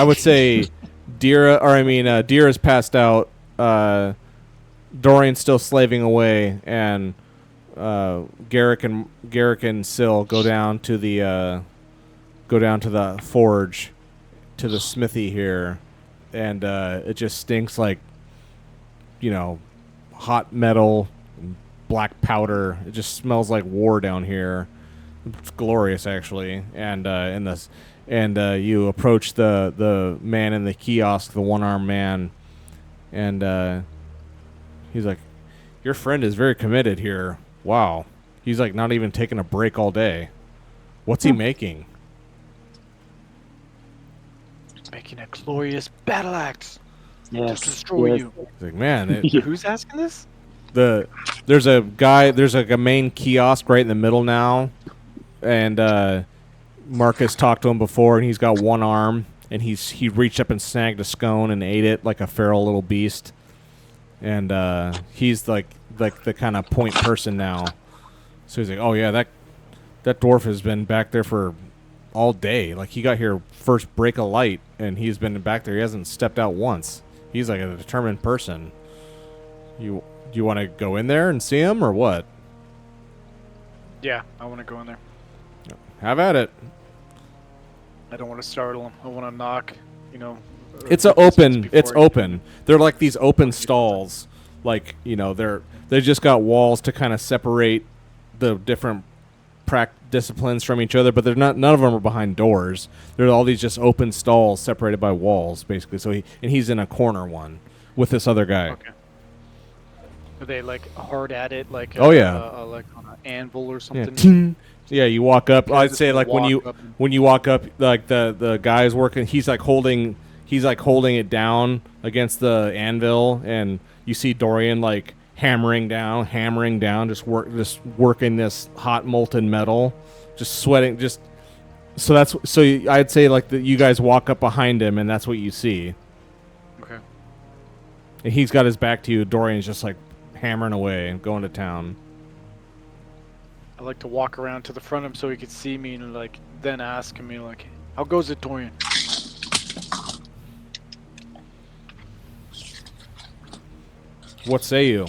would say Dira's passed out. Dorian's still slaving away, and Garrick and Syl go down to the forge, to the smithy here, and it just stinks like, hot metal, and black powder. It just smells like war down here. It's glorious, actually. And you approach the man in the kiosk, the one-armed man, and he's like, "Your friend is very committed here. Wow." He's like not even taking a break all day. What's he making? Making a glorious battle axe Yes. to destroy yes. you. He's like, man, Who's asking this? there's like a main kiosk right in the middle now, and Marcus talked to him before, and he's got one arm, and he reached up and snagged a scone and ate it like a feral little beast, and he's like the kind of point person now. So he's like, oh yeah, that dwarf has been back there for all day. Like, he got here first break of light, and he's been back there. He hasn't stepped out once. He's like a determined person. Do you want to go in there and see him, or what? Yeah, I want to go in there. Have at it. I don't want to startle him. I want to knock, It's a distance before It's I- open. They're like these open stalls. Like, they just got walls to kind of separate the different disciplines from each other, but they're not. None of them are behind doors. There are all these just open stalls separated by walls, basically. So he's in a corner one with this other guy. Okay. Are they like hard at it, like Oh, yeah. like on an anvil or Yeah. something? Ting. Yeah, you walk up. Yeah, I'd just say like when walk up and- you walk up, like the guy's working. He's like holding it down against the anvil, and you see Dorian like hammering down, just working this hot molten metal, just sweating, just. So I'd say like you guys walk up behind him, and that's what you see. Okay. And he's got his back to you. Dorian's just like hammering away and going to town. I like to walk around to the front of him so he could see me and like then ask him, like, how goes it, Dorian? What say you?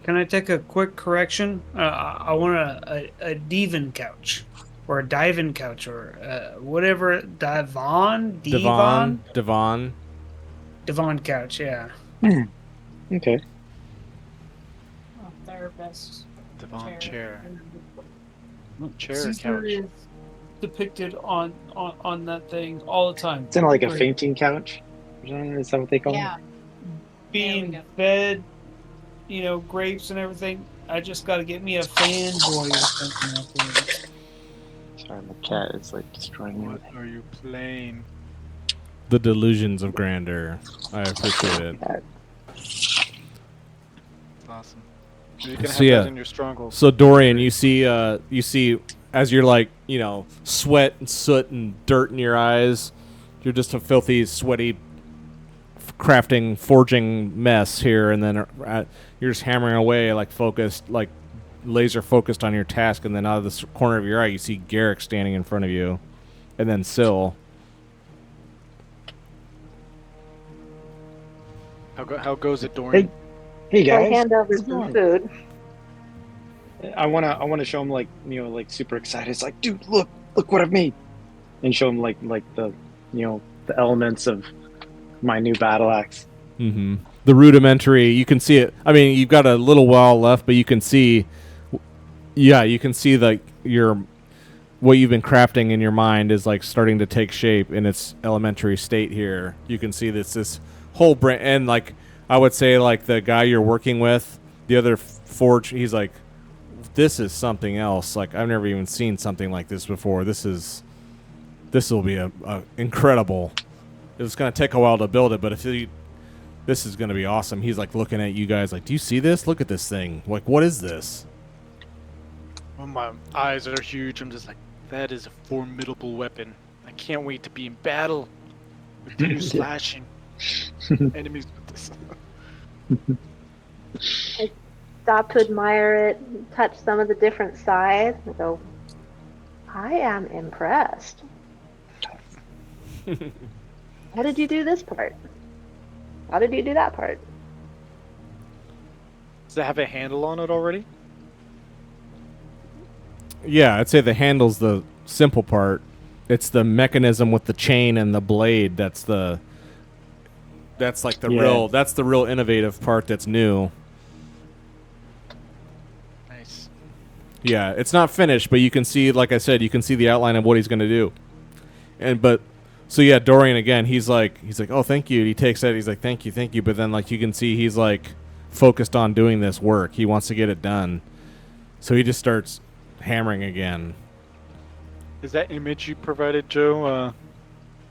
Can I take a quick correction? I want a divin couch, or a divin couch, or whatever. Divan couch. Yeah. Okay. Oh, therapist. Divan chair. Chair or Caesar couch? is depicted on that thing all the time. It's in like a Great. fainting couch. Is that what they call Yeah. it? Being go. fed, grapes and everything. I just got to get me a fan boy or something out there. Sorry, my cat is like destroying What everything. are you playing? The delusions of grandeur. I appreciate it. That's awesome. You can have So, yeah. that in your stronghold. So Dorian, you see as you're like, sweat and soot and dirt in your eyes, you're just a filthy, sweaty, forging mess here, and then you're just hammering away, like focused, like laser focused on your task, and then out of the corner of your eye, you see Garrick standing in front of you, and then Syl. How goes it, Dorian? Hey So I guys, hand over how's it some going? food. I wanna show him like like super excited. It's like, dude, look what I've made, and show him like the the elements of my new battle axe. Mm-hmm. The rudimentary, you can see it. I mean, you've got a little while left, but you can see, yeah, you can see like your what you've been crafting in your mind is like starting to take shape in its elementary state here. You can see this whole brand, and like I would say, like the guy you're working with, the other forge, he's like, this is something else. Like I've never even seen something like this before. This will be a incredible. It's gonna take a while to build it, but this is gonna be awesome. He's like looking at you guys, like, do you see this? Look at this thing. Like, what is this? Well, my eyes are huge. I'm just like, that is a formidable weapon. I can't wait to be in battle with you slashing enemies with this. Stop to admire it, touch some of the different sides, and go, I am impressed. How did you do this part? How did you do that part? Does it have a handle on it already? Yeah, I'd say the handle's the simple part. It's the mechanism with the chain and the blade that's like the real innovative part that's new. Nice. Yeah, it's not finished, but you can see, like I said, you can see the outline of what he's going to do. So yeah, Dorian again, he's like, oh, thank you. He takes that, he's like, thank you. But then like you can see he's like focused on doing this work. He wants to get it done. So he just starts hammering again. Is that image you provided, Joe?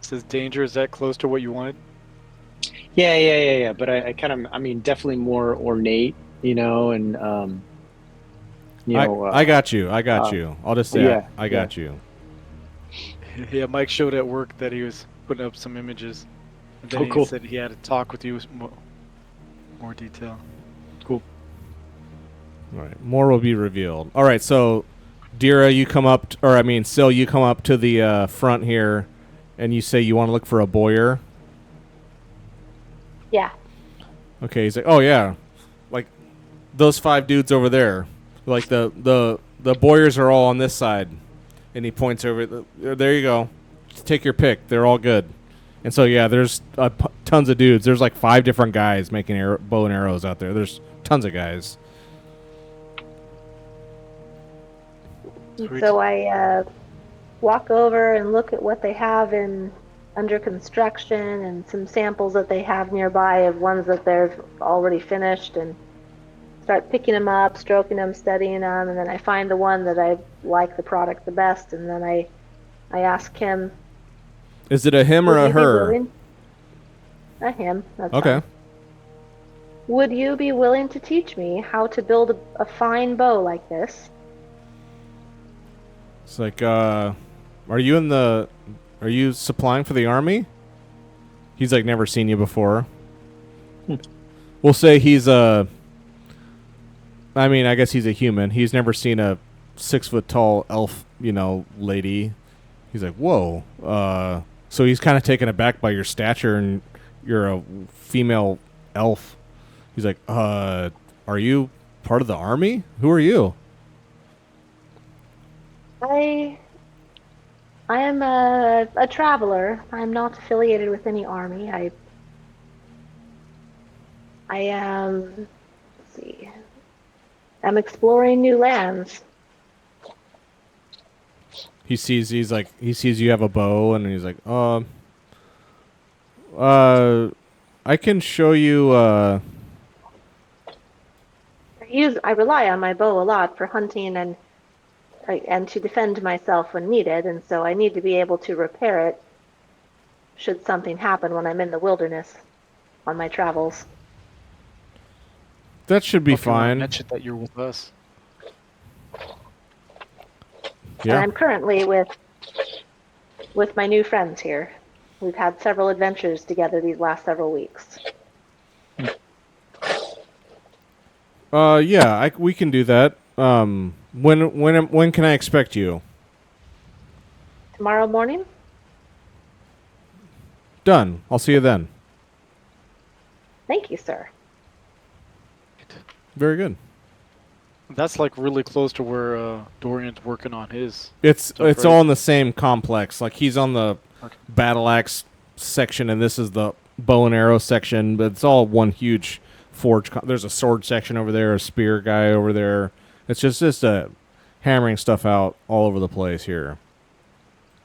Says danger. Is that close to what you wanted? Yeah. But I kind of, I mean, definitely more ornate, and I got you. I'll just say yeah, I got you. Yeah, Mike showed at work that he was putting up some images. And then cool. He said he had to talk with you with more detail. Cool. All right, more will be revealed. All right, so Dira, you come up, Sil, you come up to the front here, and you say you want to look for a Boyer. Yeah. Okay, he's like, oh yeah, like those 5 dudes over there. Like the Boyers are all on this side, and he points over. There you go. Take your pick. They're all good. And so yeah, there's tons of dudes. There's like 5 different guys making bow and arrows out there. There's tons of guys. So I walk over and look at what they have under construction and some samples that they have nearby of ones that they've already finished, and start picking them up, stroking them, studying them, and then I find the one that I like the product the best, and then I ask him. Is it a him or a her? A him. That's okay. fine. Would you be willing to teach me how to build a fine bow like this? It's like, are you supplying for the army? He's like never seen you before. We'll say he's I guess he's a human. He's never seen a 6-foot-tall elf, lady. He's like, whoa. So he's kind of taken aback by your stature, and you're a female elf. He's like, are you part of the army? Who are you? I am a traveler. I'm not affiliated with any army. I am, let's see, I'm exploring new lands. He sees you have a bow, and he's like, I can show you, I rely on my bow a lot for hunting and to defend myself when needed, and so I need to be able to repair it should something happen when I'm in the wilderness on my travels. that should be fine. Mention that you're with us. Yeah. And I'm currently with my new friends here. We've had several adventures together these last several weeks. Yeah, we can do that. When can I expect you? Tomorrow morning? Done. I'll see you then. Thank you, sir. Very good. That's like really close to where Dorian's working on his. It's stuff, it's right? all in the same complex. Like he's on the Okay. battle axe section, and this is the bow and arrow section. But it's all one huge forge. There's a sword section over there, a spear guy over there. It's just hammering stuff out all over the place here.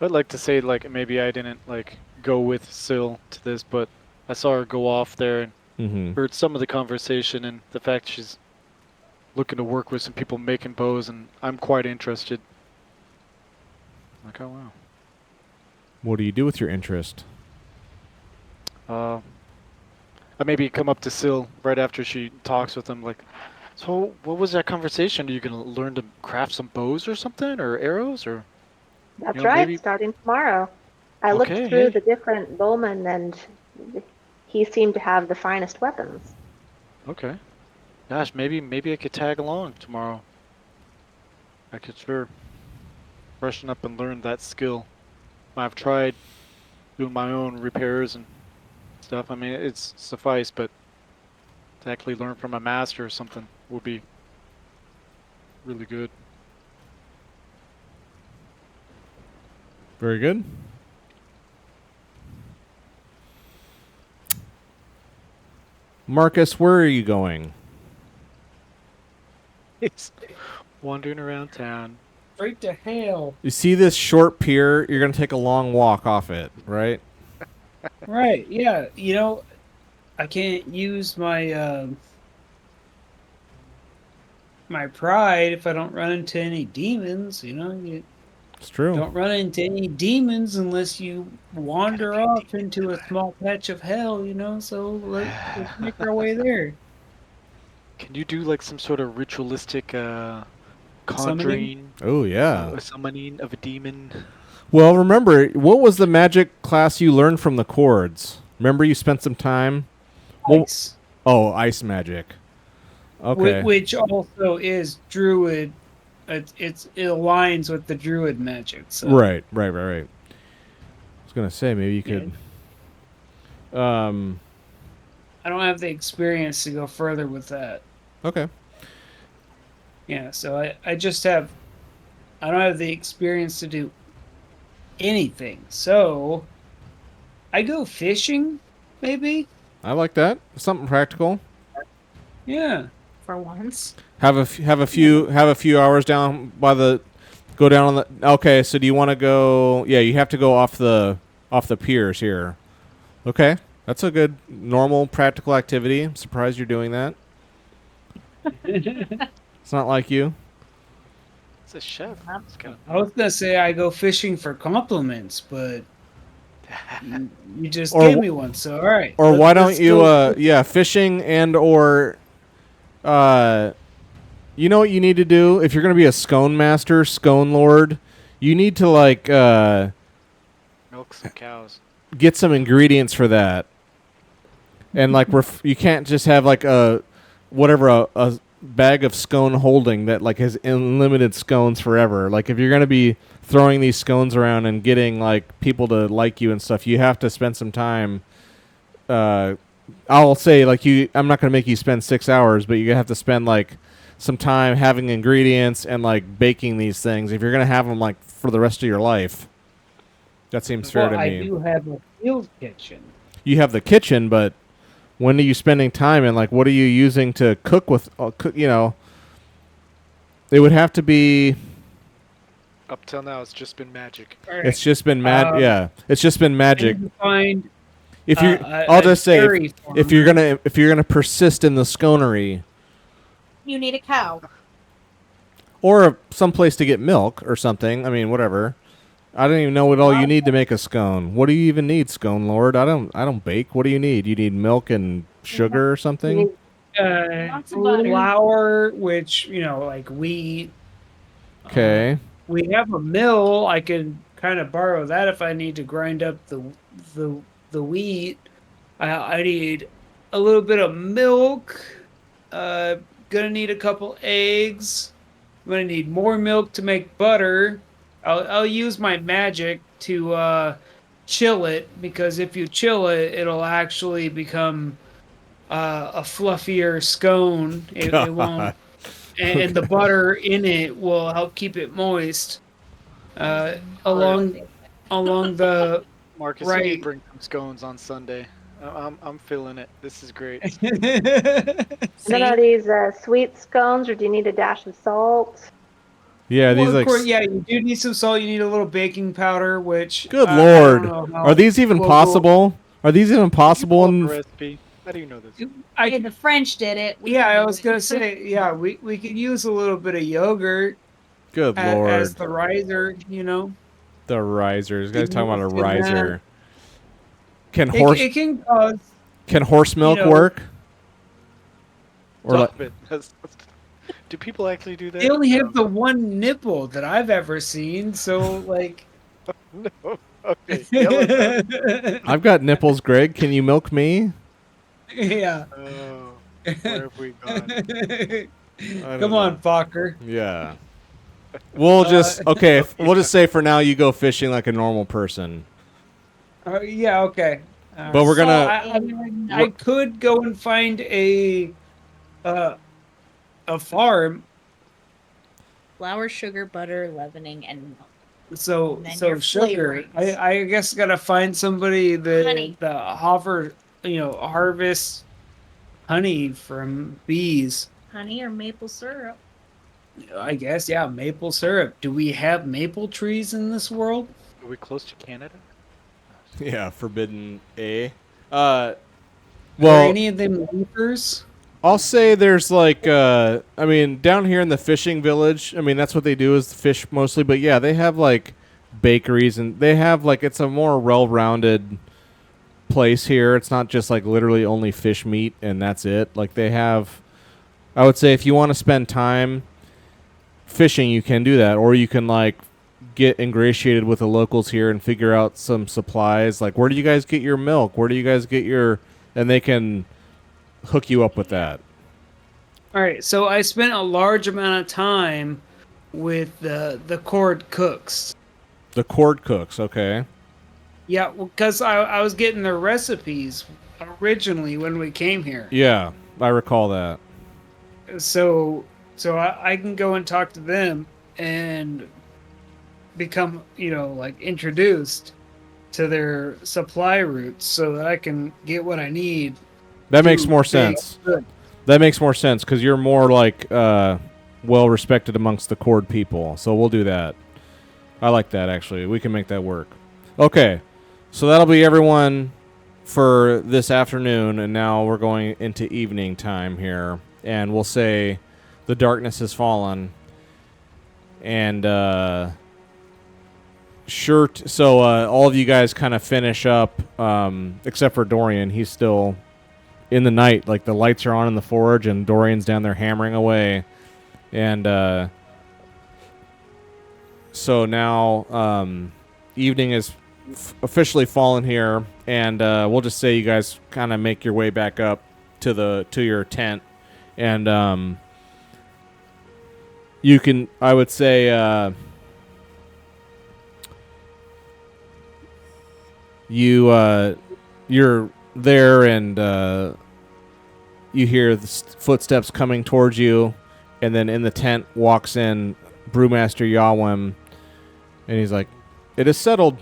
I'd like to say like maybe I didn't like go with Syl to this, but I saw her go off there and Mm-hmm. heard some of the conversation and the fact she's looking to work with some people making bows, and I'm quite interested. Like, oh wow. What do you do with your interest? I maybe come up to Syl right after she talks with him, like, so what was that conversation? Are you gonna learn to craft some bows or something, or arrows, or? That's You know, right, maybe- starting tomorrow. I looked Okay, through hey. the different bowmen, and he seemed to have the finest weapons. Okay. Gosh, maybe I could tag along tomorrow. I could sure freshen up and learn that skill. I've tried doing my own repairs and stuff. I mean, it's suffice, but to actually learn from a master or something would be really good. Very good. Marcus, where are you going? It's wandering around town. Straight to hell. You see this short pier? You're going to take a long walk off it, right? Right, yeah. I can't use my my pride if I don't run into any demons, You It's true. don't run into any demons unless you wander off into a small patch of hell, So let's make our way there. Can you do like some sort of ritualistic conjuring, Oh, yeah. a summoning of a demon? Well, remember, what was the magic class you learned from the chords? Remember you spent some time? Well- Ice. Oh, ice magic. Okay. Which also is druid. It aligns with the druid magic. So. Right. I was going to say, maybe you could... I don't have the experience to go further with that. Okay. Yeah, so I just have... I don't have the experience to do anything. So I go fishing, maybe? I like that. Something practical. Yeah. For once. Have a few hours down by the... Go down on the... Okay, so do you want to go... Yeah, you have to go off the piers here. Okay. That's a good, normal, practical activity. I'm surprised you're doing that. It's not like you. It's a chef. It's kind I was gonna say I go fishing for compliments, but you just Or gave me one, so all right. Or why don't let's you, go- fishing and or, you know what you need to do? If you're going to be a scone master, scone lord, you need to, like, milk some cows. get some ingredients for that. And, like, you can't just have, like, a bag of scone holding that, like, has unlimited scones forever. Like, if you're going to be throwing these scones around and getting, like, people to like you and stuff, you have to spend some time. I'll say, like, I'm not going to make you spend 6 hours, but you have to spend, like, some time having ingredients and, like, baking these things if you're going to have them, like, for the rest of your life. That seems fair to I me. do have a field kitchen. You have the kitchen, but when are you spending time and, like, what are you using to cook with? It would have to be. Up till now, it's just been magic. All right. It's just been yeah, it's just been I magic. need to find If you, a I'll just say, dairy if farmer. you're gonna persist in the sconery, You need a cow. or some place to get milk or something. I mean, whatever. I don't even know what all you need to make a scone. What do you even need, scone lord? I don't bake. What do you need? You need milk and sugar or something? Lots of butter. Flour, which like wheat. Okay. We have a mill. I can kind of borrow that if I need to grind up the wheat. I need a little bit of milk. Gonna need a couple eggs. I'm gonna need more milk to make butter. I'll use my magic to chill it, because if you chill it, it'll actually become a fluffier scone. It won't, God. and the butter in it will help keep it moist. Along the Marcus, you need to right. bring some scones on Sunday. I'm feeling it. This is great. And then are these sweet scones, or do you need a dash of salt? Yeah, Well, these of like. course, yeah, you do need some salt. You need a little baking powder, which Good I lord. don't know how Are these even well possible? Are these even possible? Pull up the In... recipe. How do you know this? Hey, the French did it. We Yeah, can I do was it. gonna say, yeah, we could use a little bit of yogurt Good lord. as the riser, you know. The riser. This guy's Get talking about a milk in that. riser. Can It can cause. horse milk know, work? Or like, Stop it. Do people actually do that? They only have the one nipple that I've ever seen, so like. No. Okay. Yell at us. I've got nipples, Greg. Can you milk me? Yeah. Oh, where have we gone? I don't Come know. on, Fokker. Yeah. We'll just we'll just say for now you go fishing like a normal person. Yeah, okay. But we're So gonna I could go and find a farm. Flour, sugar, butter, leavening, and milk. So And then so your sugar. flavorings. I guess gotta find somebody Honey. that harvest honey from bees. Honey or maple syrup. I guess, yeah, maple syrup. Do we have maple trees in this world? Are we close to Canada? yeah, forbidden A. Are Well, any of them leafers? I'll say there's like I mean, down here in the fishing village, I mean, that's what they do is fish mostly, but yeah, they have like bakeries and they have like it's a more well-rounded place here. It's not just like literally only fish meat and that's it. Like they have I would say if you want to spend time fishing, you can do that or you can like get ingratiated with the locals here and figure out some supplies. Like where do you guys get your milk? Where do you guys get your and they can hook you up with that. All right, so I spent a large amount of time with the cord cooks. The cord cooks, okay. Yeah, because I was getting their recipes originally when we came here. Yeah, I recall that. So I can go and talk to them and become, like introduced to their supply routes so that I can get what I need. That makes more sense. That makes more sense because you're more like well respected amongst the cord people. So we'll do that. I like that actually. We can make that work. Okay, so that'll be everyone for this afternoon, and now we're going into evening time here, and we'll say the darkness has fallen, and so all of you guys kind of finish up, except for Dorian. He's still in the night, like the lights are on in the forge and Dorian's down there hammering away. And so now evening is officially fallen here, and we'll just say you guys kind of make your way back up to your tent, and you can, I would say, you're there, and you hear the footsteps coming towards you, and then in the tent walks in Brewmaster Yawim, and he's like, "It is settled.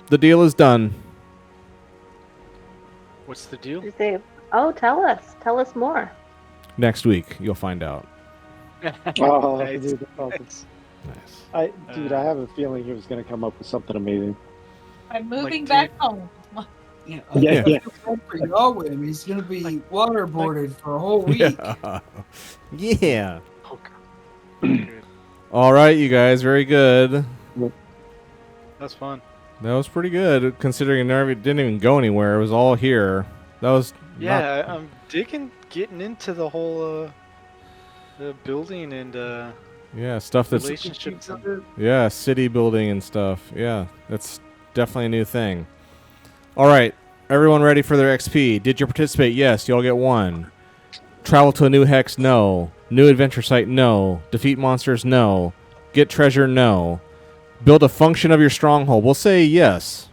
The deal is done." What's the deal? You say, "Oh, tell us more." Next week, you'll find out. Oh, Nice. dude, Nice. I have a feeling he was going to come up with something amazing. I'm moving Like, back dude. home. Yeah. For Yahweh, he's gonna be waterboarded for a whole week. Yeah. Oh, God. All right, you guys. Very good. That's fun. That was pretty good, considering it didn't even go anywhere. It was all here. That was Yeah, I'm digging, getting into the whole the building and yeah, stuff that's relationships. And, yeah, city building and stuff. Yeah, that's definitely a new thing. All right, everyone ready for their XP? Did you participate? Yes, you all get 1. Travel to a new hex? No. New adventure site? No. Defeat monsters? No. Get treasure? No. Build a function of your stronghold? We'll say yes,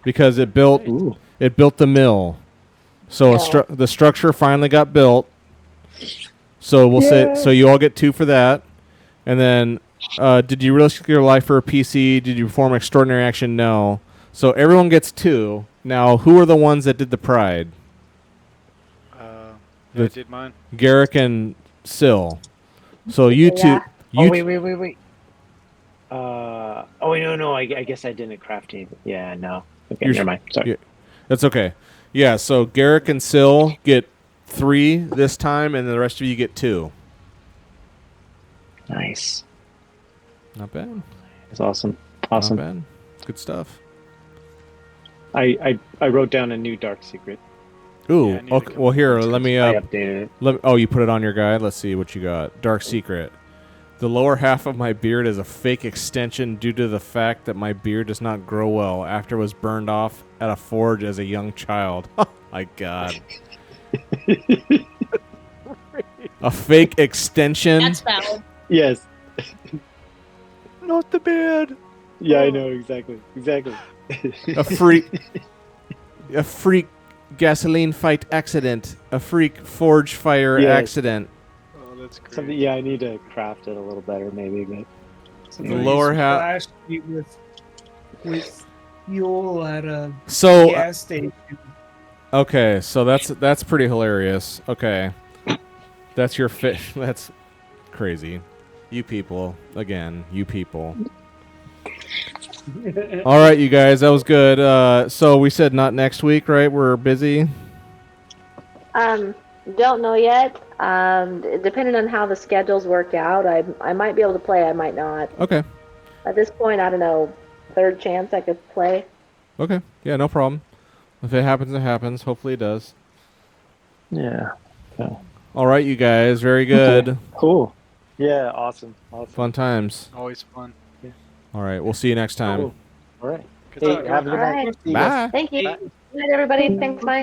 because it built the mill. So No. the structure finally got built. So we'll say so you all get 2 for that. And then did you risk your life for a PC? Did you perform extraordinary action? No. So everyone gets 2. Now, who are the ones that did the pride? I did mine. Garrick and Syl. So you two. Yeah. You wait. No. I guess I didn't craft anything. Yeah, no. Okay, never mind. Sorry. That's okay. Yeah. So Garrick and Syl get 3 this time, and the rest of you get 2. Nice. Not bad. That's awesome. Awesome. Not bad. Good stuff. I wrote down a new dark secret. Ooh. Yeah, I need to Okay. come Well, up here. with Let me. I updated it. Oh, you put it on your guide. Let's see what you got. Dark secret. The lower half of my beard is a fake extension due to the fact that my beard does not grow well after it was burned off at a forge as a young child. Oh my god. A fake extension? That's valid. Yes. Not the bed. Yeah, I know exactly. A freak gasoline fight accident. A freak forge fire Yes. accident. Oh, that's great. Something. Yeah, I need to craft it a little better, maybe. But The lower half. Splashed me with fuel at a So gas station. okay, so that's pretty hilarious. Okay, that's your fit. That's crazy. You people again. You people. All right, you guys, that was good. So we said not next week, right? We're busy. Don't know yet. Depending on how the schedules work out, I might be able to play. I might not. Okay. At this point, I don't know. Third chance I could play. Okay. Yeah, no problem. If it happens, it happens. Hopefully, it does. yeah. All right, you guys. Very good. Okay, cool. Yeah. Awesome. Fun times. Always fun. All right. We'll see you next time. Cool. All right. Good Hey, talk. have a good All night. right. See you guys. Bye. Thank you. Good night, everybody. Thanks, Mike.